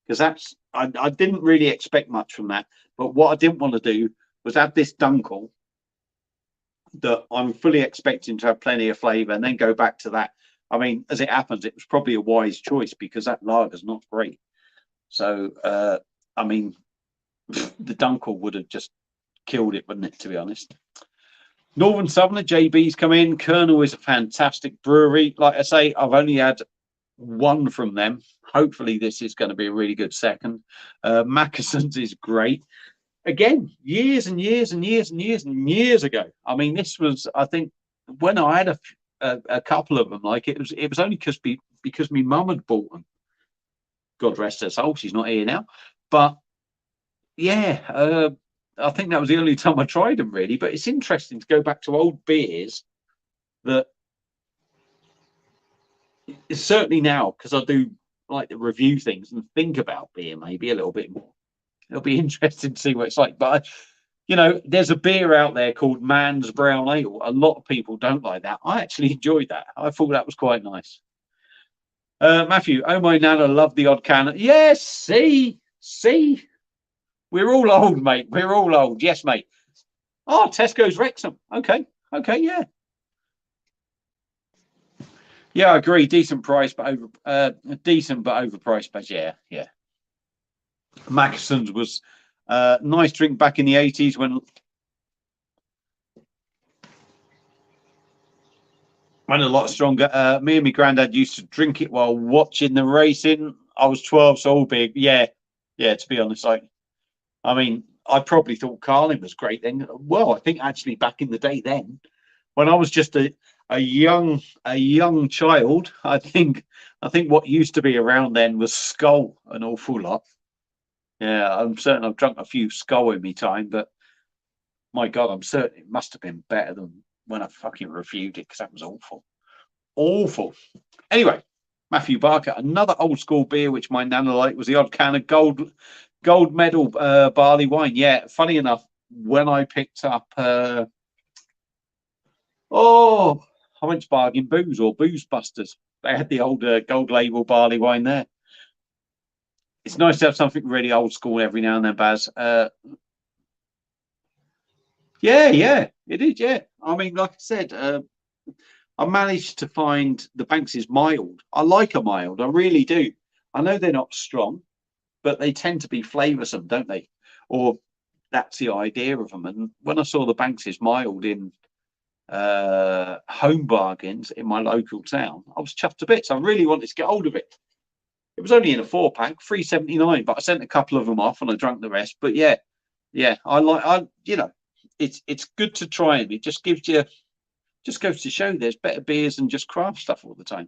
because I didn't really expect much from that. But what I didn't want to do was have this dunkle that I'm fully expecting to have plenty of flavour, and then go back to that. I mean, as it happens, it was probably a wise choice because that lager's not great. So, I mean, the dunkle would have just killed it, wouldn't it, to be honest. Northern Southerner, JB's come in. Kernel is a fantastic brewery. Like I say, I've only had one from them. Hopefully this is going to be a really good second. Mackeson's is great. Again, years and years and years and years and years ago. I mean, this was, I think, when I had a couple of them. Like it was only because my mum had bought them. God rest her soul, she's not here now. But yeah, I think that was the only time I tried them, really. But it's interesting to go back to old beers that certainly now, because I do like to review things and think about beer maybe a little bit more. It'll be interesting to see what it's like. But you know, there's a beer out there called Man's Brown Ale. A lot of people don't like that. I actually enjoyed that. I thought that was quite nice. Matthew, oh my nana, love the odd can. Yes, see, we're all old, mate. We're all old. Yes, mate. Oh, Tesco's Wrexham. Okay, yeah. Yeah, I agree. Decent price, but decent but overpriced. But yeah. Mackeson's was Nice drink back in the 80s when a lot stronger. Me and my granddad used to drink it while watching the racing. I was 12, so all big. Yeah, to be honest, I mean, I probably thought Carling was great then. Well, I think actually back in the day then, when I was just a young child, I think what used to be around then was Skull an awful lot. Yeah, I'm certain I've drunk a few Skull in my time, but my God, I'm certain it must have been better than when I fucking reviewed it because that was awful. Awful. Anyway, Matthew Barker, another old school beer which my nana liked was the odd can of gold medal barley wine. Yeah, funny enough, when I picked up I went to Bargain Booze or Booze Busters. They had the old gold label barley wine there. It's nice to have something really old school every now and then, Baz. Yeah, it is. Yeah, I mean, like I said, I managed to find the Banks is mild. I like a mild. I really do. I know they're not strong, but they tend to be flavoursome, don't they? Or that's the idea of them. And when I saw the Banks is mild in home bargains in my local town, I was chuffed to bits. I really wanted to get hold of it. It was only in a 4-pack, £3.79, but I sent a couple of them off and I drank the rest. But yeah, it's good to try them. It just gives you, just goes to show there's better beers than just craft stuff all the time.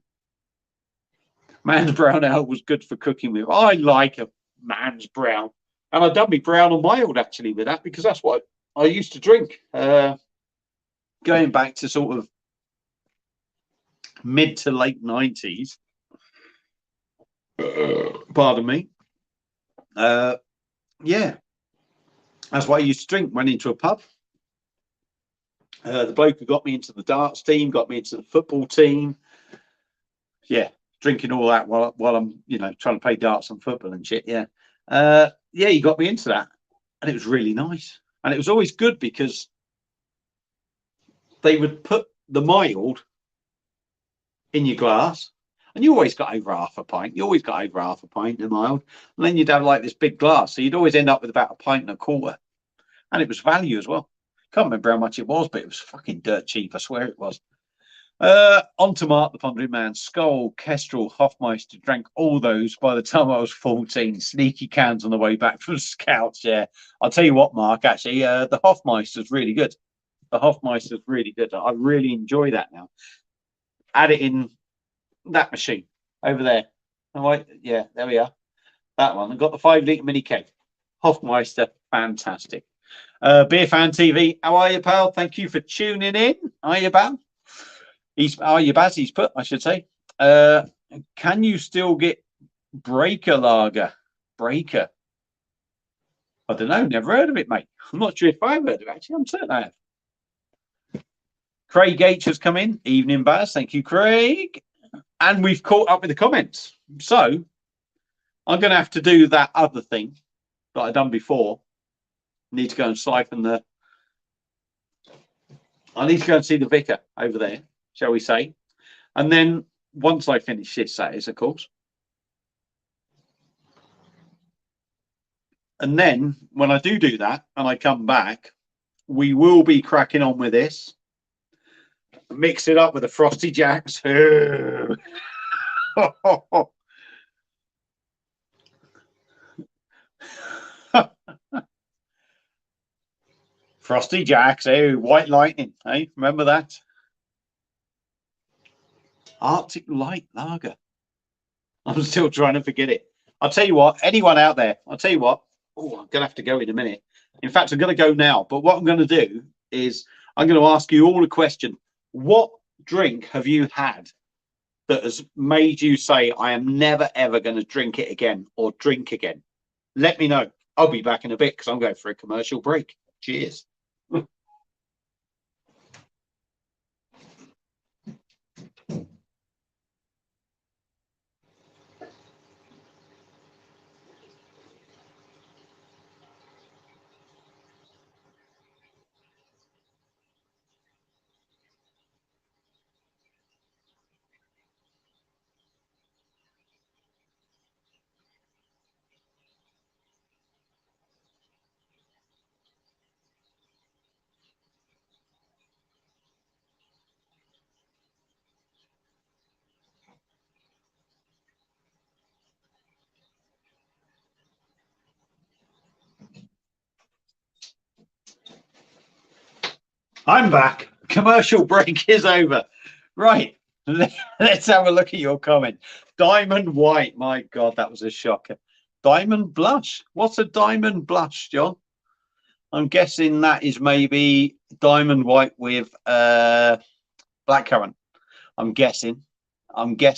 Man's brown ale was good for cooking with. I like a man's brown, and I've done me brown and mild actually with that because that's what I used to drink. Going back to sort of mid to late 90s. Pardon me. Yeah, that's what I used to drink. Went into a pub. The bloke who got me into the darts team, got me into the football team. Yeah, drinking all that while I'm, trying to play darts and football and shit. Yeah. He got me into that. And it was really nice. And it was always good because they would put the mild in your glass. And you always got over half a pint. You always got over half a pint in mild. And then you'd have like this big glass. So you'd always end up with about a pint and a quarter. And it was value as well. Can't remember how much it was, but it was fucking dirt cheap. I swear it was. On to Mark the Pondering Man. Skull, Kestrel, Hoffmeister, drank all those by the time I was 14. Sneaky cans on the way back from Scouts. Yeah, I'll tell you what, Mark, actually, the Hoffmeister's really good. The Hoffmeister's really good. I really enjoy that now. Add it in that machine over there. All right, yeah, there we are. That one. I've got the 5-litre mini keg. Hoffmeister, fantastic. Beer Fan TV, how are you, pal? Thank you for tuning in. Are you, pal? He's put, I should say. Can you still get Breaker lager? Breaker. I don't know. Never heard of it, mate. I'm not sure if I've heard of it, actually. I'm certain I have. Craig H has come in. Evening, Baz. Thank you, Craig. And we've caught up with the comments. So I'm going to have to do that other thing that I've done before. Need to go and siphon the... I need to go and see the vicar over there, shall we say. And then once I finish this, that is, of course. And then when I do that and I come back, we will be cracking on with this. Mix it up with the Frosty Jacks. Frosty Jacks, White Lightning, remember that? Arctic Light Lager. I'm still trying to forget it. I'll tell you what, anyone out there, I'm going to have to go in a minute. In fact, I'm going to go now. But what I'm going to do is I'm going to ask you all a question. What drink have you had that has made you say, I am never, ever going to drink it again or drink again? Let me know. I'll be back in a bit because I'm going for a commercial break. Cheers. I'm back. Commercial break is over. Right. Let's have a look at your comment. Diamond white. My God, that was a shocker. Diamond blush. What's a diamond blush, John? I'm guessing that is maybe diamond white with blackcurrant. I'm guessing. Beer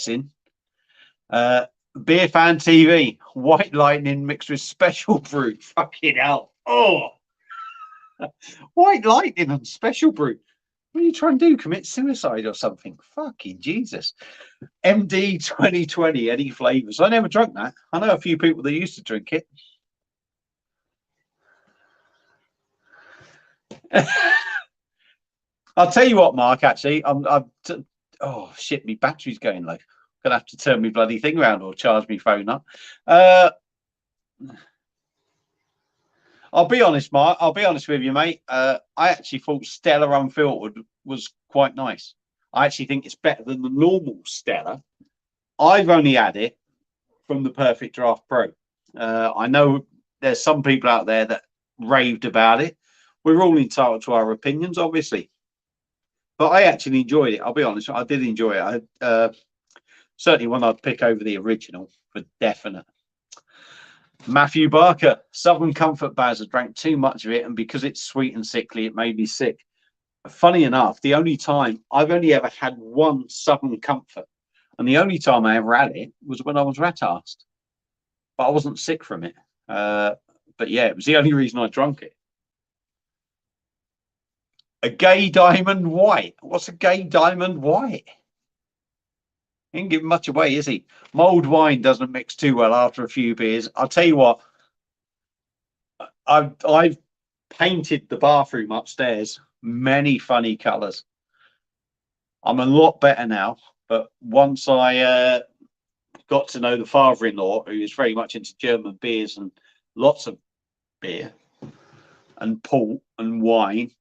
Fan TV. White lightning mixed with special brew. Fucking hell. Oh. White lightning and special brew. What are you trying to do? Commit suicide or something? Fucking Jesus. MD 2020, any flavours? I never drunk that. I know a few people that used to drink it. I'll tell you what, Mark, actually, oh, shit, my battery's going low. Gonna have to turn my bloody thing around or charge my phone up. I'll be honest, Mark. I'll be honest with you, mate. I actually thought Stella Unfiltered was quite nice. I actually think it's better than the normal Stella. I've only had it from the Perfect Draft Pro. I know there's some people out there that raved about it. We're all entitled to our opinions, obviously. But I actually enjoyed it. I'll be honest. I did enjoy it. Certainly one I'd pick over the original for definite. Matthew Barker, Southern Comfort Baz. I drank too much of it, and because it's sweet and sickly, it made me sick. Funny enough, the only time I've only ever had one Southern Comfort, and the only time I ever had it was when I was rat-arsed. But I wasn't sick from it. But yeah, it was the only reason I drank it. A gay diamond white. What's a gay diamond white? He ain't giving much away, is he? Mulled wine doesn't mix too well after a few beers. I'll tell you what, I've painted the bathroom upstairs many funny colours. I'm a lot better now, but once I got to know the father-in-law, who is very much into German beers and lots of beer and port and wine,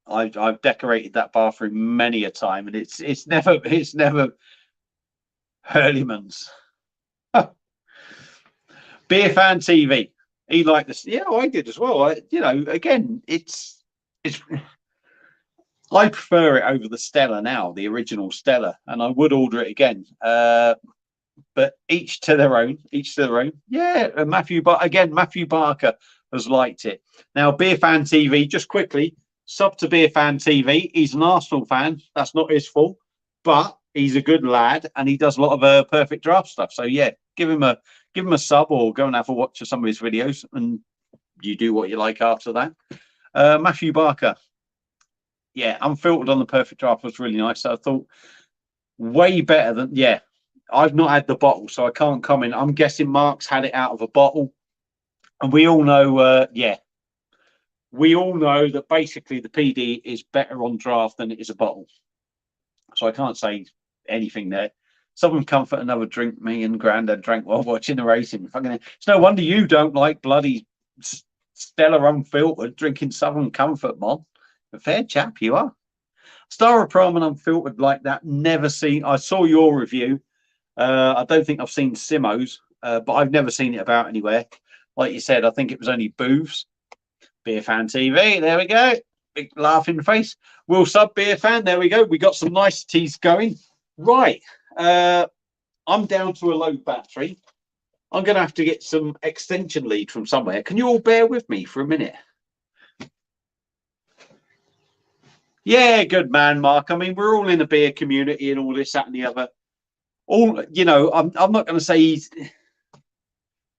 I've decorated that bathroom many a time, and it's never Hurleyman's. Beer Fan TV. He liked this. Yeah, I did as well. Again, it's. I prefer it over the Stella now, the original Stella, and I would order it again. But each to their own. Each to their own. Yeah, Matthew Barker has liked it. Now, Beer Fan TV. Just quickly, sub to Beer Fan TV. He's an Arsenal fan. That's not his fault, but he's a good lad, and he does a lot of Perfect Draft stuff. So yeah, give him a sub, or go and have a watch of some of his videos, and you do what you like after that. Matthew Barker, yeah, Unfiltered on the Perfect Draft was really nice. So I thought way better than, yeah. I've not had the bottle, so I can't comment. I'm guessing Mark's had it out of a bottle, and we all know, we all know that basically the PD is better on draft than it is a bottle. So I can't say anything there. Southern Comfort, another drink me and Grandad drank while watching the racing. It's no wonder you don't like bloody Stella Unfiltered drinking Southern Comfort, Mon. A fair chap you are. Star of Prom and Unfiltered like that. Never seen. I saw your review. I don't think I've seen Simo's, but I've never seen it about anywhere. Like you said, I think it was only booths. Beer Fan TV. There we go. Big laughing face. Will sub Beer Fan. There we go. We got some niceties going. Right. I'm down to a low battery. I'm going to have to get some extension lead from somewhere. Can you all bear with me for a minute? Yeah, good man, Mark. I mean, we're all in a beer community and all this, that, and the other. All, I'm not going to say he's.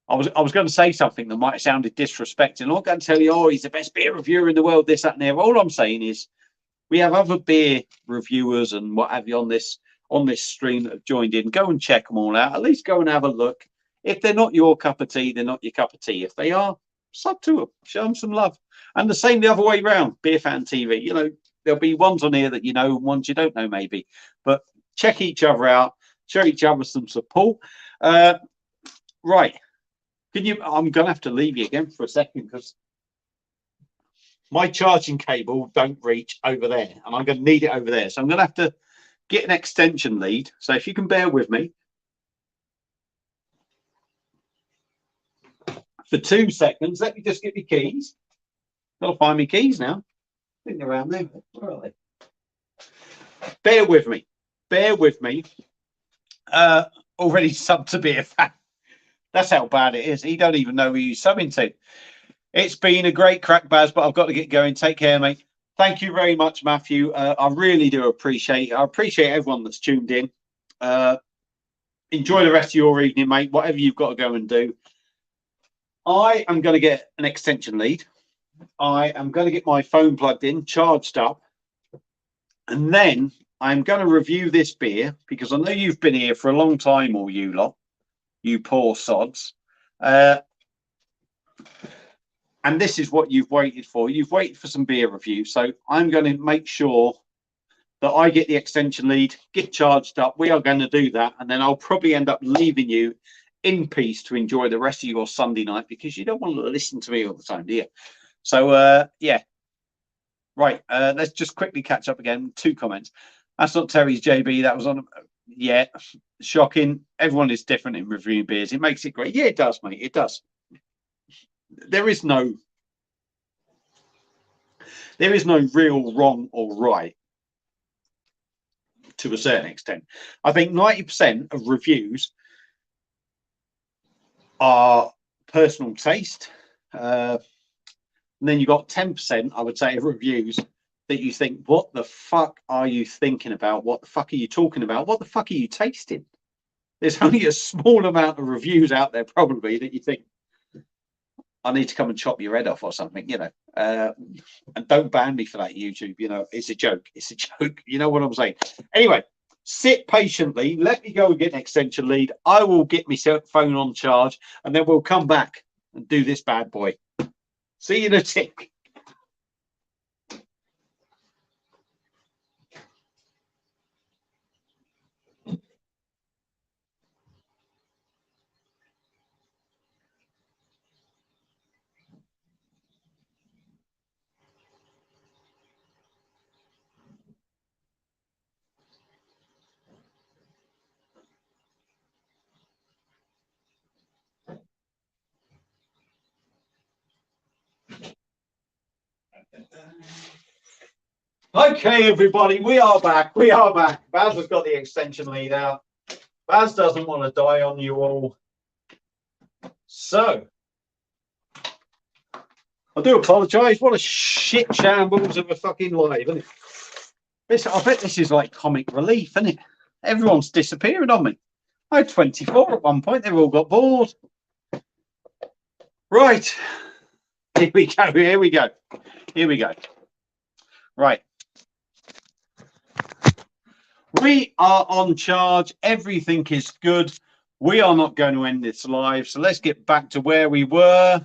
I was going to say something that might have sounded disrespectful. I'm not going to tell you, oh, he's the best beer reviewer in the world, this, that, and the other. All I'm saying is we have other beer reviewers and what have you on this stream that have joined in. Go and check them all out. At least go and have a look. If they're not your cup of tea, they're not your cup of tea. If they are, sub to them. Show them some love. And the same the other way around. Beer Fan TV. There'll be ones on here that you know and ones you don't know maybe. But check each other out. Show each other some support. Right. I'm going to have to leave you again for a second because my charging cable don't reach over there and I'm going to need it over there. So I'm going to have to get an extension lead. So if you can bear with me for 2 seconds, let me just get my keys. Got to find my keys now. think they're around there. Where are they? Bear with me. Bear with me. Already subbed to be a fan. That's how bad it is. He don't even know who he's subbing to. It's been a great crack, Baz, but I've got to get going. Take care, mate. Thank you very much, Matthew. I really do appreciate it. I appreciate everyone that's tuned in. Enjoy the rest of your evening, mate. Whatever you've got to go and do. I am going to get an extension lead. I am going to get my phone plugged in, charged up. And then I'm going to review this beer because I know you've been here for a long time, all you lot, you poor sods. And this is what you've waited for. You've waited for some beer review. So I'm going to make sure that I get the extension lead, get charged up. We are going to do that. And then I'll probably end up leaving you in peace to enjoy the rest of your Sunday night because you don't want to listen to me all the time, do you? So, yeah. Right. Let's just quickly catch up again. 2 comments. That's not Terry's JB. That was on. Yeah. Shocking. Everyone is different in reviewing beers. It makes it great. Yeah, it does, mate. It does. There is no real wrong or right to a certain extent. I think 90% of reviews are personal taste. And then you've got 10%, I would say, of reviews that you think, what the fuck are you thinking about? What the fuck are you talking about? What the fuck are you tasting? There's only a small amount of reviews out there probably that you think, I need to come and chop your head off or something, you know. And don't ban me for that, YouTube. You know, it's a joke. It's a joke. You know what I'm saying? Anyway, sit patiently. Let me go and get an extension lead. I will get my phone on charge and then we'll come back and do this bad boy. See you in a tick. Okay, everybody, we are back. We are back. Baz has got the extension lead out. Baz doesn't want to die on you all. So, I do apologise. What a shit shambles of a fucking live, isn't it? I bet this is like comic relief, isn't it? Everyone's disappearing on me. I had 24 at one point. They've all got bored. Right. Here we go. Here we go. Here we go. Right. We are on charge. Everything is good. We are not going to end this live. So let's get back to where we were.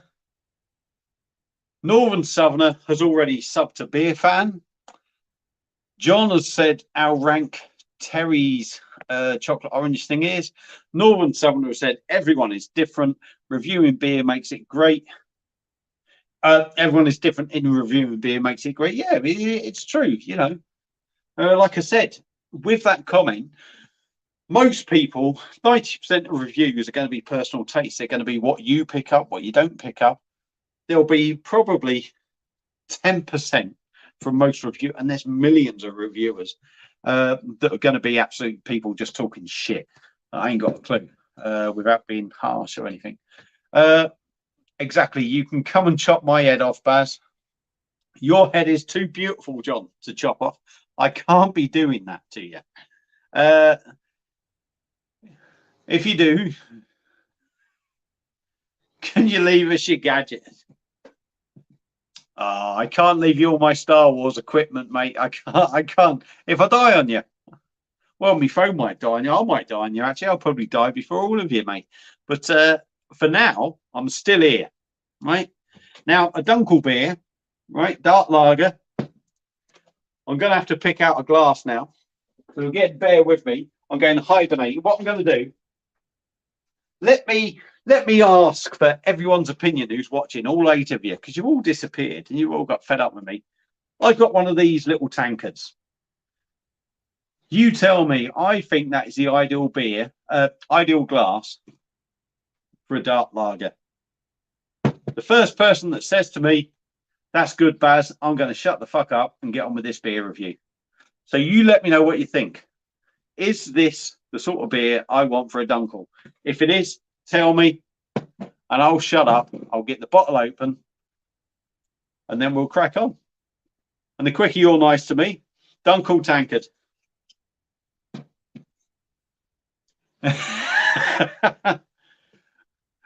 Northern Southerner has already subbed to Beer Fan. John has said our rank Terry's chocolate orange thing is. Northern Southerner has said everyone is different. Reviewing beer makes it great. Everyone is different in reviewing beer makes it great. Yeah, it's true. You know, like I said, with that comment, most people, 90% of reviews are going to be personal taste. They're going to be what you pick up, what you don't pick up. There'll be probably 10% from most review, and there's millions of reviewers that are going to be absolute people just talking shit. I ain't got a clue without being harsh or anything. Exactly. You can come and chop my head off, Baz. Your head is too beautiful, John, to chop off. I can't be doing that to you. If you do, can you leave us your gadgets? I can't leave you all my Star Wars equipment, mate. I can't. If I die on you, well, my phone might die on you. I might die on you. Actually, I'll probably die before all of you, mate. But for now, I'm still here, right? Now, a dunkle beer, right? Dark lager. I'm going to have to pick out a glass now. So again, bear with me. I'm going to hibernate. What I'm going to do, let me ask for everyone's opinion who's watching, all 8 of you, because you've all disappeared and you all got fed up with me. I've got one of these little tankards. You tell me, I think that is the ideal beer, ideal glass for a dark lager. The first person that says to me, That's good, Baz. I'm going to shut the fuck up and get on with this beer review. So you let me know what you think. Is this the sort of beer I want for a dunkle? If it is, tell me, and I'll shut up. I'll get the bottle open, and then we'll crack on. And the quicker you're nice to me, dunkle tankard.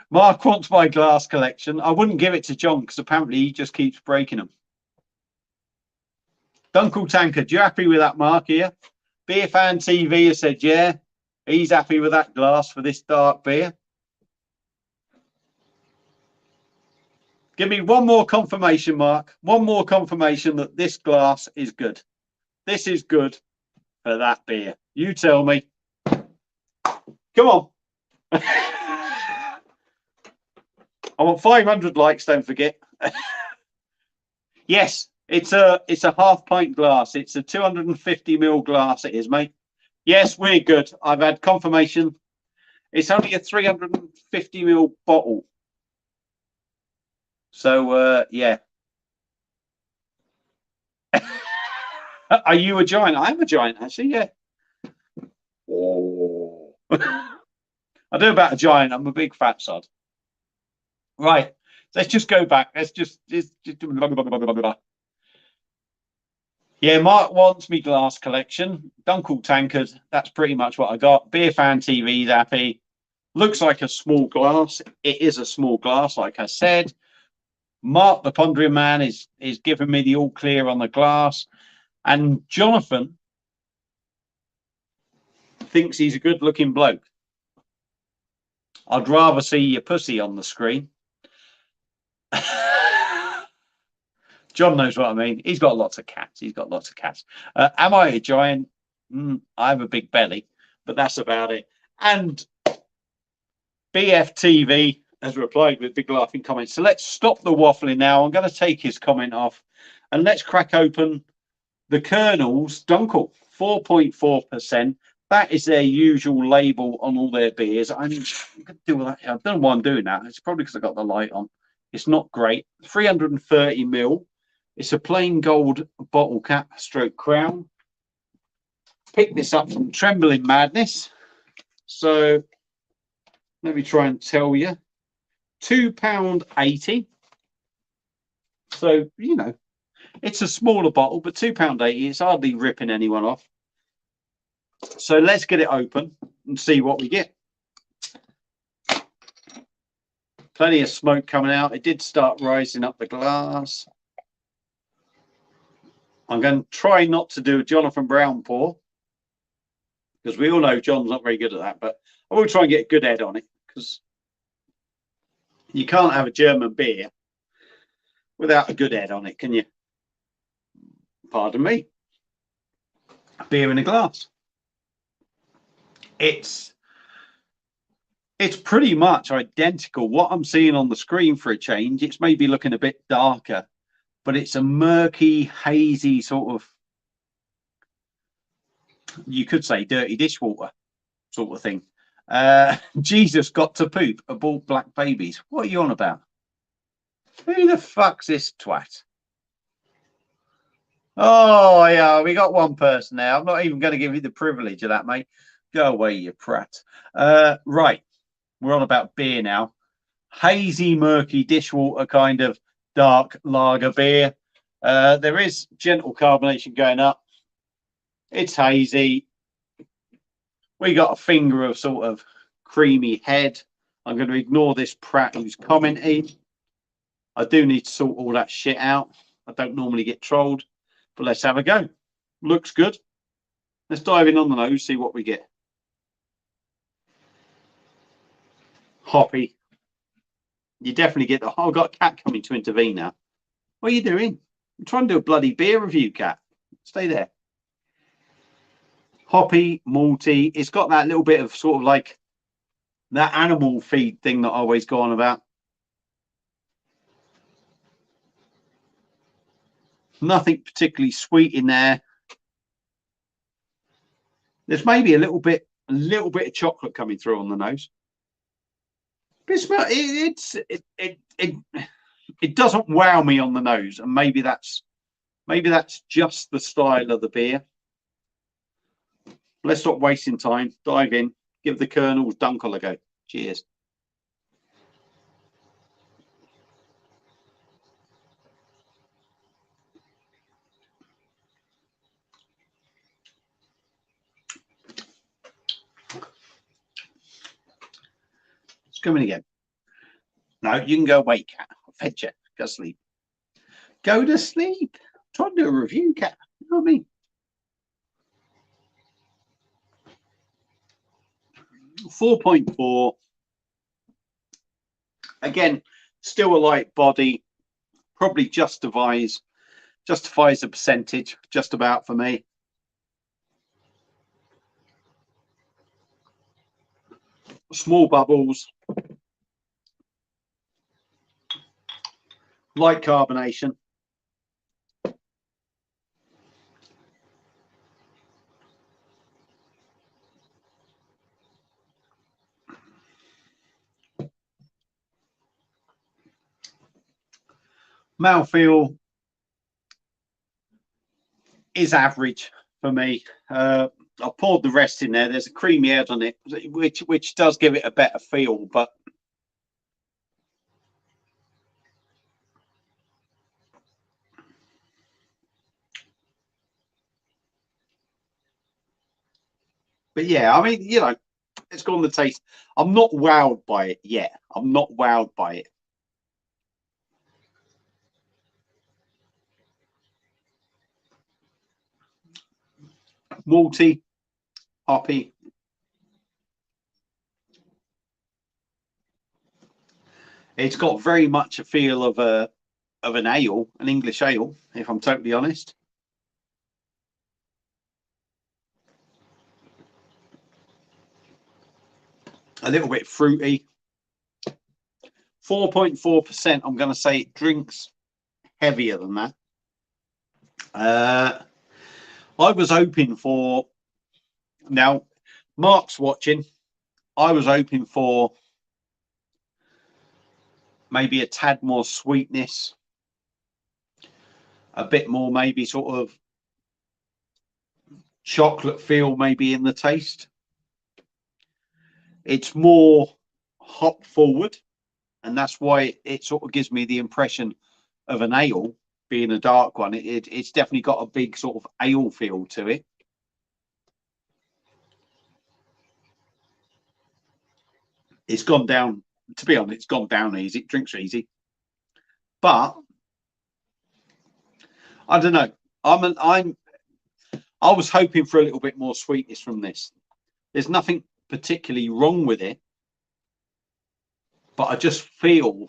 Mark wants my glass collection. I wouldn't give it to John because apparently he just keeps breaking them. Dunkle tankard, you happy with that, Mark, here? Beer Fan TV has said, yeah, he's happy with that glass for this dark beer. Give me one more confirmation, Mark. One more confirmation that this glass is good. This is good for that beer. You tell me. Come on. I want 500 likes, don't forget. Yes, it's a half pint glass. It's a 250ml glass, it is, mate. Yes, we're good. I've had confirmation. It's only a 350ml bottle. So, yeah. Are you a giant? I'm a giant, actually, yeah. Oh. I do about a giant. I'm a big fat sod. Right. Let's just go back. Let's just yeah, Mark wants me glass collection. Dunkle tankard. That's pretty much what I got. Beer Fan TV's happy. Looks like a small glass. It is a small glass, like I said. Mark, the pondering man, is giving me the all clear on the glass. And Jonathan thinks he's a good looking bloke. I'd rather see your pussy on the screen. John knows what I mean. He's got lots of cats. He's got lots of cats. Am I a giant? I have a big belly, but that's about it. And BFTV has replied with big laughing comments. So let's stop the waffling now. I'm going to take his comment off and let's crack open the Kernel's Dunkle, 4.4%. That is their usual label on all their beers. I'm going to do that. I don't know why I'm doing that. It's probably because I got the light on. It's not great. 330ml. It's a plain gold bottle cap stroke crown. Pick this up from Trembling Madness. So let me try and tell you. £2.80. So, you know, it's a smaller bottle, but £2.80. It's hardly ripping anyone off. So let's get it open and see what we get. Plenty of smoke coming out. It did start rising up the glass. I'm going to try not to do a Jonathan Brown pour because we all know John's not very good at that, but I will try and get a good head on it because you can't have a German beer without a good head on it, can you? Pardon me. A beer in a glass. It's pretty much identical. What I'm seeing on the screen for a change, it's maybe looking a bit darker, but it's a murky, hazy sort of, you could say dirty dishwater sort of thing. Jesus got to poop aboard black babies. What are you on about? Who the fuck's this twat? Oh, yeah, we got one person now. I'm not even going to give you the privilege of that, mate. Go away, you prat. Right. We're on about beer now. Hazy, murky, dishwater kind of dark lager beer. There is gentle carbonation going up. It's hazy. We got a finger of sort of creamy head. I'm going to ignore this prat who's commenting. I do need to sort all that shit out. I don't normally get trolled, but let's have a go. Looks good. Let's dive in on the nose, see what we get. Hoppy. You definitely get the. Oh, I've got a cat coming to intervene now. What are you doing? I'm trying to do a bloody beer review, cat. Stay there. Hoppy, malty. It's got that little bit of sort of like that animal feed thing that I always go on about. Nothing particularly sweet in there. There's maybe a little bit of chocolate coming through on the nose. But it It doesn't wow me on the nose, and maybe that's just the style of the beer. Let's stop wasting time. Dive in. Give the Colonel's Dunkle a go. Cheers. Let's come in again. No, you can go away, cat. I'll fetch you. Go to sleep. Go to sleep. Try to do a review, cat. You know what I mean? 4.4. Again, still a light body. Probably justifies the percentage just about for me. Small bubbles. Light carbonation. Mouthfeel is average for me. I poured the rest in there. There's a creamy head on it, which does give it a better feel, but yeah, I mean, you know, it's got the taste. I'm not wowed by it yet. I'm not wowed by it. Malty, hoppy. It's got very much a feel of an ale, an English ale, if I'm totally honest. A little bit fruity. 4.4%. I'm going to say it drinks heavier than that. I was hoping for, now Mark's watching, I was hoping for maybe a tad more sweetness, a bit more maybe sort of chocolate feel maybe in the taste. It's more hop forward, and that's why it sort of gives me the impression of an ale, being a dark one. It's definitely got a big sort of ale feel to it. It's gone down, to be honest, it's gone down easy. It drinks easy. But I don't know. I was hoping for a little bit more sweetness from this. There's nothing particularly wrong with it, but I just feel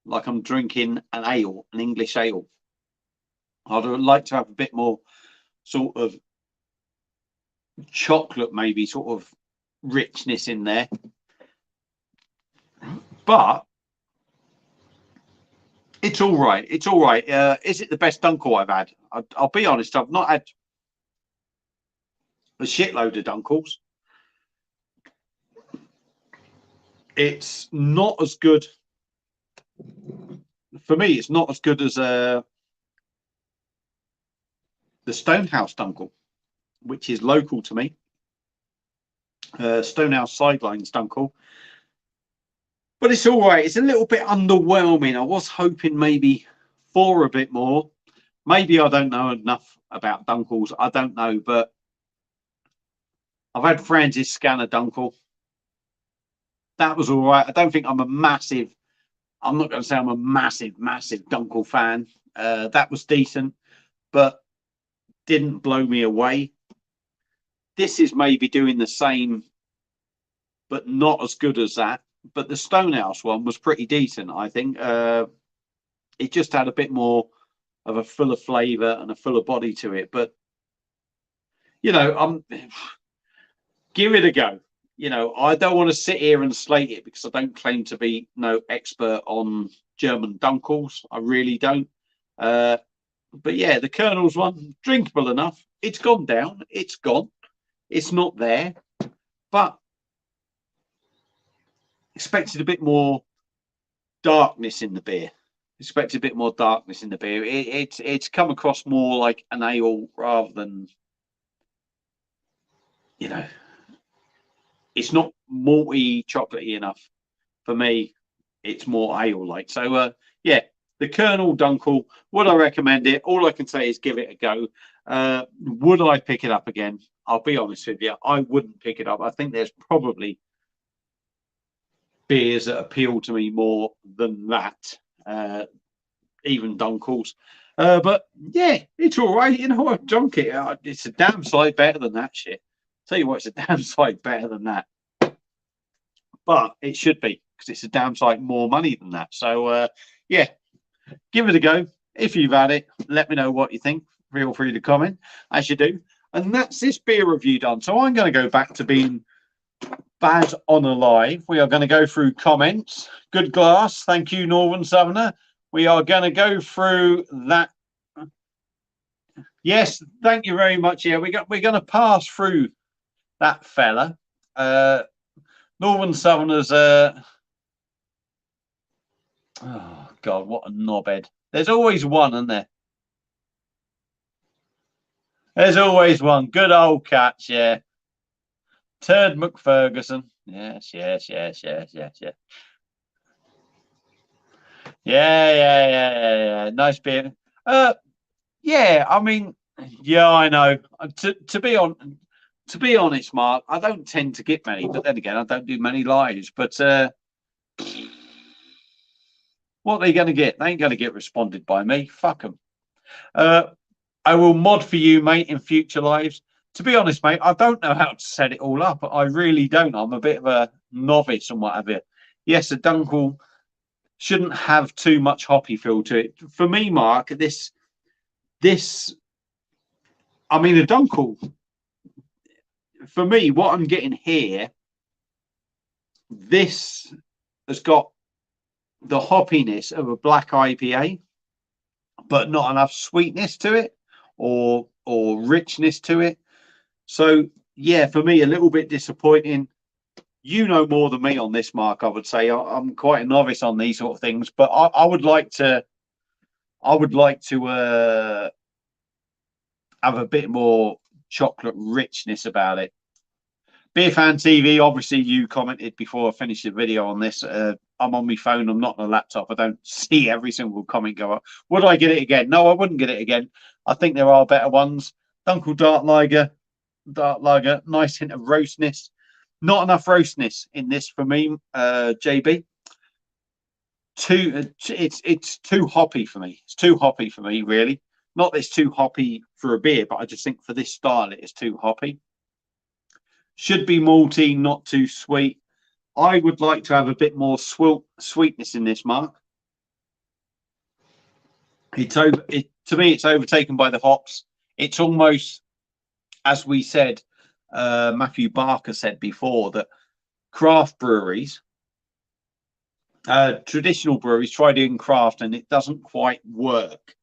like I'm drinking an ale, an English ale. I'd like to have a bit more sort of chocolate, maybe sort of richness in there. But it's all right. It's all right. Is it the best Dunkle I've had? I'll be honest. I've not had a shitload of Dunkles. It's not as good. For me, it's not as good as the Stonehouse Dunkle, which is local to me. Stonehouse Sidelines Dunkle. But it's all right. It's a little bit underwhelming. I was hoping maybe for a bit more. Maybe I don't know enough about Dunkles. I don't know, but I've had Francis Scanner Dunkle. That was all right. I don't think I'm not going to say I'm a massive Dunkle fan. That was decent, but didn't blow me away. This is maybe doing the same, but not as good as that. But the Stonehouse one was pretty decent, I think. It just had a bit more of a fuller flavour and a fuller body to it. But, you know, give it a go. You know, I don't want to sit here and slate it because I don't claim to be no expert on German Dunkles. I really don't. But yeah, the Colonel's one, drinkable enough. It's gone down. It's gone. It's not there. But expected a bit more darkness in the beer, expect a bit more darkness in the beer. It's come across more like an ale rather than, you know, it's not malty, chocolatey enough for me. It's more ale like. So yeah, the Kernel Dunkle. Would I recommend it? All I can say is give it a go. Would I pick it up again? I'll be honest with you, I wouldn't pick it up. I think there's probably beers that appeal to me more than that, even Dunkles. But yeah, it's all right. You know, I've drunk it. It's a damn sight better than that shit. Tell you what, it's a damn sight better than that. But it should be, because it's a damn sight more money than that. So yeah, give it a go. If you've had it, let me know what you think. Feel free to comment, as you do. And that's this beer review done. So I'm going to go back to being bad on alive. We are going to go through comments. Good glass. Thank you, Northern Southerner. We are going to go through that. Yes, thank you very much. Yeah, we're going to pass through that fella. Northern Southerners. Oh God, what a knobhead. There's always one, isn't there? There's always one. Good old catch, yeah. Turd McFerguson. Yes. Yeah. Nice beer. Yeah, I mean, yeah, I know. To be honest, Mark, I don't tend to get many, but then again, I don't do many lives. But what are they going to get? They ain't going to get responded by me. Fuck them. I will mod for you, mate, in future lives. To be honest, mate, I don't know how to set it all up. I really don't. I'm a bit of a novice and what have you. Yes, a Dunkel shouldn't have too much hoppy feel to it. For me, Mark, this, I mean, a Dunkel, for me, what I'm getting here, this has got the hoppiness of a black IPA, but not enough sweetness to it or richness to it. So yeah, for me, a little bit disappointing. You know more than me on this, Mark. I would say I'm quite a novice on these sort of things, but I would like to have a bit more chocolate richness about it. Beer Fan TV, obviously you commented before I finished the video on this. I'm on my phone. I'm not on a laptop. I don't see every single comment go up. Would I get it again? No, I wouldn't get it again. I think there are better ones. Dunkel Dark Lager, nice hint of roastness. Not enough roastness in this for me, JB. It's too hoppy for me. It's too hoppy for me, really. Not that it's too hoppy for a beer, but I just think for this style, it is too hoppy. Should be malty, not too sweet. I would like to have a bit more sweetness in this, Mark. To me, it's overtaken by the hops. It's almost, as we said, Matthew Barker said before, that craft breweries, traditional breweries, try doing craft and it doesn't quite work.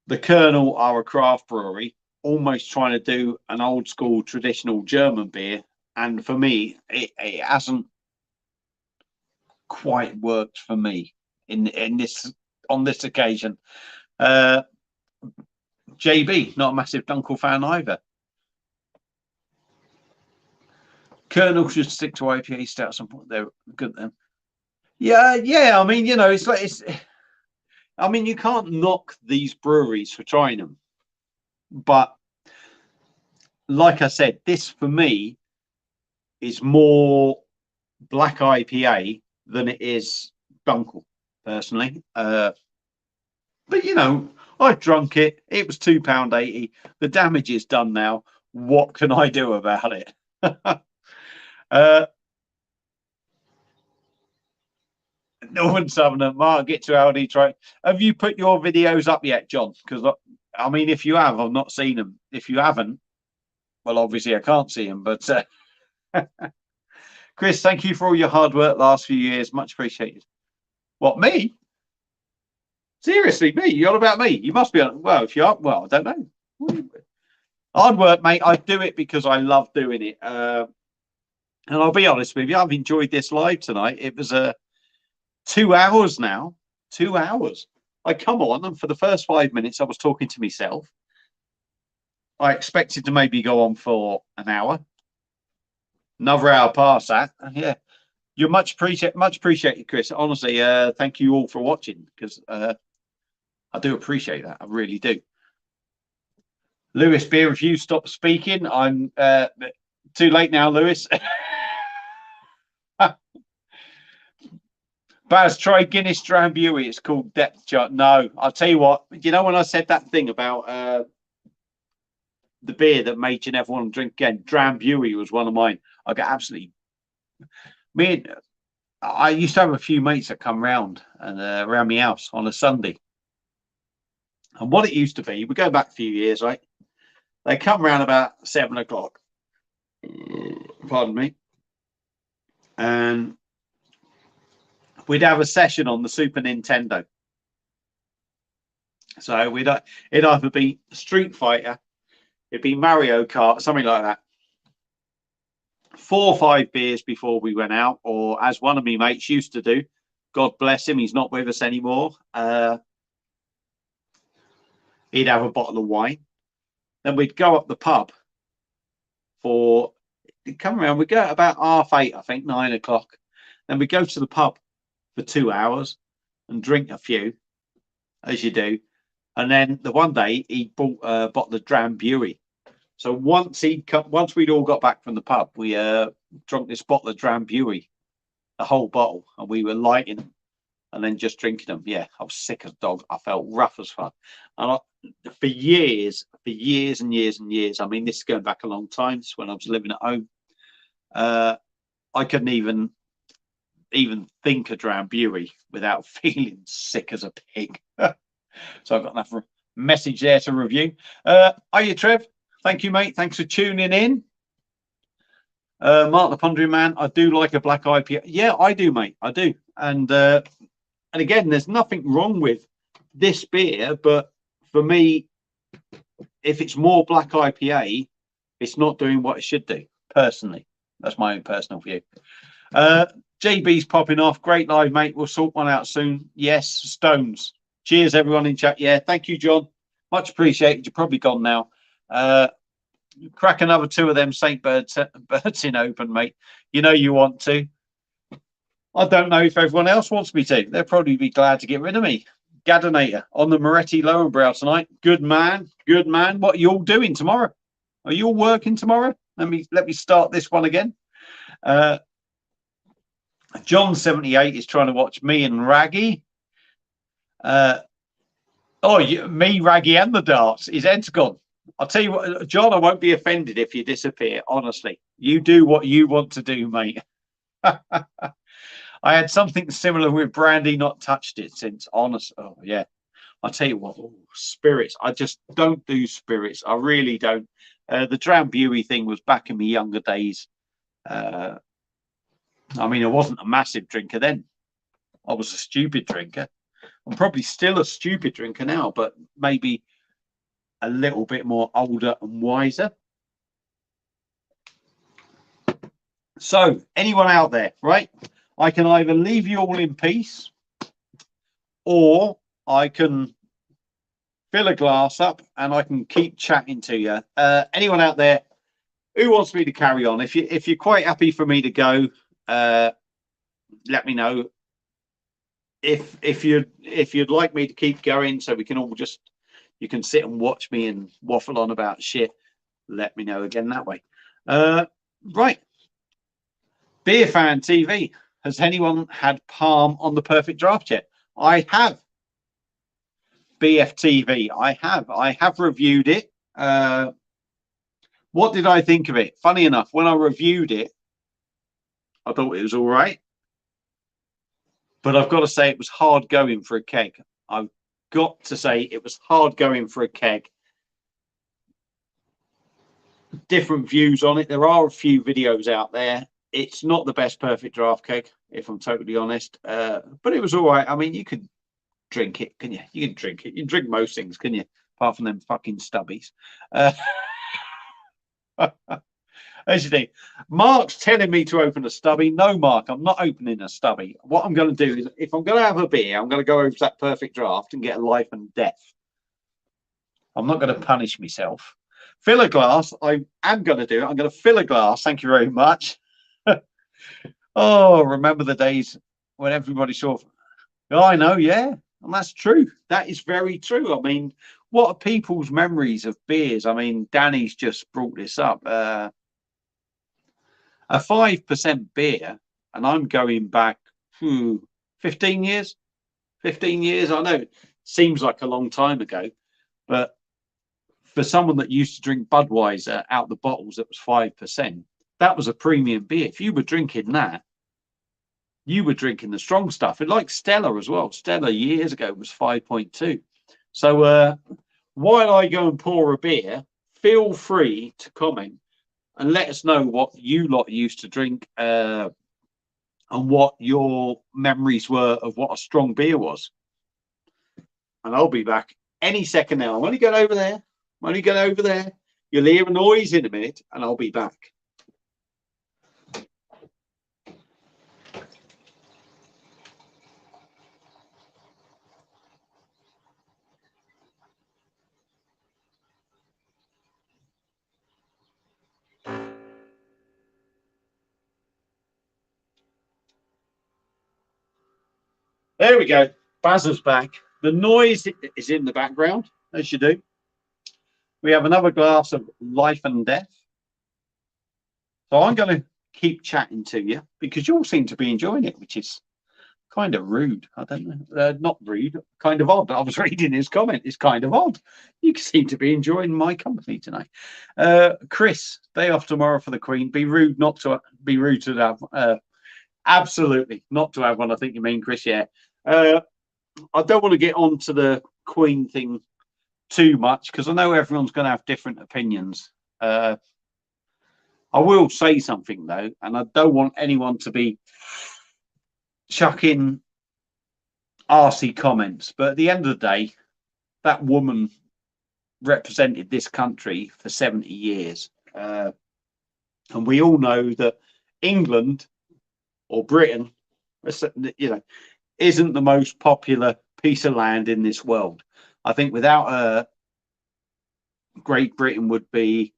The Kernel are a craft brewery, almost trying to do an old school traditional German beer, and for me, it hasn't quite worked for me in this on this occasion. JB, not a massive Dunkel fan either. Kernel should stick to IPA stout at some point. They're good then. Yeah. I mean, you know, I mean, you can't knock these breweries for trying them, but like I said, this for me is more black IPA than it is Dunkel, personally. But you know, I've drunk it. It was £2.80. The damage is done now. What can I do about it? Northern Southerner, Mark, get to Aldi. Try. Have you put your videos up yet, John? Because I mean, if you have, I've not seen them. If you haven't, well, obviously I can't see them. But Chris, thank you for all your hard work last few years. Much appreciated. What, me? Seriously, me? You're on about me? You must be on. Well, if you are, well, I don't know. Hard work, mate. I do it because I love doing it. And I'll be honest with you, I've enjoyed this live tonight. It was 2 hours now. 2 hours. I come on, and for the first 5 minutes, I was talking to myself. I expected to maybe go on for an hour. Another hour past that, and yeah, you're much appreciated, Chris. Honestly, thank you all for watching, because I do appreciate that. I really do. Lewis, beer review, stop speaking. I'm too late now, Lewis. Baz, try Guinness Drambuie. It's called depth chart. No, I'll tell you what. You know, when I said that thing about the beer that made you never want to drink again, Drambuie was one of mine. I got absolutely. I used to have a few mates that come round and around my house on a Sunday. And what it used to be, we go back a few years, right? They come around about 7 o'clock. Pardon me. And we'd have a session on the Super Nintendo. So it'd either be Street Fighter, it'd be Mario Kart, something like that. 4 or 5 beers before we went out, or as one of my mates used to do, God bless him, he's not with us anymore. He'd have a bottle of wine. Then we'd go up the pub we'd go at about 8:30, I think, 9 o'clock. Then we'd go to the pub for 2 hours and drink a few, as you do. And then the one day he bought a bottle of Drambuie. So once we'd all got back from the pub, we drunk this bottle of Drambuie, the whole bottle, and we were lighting them and then just drinking them. Yeah, I was sick as a dog. I felt rough as fuck. And for years and years and years, I mean, this is going back a long time. It's when I was living at home. I couldn't even think of Drambuie without feeling sick as a pig. So I've got enough message there to review. Are you, Trev? Thank you, mate. Thanks for tuning in. Mark the Pondering Man, I do like a black IPA. Yeah, I do, mate. I do. And again, there's nothing wrong with this beer, but for me, if it's more black IPA, it's not doing what it should do, personally. That's my own personal view. JB's popping off. Great live, mate. We'll sort one out soon. Yes, Stones. Cheers, everyone in chat. Yeah, thank you, John. Much appreciated. You're probably gone now. Crack another 2 of them St. Birds in open, mate. You know you want to. I don't know if everyone else wants me to. They'll probably be glad to get rid of me. Gadanator on the Moretti Lowenbrow tonight. Good man. Good man. What are you all doing tomorrow? Are you all working tomorrow? Let me start this one again. John 78 is trying to watch me and Raggy. Me, Raggy, and the darts. His head's gone. I'll tell you what, John, I won't be offended if you disappear. Honestly, you do what you want to do, mate. I had something similar with brandy, not touched it since. Honest, oh yeah. I'll tell you what, spirits. I just don't do spirits. I really don't. The Drambuie thing was back in my younger days. I mean, I wasn't a massive drinker then. I was a stupid drinker. I'm probably still a stupid drinker now, but maybe a little bit more older and wiser. So, anyone out there, right? I can either leave you all in peace, or I can fill a glass up and I can keep chatting to you. Anyone out there who wants me to carry on? If you're quite happy for me to go, let me know. If you'd like me to keep going, so we can all just, you can sit and watch me and waffle on about shit, let me know again that way. Right. Beer Fan TV. Has anyone had Palm on the Perfect Draft yet? I have. BFTV. I have reviewed it. What did I think of it? Funny enough, when I reviewed it, I thought it was all right. But I've got to say it was hard going for a keg. I've got to say it was hard going for a keg. Different views on it. There are a few videos out there. It's not the best Perfect Draft keg, if I'm totally honest. But it was all right. I mean, you could drink it, can you? You can drink it. You can drink most things, can you? Apart from them fucking stubbies. As you think, Mark's telling me to open a stubby. No, Mark, I'm not opening a stubby. What I'm going to do is, if I'm going to have a beer, I'm going to go over to that perfect draft and get a life and death. I'm not going to punish myself. Fill a glass. I am going to do it. I'm going to fill a glass. Thank you very much. Oh, remember the days when everybody saw. Oh, I know, yeah. And that's true. That is very true. I mean, what are people's memories of beers? I mean, Danny's just brought this up. A 5% beer, and I'm going back 15 years. 15 years. I know it seems like a long time ago, but for someone that used to drink Budweiser out the bottles, that was 5%. That was a premium beer. If you were drinking that, you were drinking the strong stuff. And like Stella as well. Stella years ago was 5.2. So while I go and pour a beer, feel free to comment and let us know what you lot used to drink and what your memories were of what a strong beer was. And I'll be back any second now. I'm only going over there. I'm only going over there. You'll hear a noise in a minute, and I'll be back. There we go. Buzzer's back. The noise is in the background, as you do. We have another glass of life and death. So I'm going to keep chatting to you because you all seem to be enjoying it, which is kind of rude. I don't know. Not rude, kind of odd. I was reading his comment. It's kind of odd. You seem to be enjoying my company tonight. Chris, day off tomorrow for the Queen. Be rude not to be rude to that. Absolutely not to have one. I think you mean, Chris. Yeah. I don't want to get on to the Queen thing too much because I know everyone's going to have different opinions. I will say something though, and I don't want anyone to be chucking arsey comments. But at the end of the day, that woman represented this country for 70 years. And we all know that England or Britain, you know, isn't the most popular piece of land in this world. I think without her, Great Britain would be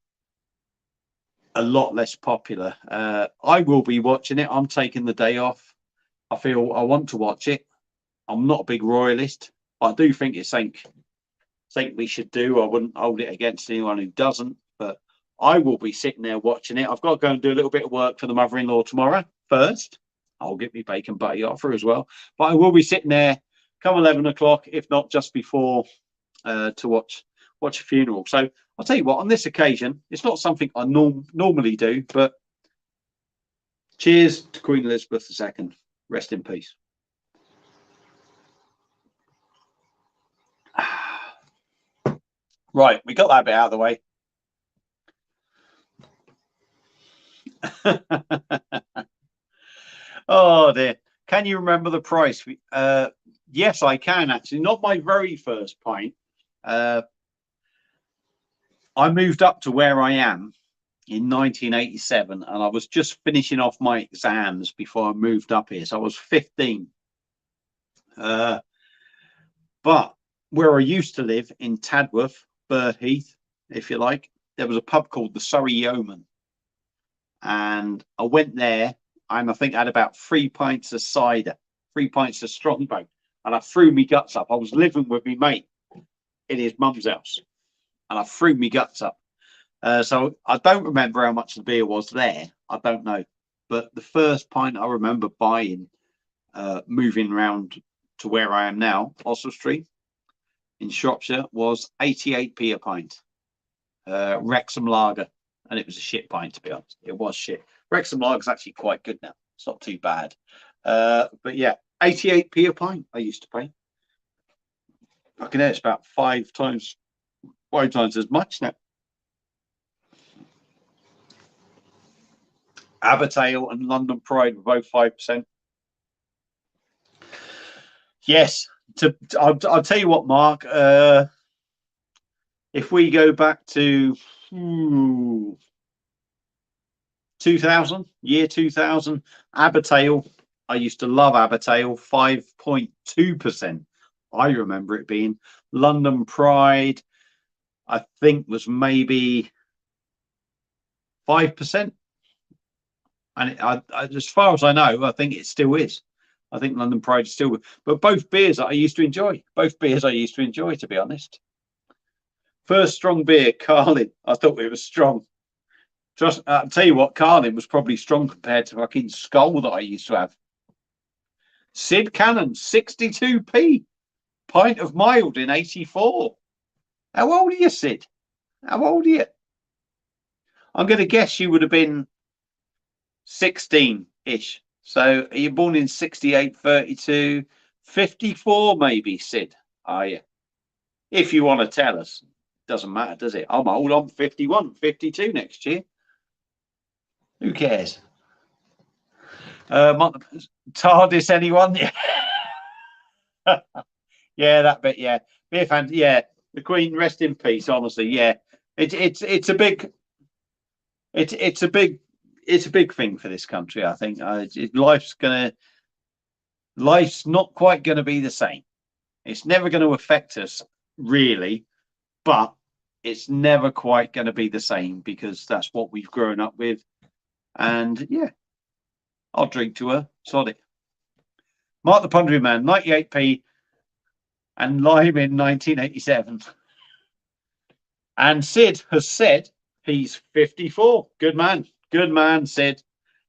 a lot less popular. I will be watching it. I'm taking the day off. I feel I want to watch it. I'm not a big royalist. I do think it's something we should do. I wouldn't hold it against anyone who doesn't, but I will be sitting there watching it. I've got to go and do a little bit of work for the mother-in-law tomorrow first. I'll get me bacon butty off her as well. But I will be sitting there come 11 o'clock, if not just before, to watch a funeral. So I'll tell you what, on this occasion, it's not something I normally do, but cheers to Queen Elizabeth II. Rest in peace. Right, we got that bit out of the way. Oh dear. Can you remember the price? Yes, I can actually. Not my very first pint. I moved up to where I am in 1987, and I was just finishing off my exams before I moved up here. So I was 15. But where I used to live in Tadworth, Burheath, if you like, there was a pub called the Surrey Yeoman. And I went there, and I think I had about 3 pints of cider, 3 pints of Strongbow, and I threw my guts up. I was living with my mate in his mum's house, and I threw my guts up. So I don't remember how much the beer was there. I don't know. But the first pint I remember buying, moving around to where I am now, Oswald Street in Shropshire, was 88p a pint. Wrexham Lager. And it was a shit pint, to be honest. It was shit. Wrexham Lager is actually quite good now. It's not too bad. But yeah, 88p a pint I used to pay. I can hear it's about five times as much now. Abbottale and London Pride were both 5%. Yes, I'll tell you what, Mark. If we go back to year 2000. Abertale, I used to love Abertale, 5.2%. I remember it being. London Pride, I think, was maybe 5%. And as far as I know, I think it still is. I think London Pride is still. But both beers that I used to enjoy. Both beers I used to enjoy, to be honest. First strong beer, Carlin. I thought it was strong. Just I'll tell you what, Carlin was probably strong compared to fucking Skull that I used to have. Sid Cannon, 62p. Pint of mild in 84. How old are you, Sid? How old are you? I'm going to guess you would have been 16-ish. So are you born in 68, 32, 54 maybe, Sid? Are you? If you want to tell us. Doesn't matter, does it? I'm old. I'm 51, 52 next year. Who cares? TARDIS, anyone? Yeah, that bit, yeah. Beer fan, yeah. The Queen, rest in peace, honestly, yeah. It's a big thing for this country, I think. Life's not quite gonna be the same. It's never going to affect us, really, but it's never quite going to be the same because that's what we've grown up with. And yeah, I'll drink to her. Sorry. Mark the Pundry Man, 98p, and lime in 1987. And Sid has said he's 54. Good man. Good man, Sid.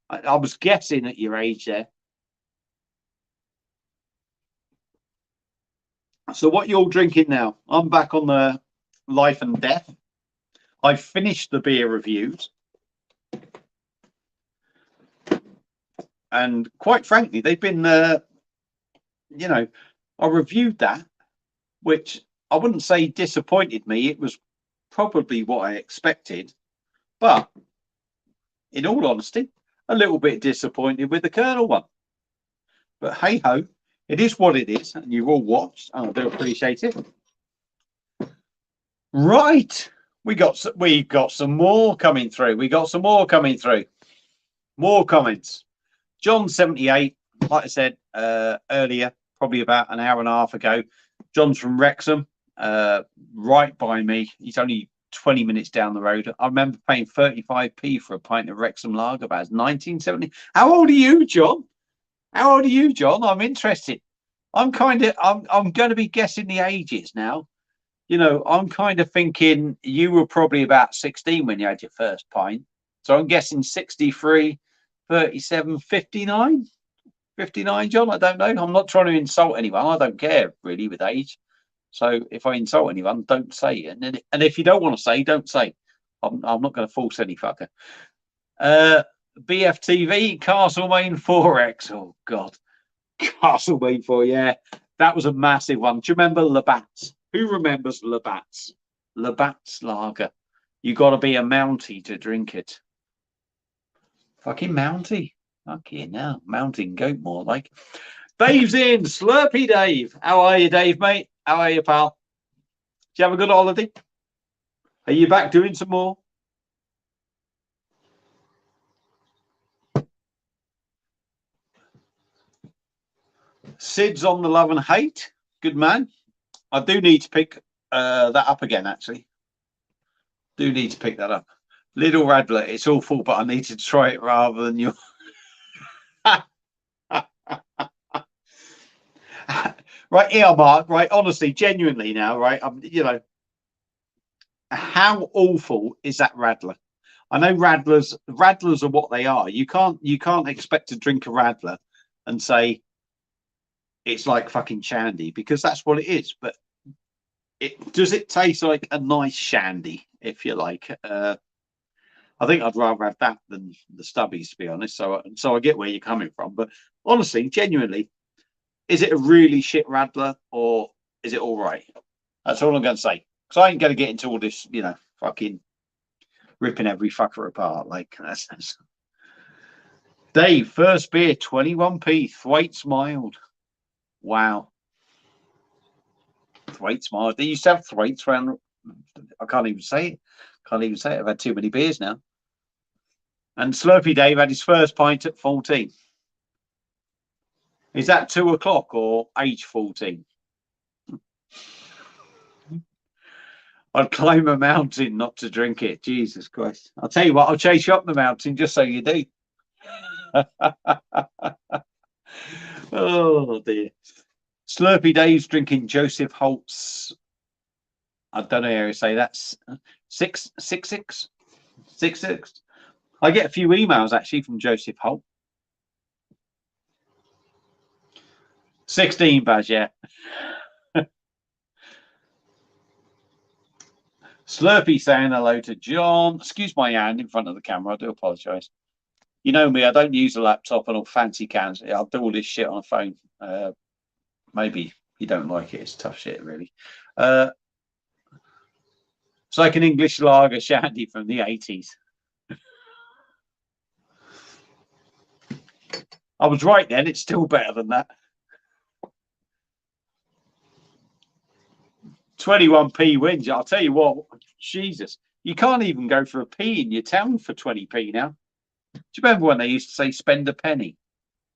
I was guessing at your age there. So what you're drinking now? I'm back on the life and death. I've finished the beer reviews. And quite frankly, they've been, I reviewed that, which I wouldn't say disappointed me. It was probably what I expected. But in all honesty, a little bit disappointed with the Kernel one. But hey ho, it is what it is. And you've all watched, and I do appreciate it. Right. We got some more coming through. More comments. John 78, like I said earlier, probably about an hour and a half ago. John's from Wrexham, right by me. He's only 20 minutes down the road. I remember paying 35p for a pint of Wrexham lager about 1970. How old are you, John? I'm interested. I'm going to be guessing the ages now. I'm kind of thinking you were probably about 16 when you had your first pint. So I'm guessing 63, 37, 59. 59, John, I don't know. I'm not trying to insult anyone. I don't care really with age. So if I insult anyone, don't say it. And if you don't want to say, don't say. I'm not going to force any fucker. BFTV, Castlemaine 4X. Oh, God. Castlemaine 4, yeah. That was a massive one. Do you remember Labatt's? Who remembers Labatt's? Labatt's lager. You got to be a Mountie to drink it. Fucking Mountie. Okay, now mountain goat more like. Dave's in. Slurpy Dave. How are you, Dave, mate? How are you, pal? Did you have a good holiday? Are you back doing some more? Sid's on the love and hate. Good man. I do need to pick that up again, actually. Do need to pick that up. Little Radler, it's awful, but I need to try it rather than you. Right here, Mark. Right, honestly, genuinely now, right? How awful is that Radler? I know Radlers are what they are. You can't expect to drink a Radler and say it's like fucking shandy because that's what it is. But does it taste like a nice shandy, if you like? I think I'd rather have that than the stubbies, to be honest. So I get where you're coming from. But honestly, genuinely, is it a really shit Radler or is it all right? That's all I'm going to say. Because I ain't going to get into all this, fucking ripping every fucker apart. Like, that's... Dave, first beer, 21p. Thwaites mild. Wow. Thwaites mild. They used to have Thwaites around. I can't even say it. I've had too many beers now. And Slurpy Dave had his first pint at 14. Is that 2 o'clock or age 14? I'd climb a mountain not to drink it. Jesus Christ. I'll tell you what, I'll chase you up the mountain just so you do. Oh, dear. Slurpy Dave's drinking Joseph Holt's. I don't know how to say that's 666. I get a few emails actually from Joseph Holt. 16 badge, yeah. Slurpy saying hello to John. Excuse my hand in front of the camera. I do apologise. You know me, I don't use a laptop and all fancy cams. I'll do all this shit on a phone. Maybe you don't like it. It's tough shit, really. It's like an English lager shandy from the 80s. I was right then. It's still better than that. 21p wins. I'll tell you what, Jesus, you can't even go for a p in your town for 20p now. Do you remember when they used to say spend a penny?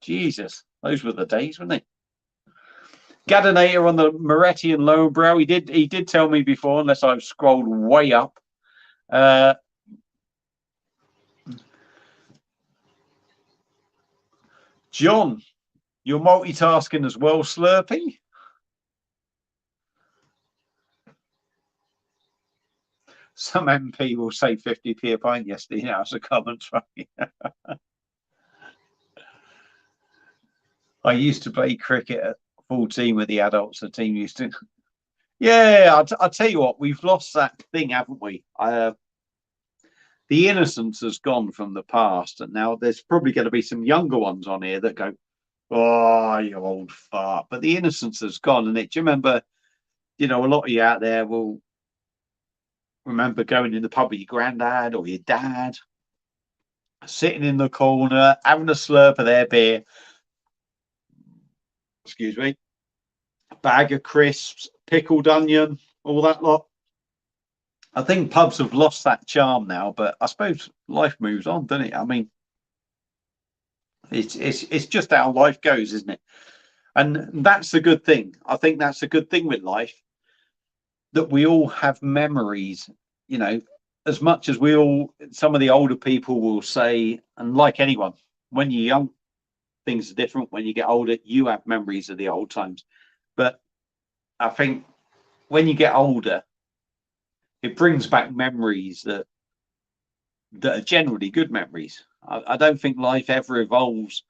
Jesus, those were the days, weren't they? Gadanator on the Moretti and Lowbrow. He did tell me before, unless I've scrolled way up. John, you're multitasking as well, Slurpy. Some MP will say 50p a pint yesterday now as a commentary. I used to play cricket at 14 with the adults. The team used to. Yeah, I'll tell you what, we've lost that thing, haven't we? The innocence has gone from the past, and now there's probably going to be some younger ones on here that go, "Oh, you old fart!" But the innocence has gone, and it. Do you remember? You know, a lot of you out there will remember going in the pub with your granddad or your dad, sitting in the corner, having a slurp of their beer. Excuse me. A bag of crisps, pickled onion, all that lot. I think pubs have lost that charm now, but I suppose life moves on, doesn't it? I mean, it's just how life goes, isn't it? And that's a good thing. I think that's a good thing with life, that we all have memories, you know, as much as some of the older people will say, and like anyone, when you're young, things are different. When you get older, you have memories of the old times. But I think when you get older, it brings back memories that are generally good memories. I don't think life ever evolves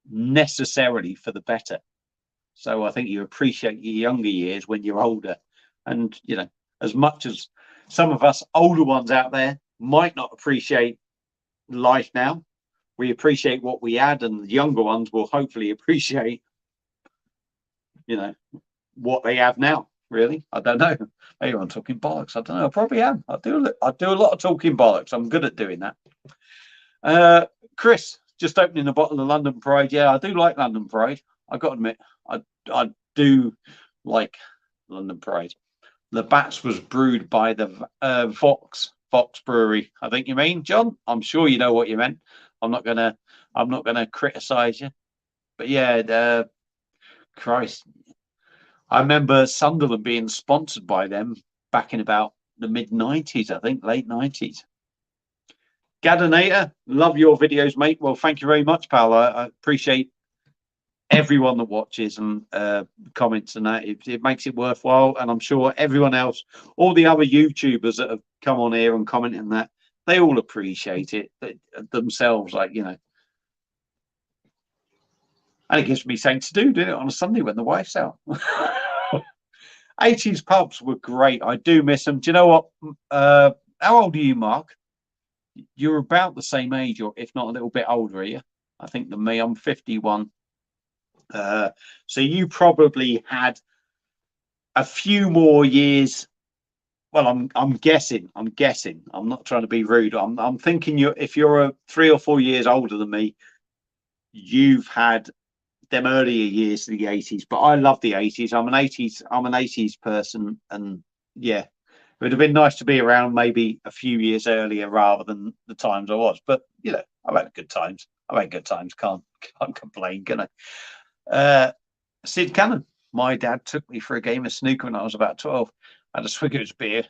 necessarily for the better. So I think you appreciate your younger years when you're older. And, you know, as much as some of us older ones out there might not appreciate life now, we appreciate what we had, and the younger ones will hopefully appreciate, you know, what they have now. Really, I don't know. Maybe I'm talking bollocks. I don't know. I probably am. I do a lot of talking bollocks. I'm good at doing that. Chris, just opening a bottle of London Pride. Yeah, I do like London Pride. I got to admit, I do like London Pride. The Bats was brewed by the Fox Brewery. I think you mean, John. I'm sure you know what you meant. I'm not gonna criticize you, but yeah, Christ. I remember Sunderland being sponsored by them back in about the mid-90s, I think, late 90s. Gadanator, love your videos, mate. Well, thank you very much, pal. I appreciate everyone that watches and comments and that. It makes it worthwhile. And I'm sure everyone else, all the other YouTubers that have come on here and commented on that, they all appreciate it themselves, like, you know. And it gives me something to do, doing it on a Sunday when the wife's out. 80s pubs were great. I do miss them. Do you know what? How old are you, Mark? You're about the same age, or if not a little bit older, are you? I think than me. I'm 51. So you probably had a few more years. Well, I'm guessing. I'm not trying to be rude. I'm thinking if you're 3 or 4 years older than me, you've had them earlier years of the 80s. But I love the 80s. I'm an 80s person, and yeah, would have been nice to be around maybe a few years earlier rather than the times I was. But you know, I've had good times. I've had good times. Can't complain, can I? Sid Cannon. My dad took me for a game of snooker when I was about 12. I had a swig of his beer.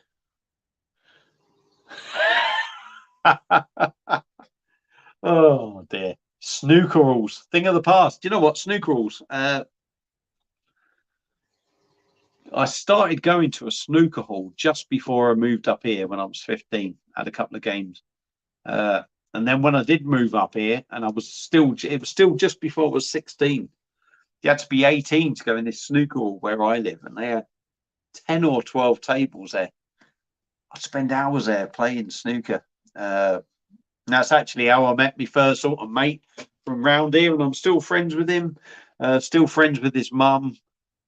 Oh dear. Snooker rules. Thing of the past. Do you know what? Snooker rules. I started going to a snooker hall just before I moved up here when I was 15. Had a couple of games. And then when I did move up here, and it was still just before I was 16. You had to be 18 to go in this snooker hall where I live, and they had 10 or 12 tables there. I'd spend hours there playing snooker. That's actually how I met my first sort of mate from round here, and I'm still friends with him. Still friends with his mum.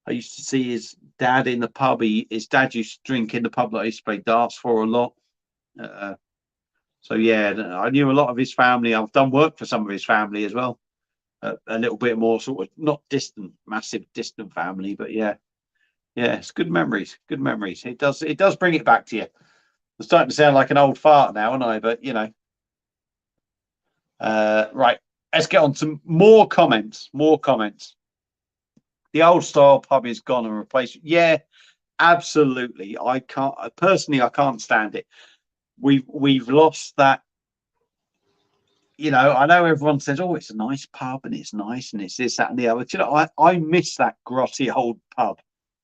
I used to see his dad in the pub. His dad used to drink in the pub that I used to play darts for a lot. So yeah, I knew a lot of his family. I've done work for some of his family as well. A little bit more sort of not distant, massive distant family, but yeah, it's good memories. Good memories. It does bring it back to you. I'm starting to sound like an old fart now, aren't I? But you know, right. Let's get on to more comments. More comments. The old style pub is gone and replaced. Yeah, absolutely. I can't stand it. We've lost that. You know, I know everyone says, "Oh, it's a nice pub and it's nice and it's this, that, and the other." Do you know, I miss that grotty old pub.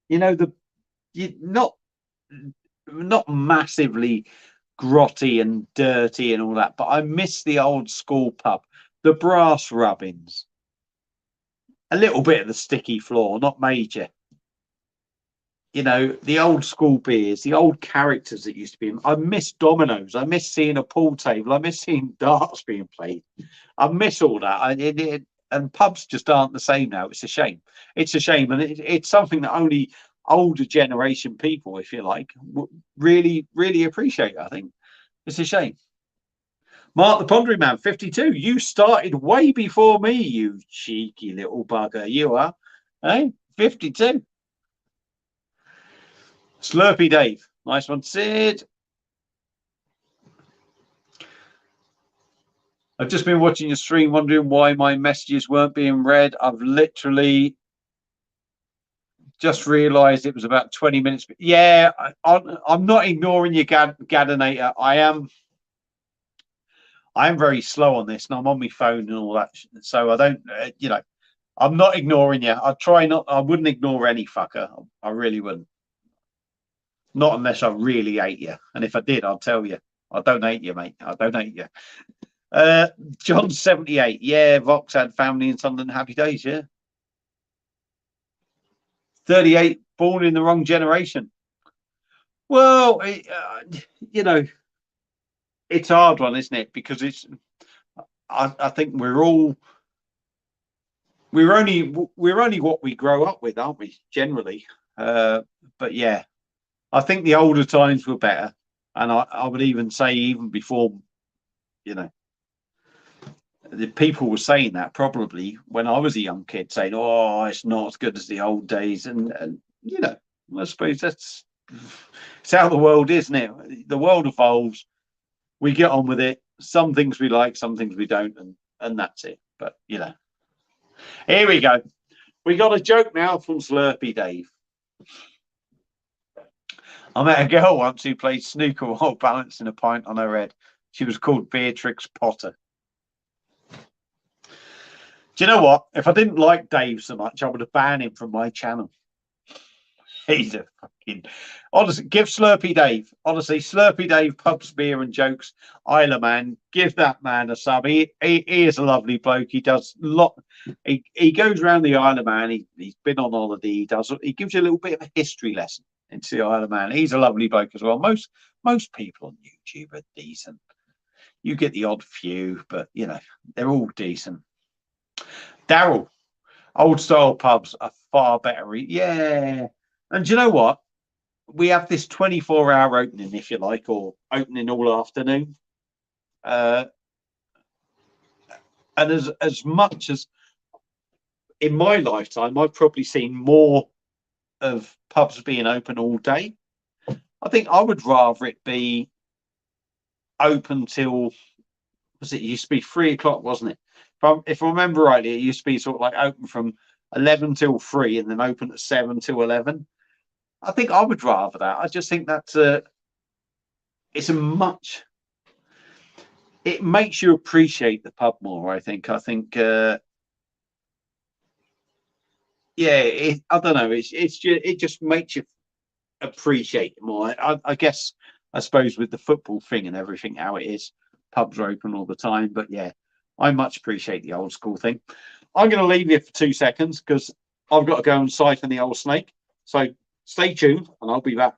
You know, not massively grotty and dirty and all that, but I miss the old school pub, the brass rubbings, a little bit of the sticky floor, not major. You know, the old school beers, the old characters that used to be. I miss dominoes. I miss seeing a pool table. I miss seeing darts being played. I miss all that. And pubs just aren't the same now. It's a shame. It's a shame. And it's something that only older generation people, if you like, really, really appreciate. I think it's a shame. Mark the Pondering Man, 52. You started way before me, you cheeky little bugger. You are. Hey, 52. Slurpy Dave. Nice one, Sid. I've just been watching your stream, wondering why my messages weren't being read. I've literally just realised it was about 20 minutes. Yeah, I'm not ignoring you, Gadanator. I am very slow on this, and I'm on my phone and all that. So I don't, you know, I'm not ignoring you. I wouldn't ignore any fucker. I really wouldn't. Not unless I really hate you. And if I did, I'll tell you. I don't hate you, mate. I don't hate you. John 78. Yeah, Vox had family in Sunderland. Happy days, yeah. 38, born in the wrong generation. Well, you know, it's a hard one, isn't it? Because I think we're only what we grow up with, aren't we? Generally, but yeah, I think the older times were better, and I would even say even before, you know, the people were saying that probably when I was a young kid, saying, "Oh, it's not as good as the old days," and you know, I suppose it's how the world is, isn't it? The world evolves. We get on with it. Some things we like, some things we don't, and that's it. But you know, here we go. We got a joke now from Slurpy Dave. I met a girl once who played snooker while balancing a pint on her head. She was called Beatrix Potter. Do you know what? If I didn't like Dave so much, I would have banned him from my channel. He's a fucking... Honestly, give Slurpy Dave. Honestly, Slurpy Dave, pubs, beer and jokes. Isla man, give that man a sub. He is a lovely bloke. He does a lot. He goes around the Isle of Man. He's been on holiday. He gives you a little bit of a history lesson into the Isle of Man. He's a lovely bloke as well. Most people on YouTube are decent. You get the odd few, but you know, they're all decent. Daryl, old style pubs are far better. Yeah. And do you know what? We have this 24-hour opening, if you like, or opening all afternoon. And as much as in my lifetime, I've probably seen more of pubs being open all day. I think I would rather it be open till, was it used to be 3 o'clock, wasn't it? If I remember rightly, it used to be sort of like open from 11 till 3 and then open at 7 till 11. I think I would rather that. I just think that's it's a much, it makes you appreciate the pub more. I think yeah, I don't know, it just makes you appreciate it more. I guess, I suppose, with the football thing and everything how it is, pubs are open all the time, but yeah, I much appreciate the old school thing. I'm going to leave you for 2 seconds because I've got to go and siphon the old snake, so stay tuned and I'll be back.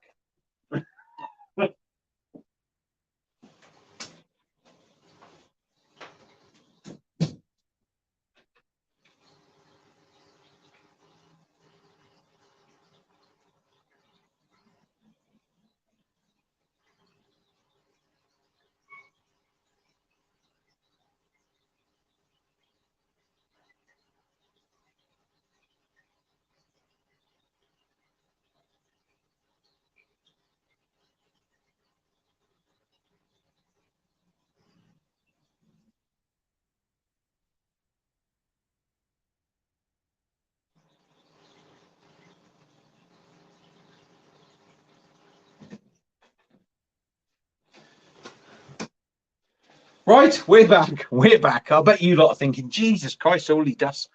Right, we're back. We're back. I bet you lot are thinking, Jesus Christ, all he does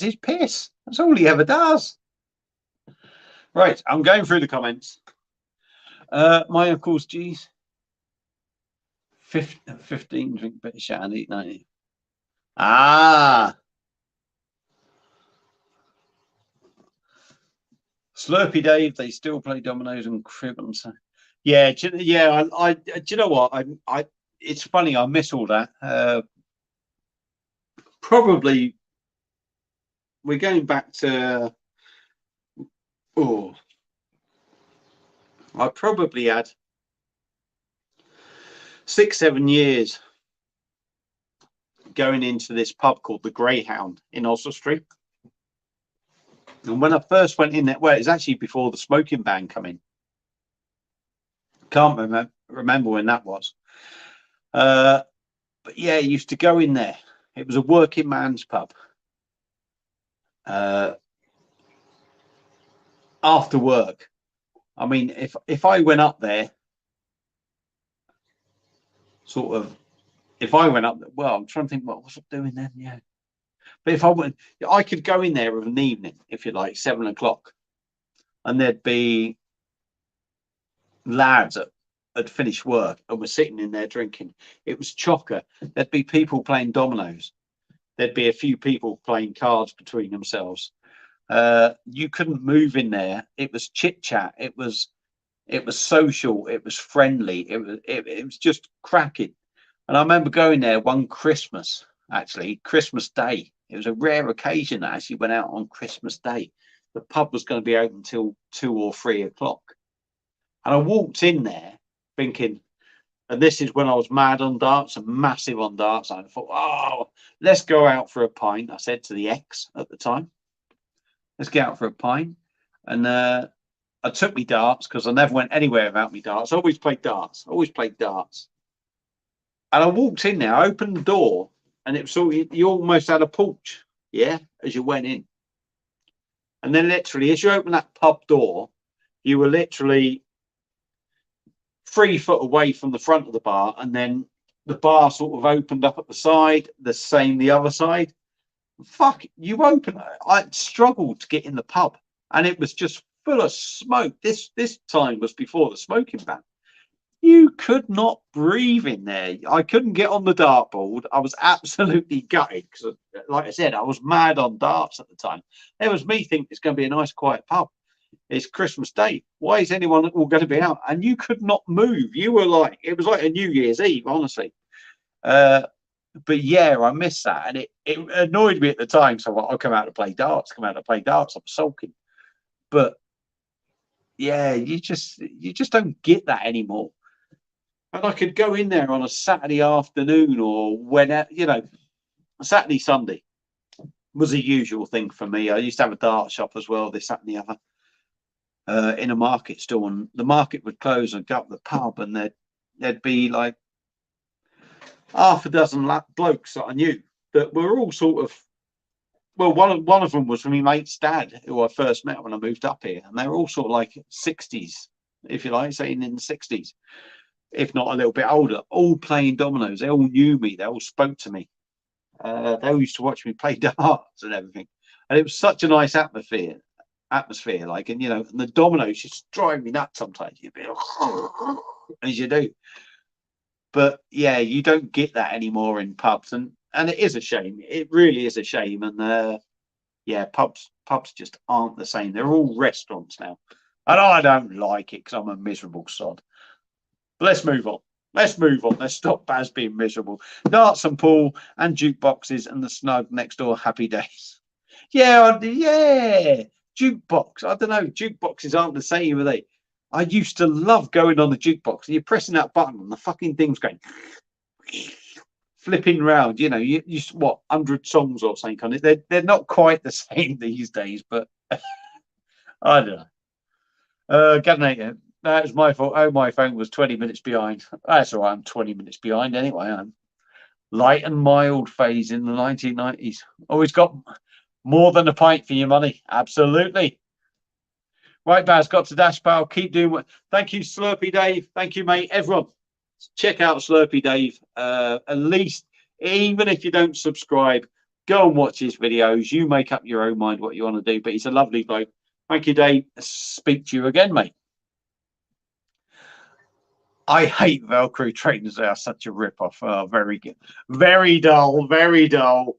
is piss. That's all he ever does. Right, I'm going through the comments. My uncle's G's 15 drink bit of shandy, 90. Ah, Slurpy Dave, they still play dominoes and crib and so. Yeah, yeah. Do you know what? It's funny. I miss all that. Probably we're going back to. Oh, I probably had 6, 7 years going into this pub called the Greyhound in Osler Street. And when I first went in there, well, it's actually before the smoking ban came in. Can't remember when that was. But yeah, I used to go in there. It was a working man's pub. After work, I mean, if I went up there, sort of, if I went up, well, I'm trying to think what was I doing then, yeah. But if I went, I could go in there of an evening, if you like, 7 o'clock, and there'd be lads that had finished work and were sitting in there drinking. It was chocker. There'd be people playing dominoes. There'd be a few people playing cards between themselves. You couldn't move in there. It was chit chat. It was social. It was friendly. It was just cracking. And I remember going there one Christmas, actually Christmas Day. It was a rare occasion that I actually went out on Christmas Day. The pub was going to be open till 2 or 3 o'clock. And I walked in there thinking, and this is when I was mad on darts and massive on darts. And I thought, oh, let's go out for a pint. I said to the ex at the time, let's get out for a pint. And I took me darts because I never went anywhere without me darts. I always played darts. And I walked in there, I opened the door, and it was sort of, you almost had a porch, yeah, as you went in. And then literally, as you open that pub door, you were literally 3 foot away from the front of the bar, and then the bar sort of opened up at the side, the same the other side. Fuck, you open it. I struggled to get in the pub, and it was just full of smoke. This time was before the smoking ban. You could not breathe in there. I couldn't get on the dartboard. I was absolutely gutted because, like I said, I was mad on darts at the time. It was me thinking it's going to be a nice, quiet pub. It's Christmas Day. Why is anyone all going to be out? And you could not move. You were like, it was like a New Year's Eve, honestly. But yeah, I miss that, and it annoyed me at the time. So I'll come out to play darts. I'm sulking. But yeah, you just don't get that anymore. And I could go in there on a Saturday afternoon or whenever, Saturday, Sunday was a usual thing for me. I used to have a dart shop as well, this, that, and the other. in a market stall, and the market would close and go up the pub, and there'd be like half a dozen blokes that I knew that were all sort of, well, one of them was my mate's dad, who I first met when I moved up here, and they were all sort of like 60s, if you like, saying in the 60s, if not a little bit older, all playing dominoes. They all knew me. They all spoke to me. They all used to watch me play darts and everything, and it was such a nice atmosphere. Like, and and the dominoes just drive me nuts sometimes. You'd be like, as you do. But yeah, you don't get that anymore in pubs, and it is a shame. It really is a shame. And yeah, pubs just aren't the same. They're all restaurants now, and I don't like it because I'm a miserable sod. But let's move on. Let's stop Baz being miserable. Darts and pool and jukeboxes and the snug next door happy days. Yeah, yeah. Jukebox. I don't know. Jukeboxes aren't the same, are they? I used to love going on the jukebox, and you're pressing that button, and the fucking thing's going flipping round. You what 100 songs or something on it. They're not quite the same these days, but I don't know. Gavinator, that was my fault. Oh, my phone was 20 minutes behind. That's all right. I'm 20 minutes behind anyway. I'm light and mild phase in the 1990s. Always got more than a pint for your money. Absolutely. Right, Baz, got to dash, pal. Keep doing what. Thank you, Slurpy Dave. Thank you, mate. Everyone, check out Slurpy Dave. At least, even if you don't subscribe, go and watch his videos. You make up your own mind what you want to do. But he's a lovely bloke. Thank you, Dave. Speak to you again, mate. I hate Velcro trainers. They are such a rip-off. Oh, very good. Very dull. Very dull.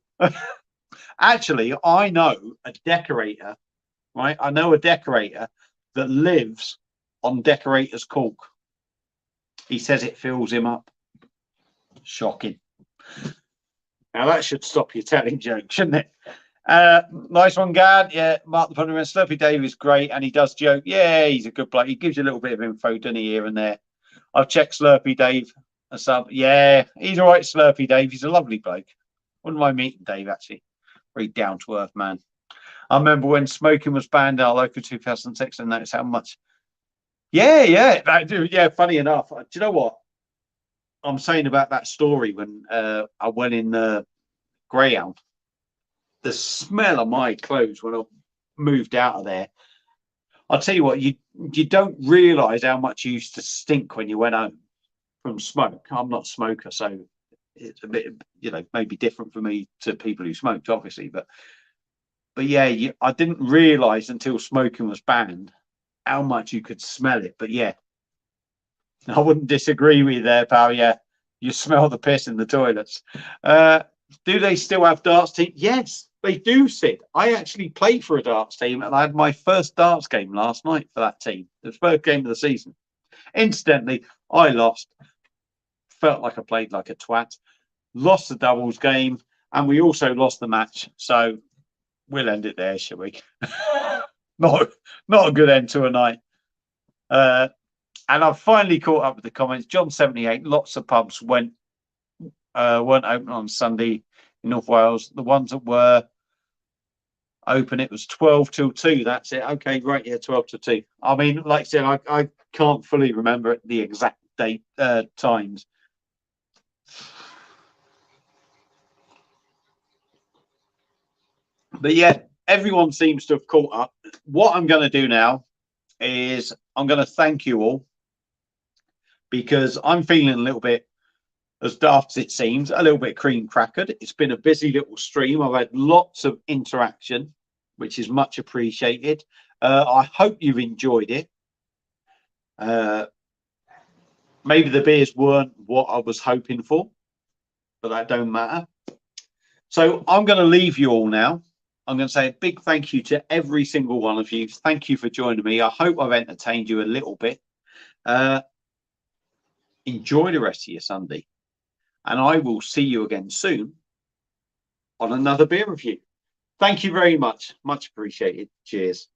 Actually, I know a decorator. Right, I know a decorator that lives on decorator's cork. He says it fills him up. Shocking. Now that should stop you telling jokes, shouldn't it? Nice one, Gad. Yeah, Mark the Punderman. Slurpy Dave is great, and he does joke. Yeah, he's a good bloke. He gives you a little bit of info, doesn't he, here and there. I've checked Slurpy Dave and some. Yeah, he's all right, Slurpy Dave. He's a lovely bloke. Wouldn't mind meeting Dave, actually. Very down to earth man. I remember when smoking was banned in our local 2006, and noticed how much. Yeah. Funny enough, do you know what I'm saying about that story? When I went in the Greyhound, the smell of my clothes when I moved out of there. I'll tell you what, you don't realise how much you used to stink when you went home from smoke. I'm not a smoker, so it's a bit, maybe different for me to people who smoked, obviously, but yeah, I didn't realise until smoking was banned how much you could smell it. But yeah, I wouldn't disagree with you there, pal. Yeah, you smell the piss in the toilets. Do they still have darts team? Yes, they do, Sid. I actually played for a darts team, and I had my first darts game last night for that team. The first game of the season. Incidentally, I lost. Felt like I played like a twat. Lost the doubles game, and we also lost the match. So we'll end it there, shall we? not a good end to a night. And I've finally caught up with the comments. John 78, lots of pubs weren't open on Sunday in North Wales. The ones that were open, it was 12 till 2. That's it. Okay, right, yeah, 12 till 2. I mean, like I said, I can't fully remember the exact date times. But yeah, everyone seems to have caught up. What I'm going to do now is I'm going to thank you all, because I'm feeling a little bit, as daft as it seems, a little bit cream crackered. It's been a busy little stream. I've had lots of interaction, which is much appreciated. I hope you've enjoyed it. Maybe the beers weren't what I was hoping for, but that don't matter. So I'm going to leave you all now. I'm going to say a big thank you to every single one of you. Thank you for joining me. I hope I've entertained you a little bit. Enjoy the rest of your Sunday, and I will see you again soon on another beer review. Thank you very much. Much appreciated. Cheers.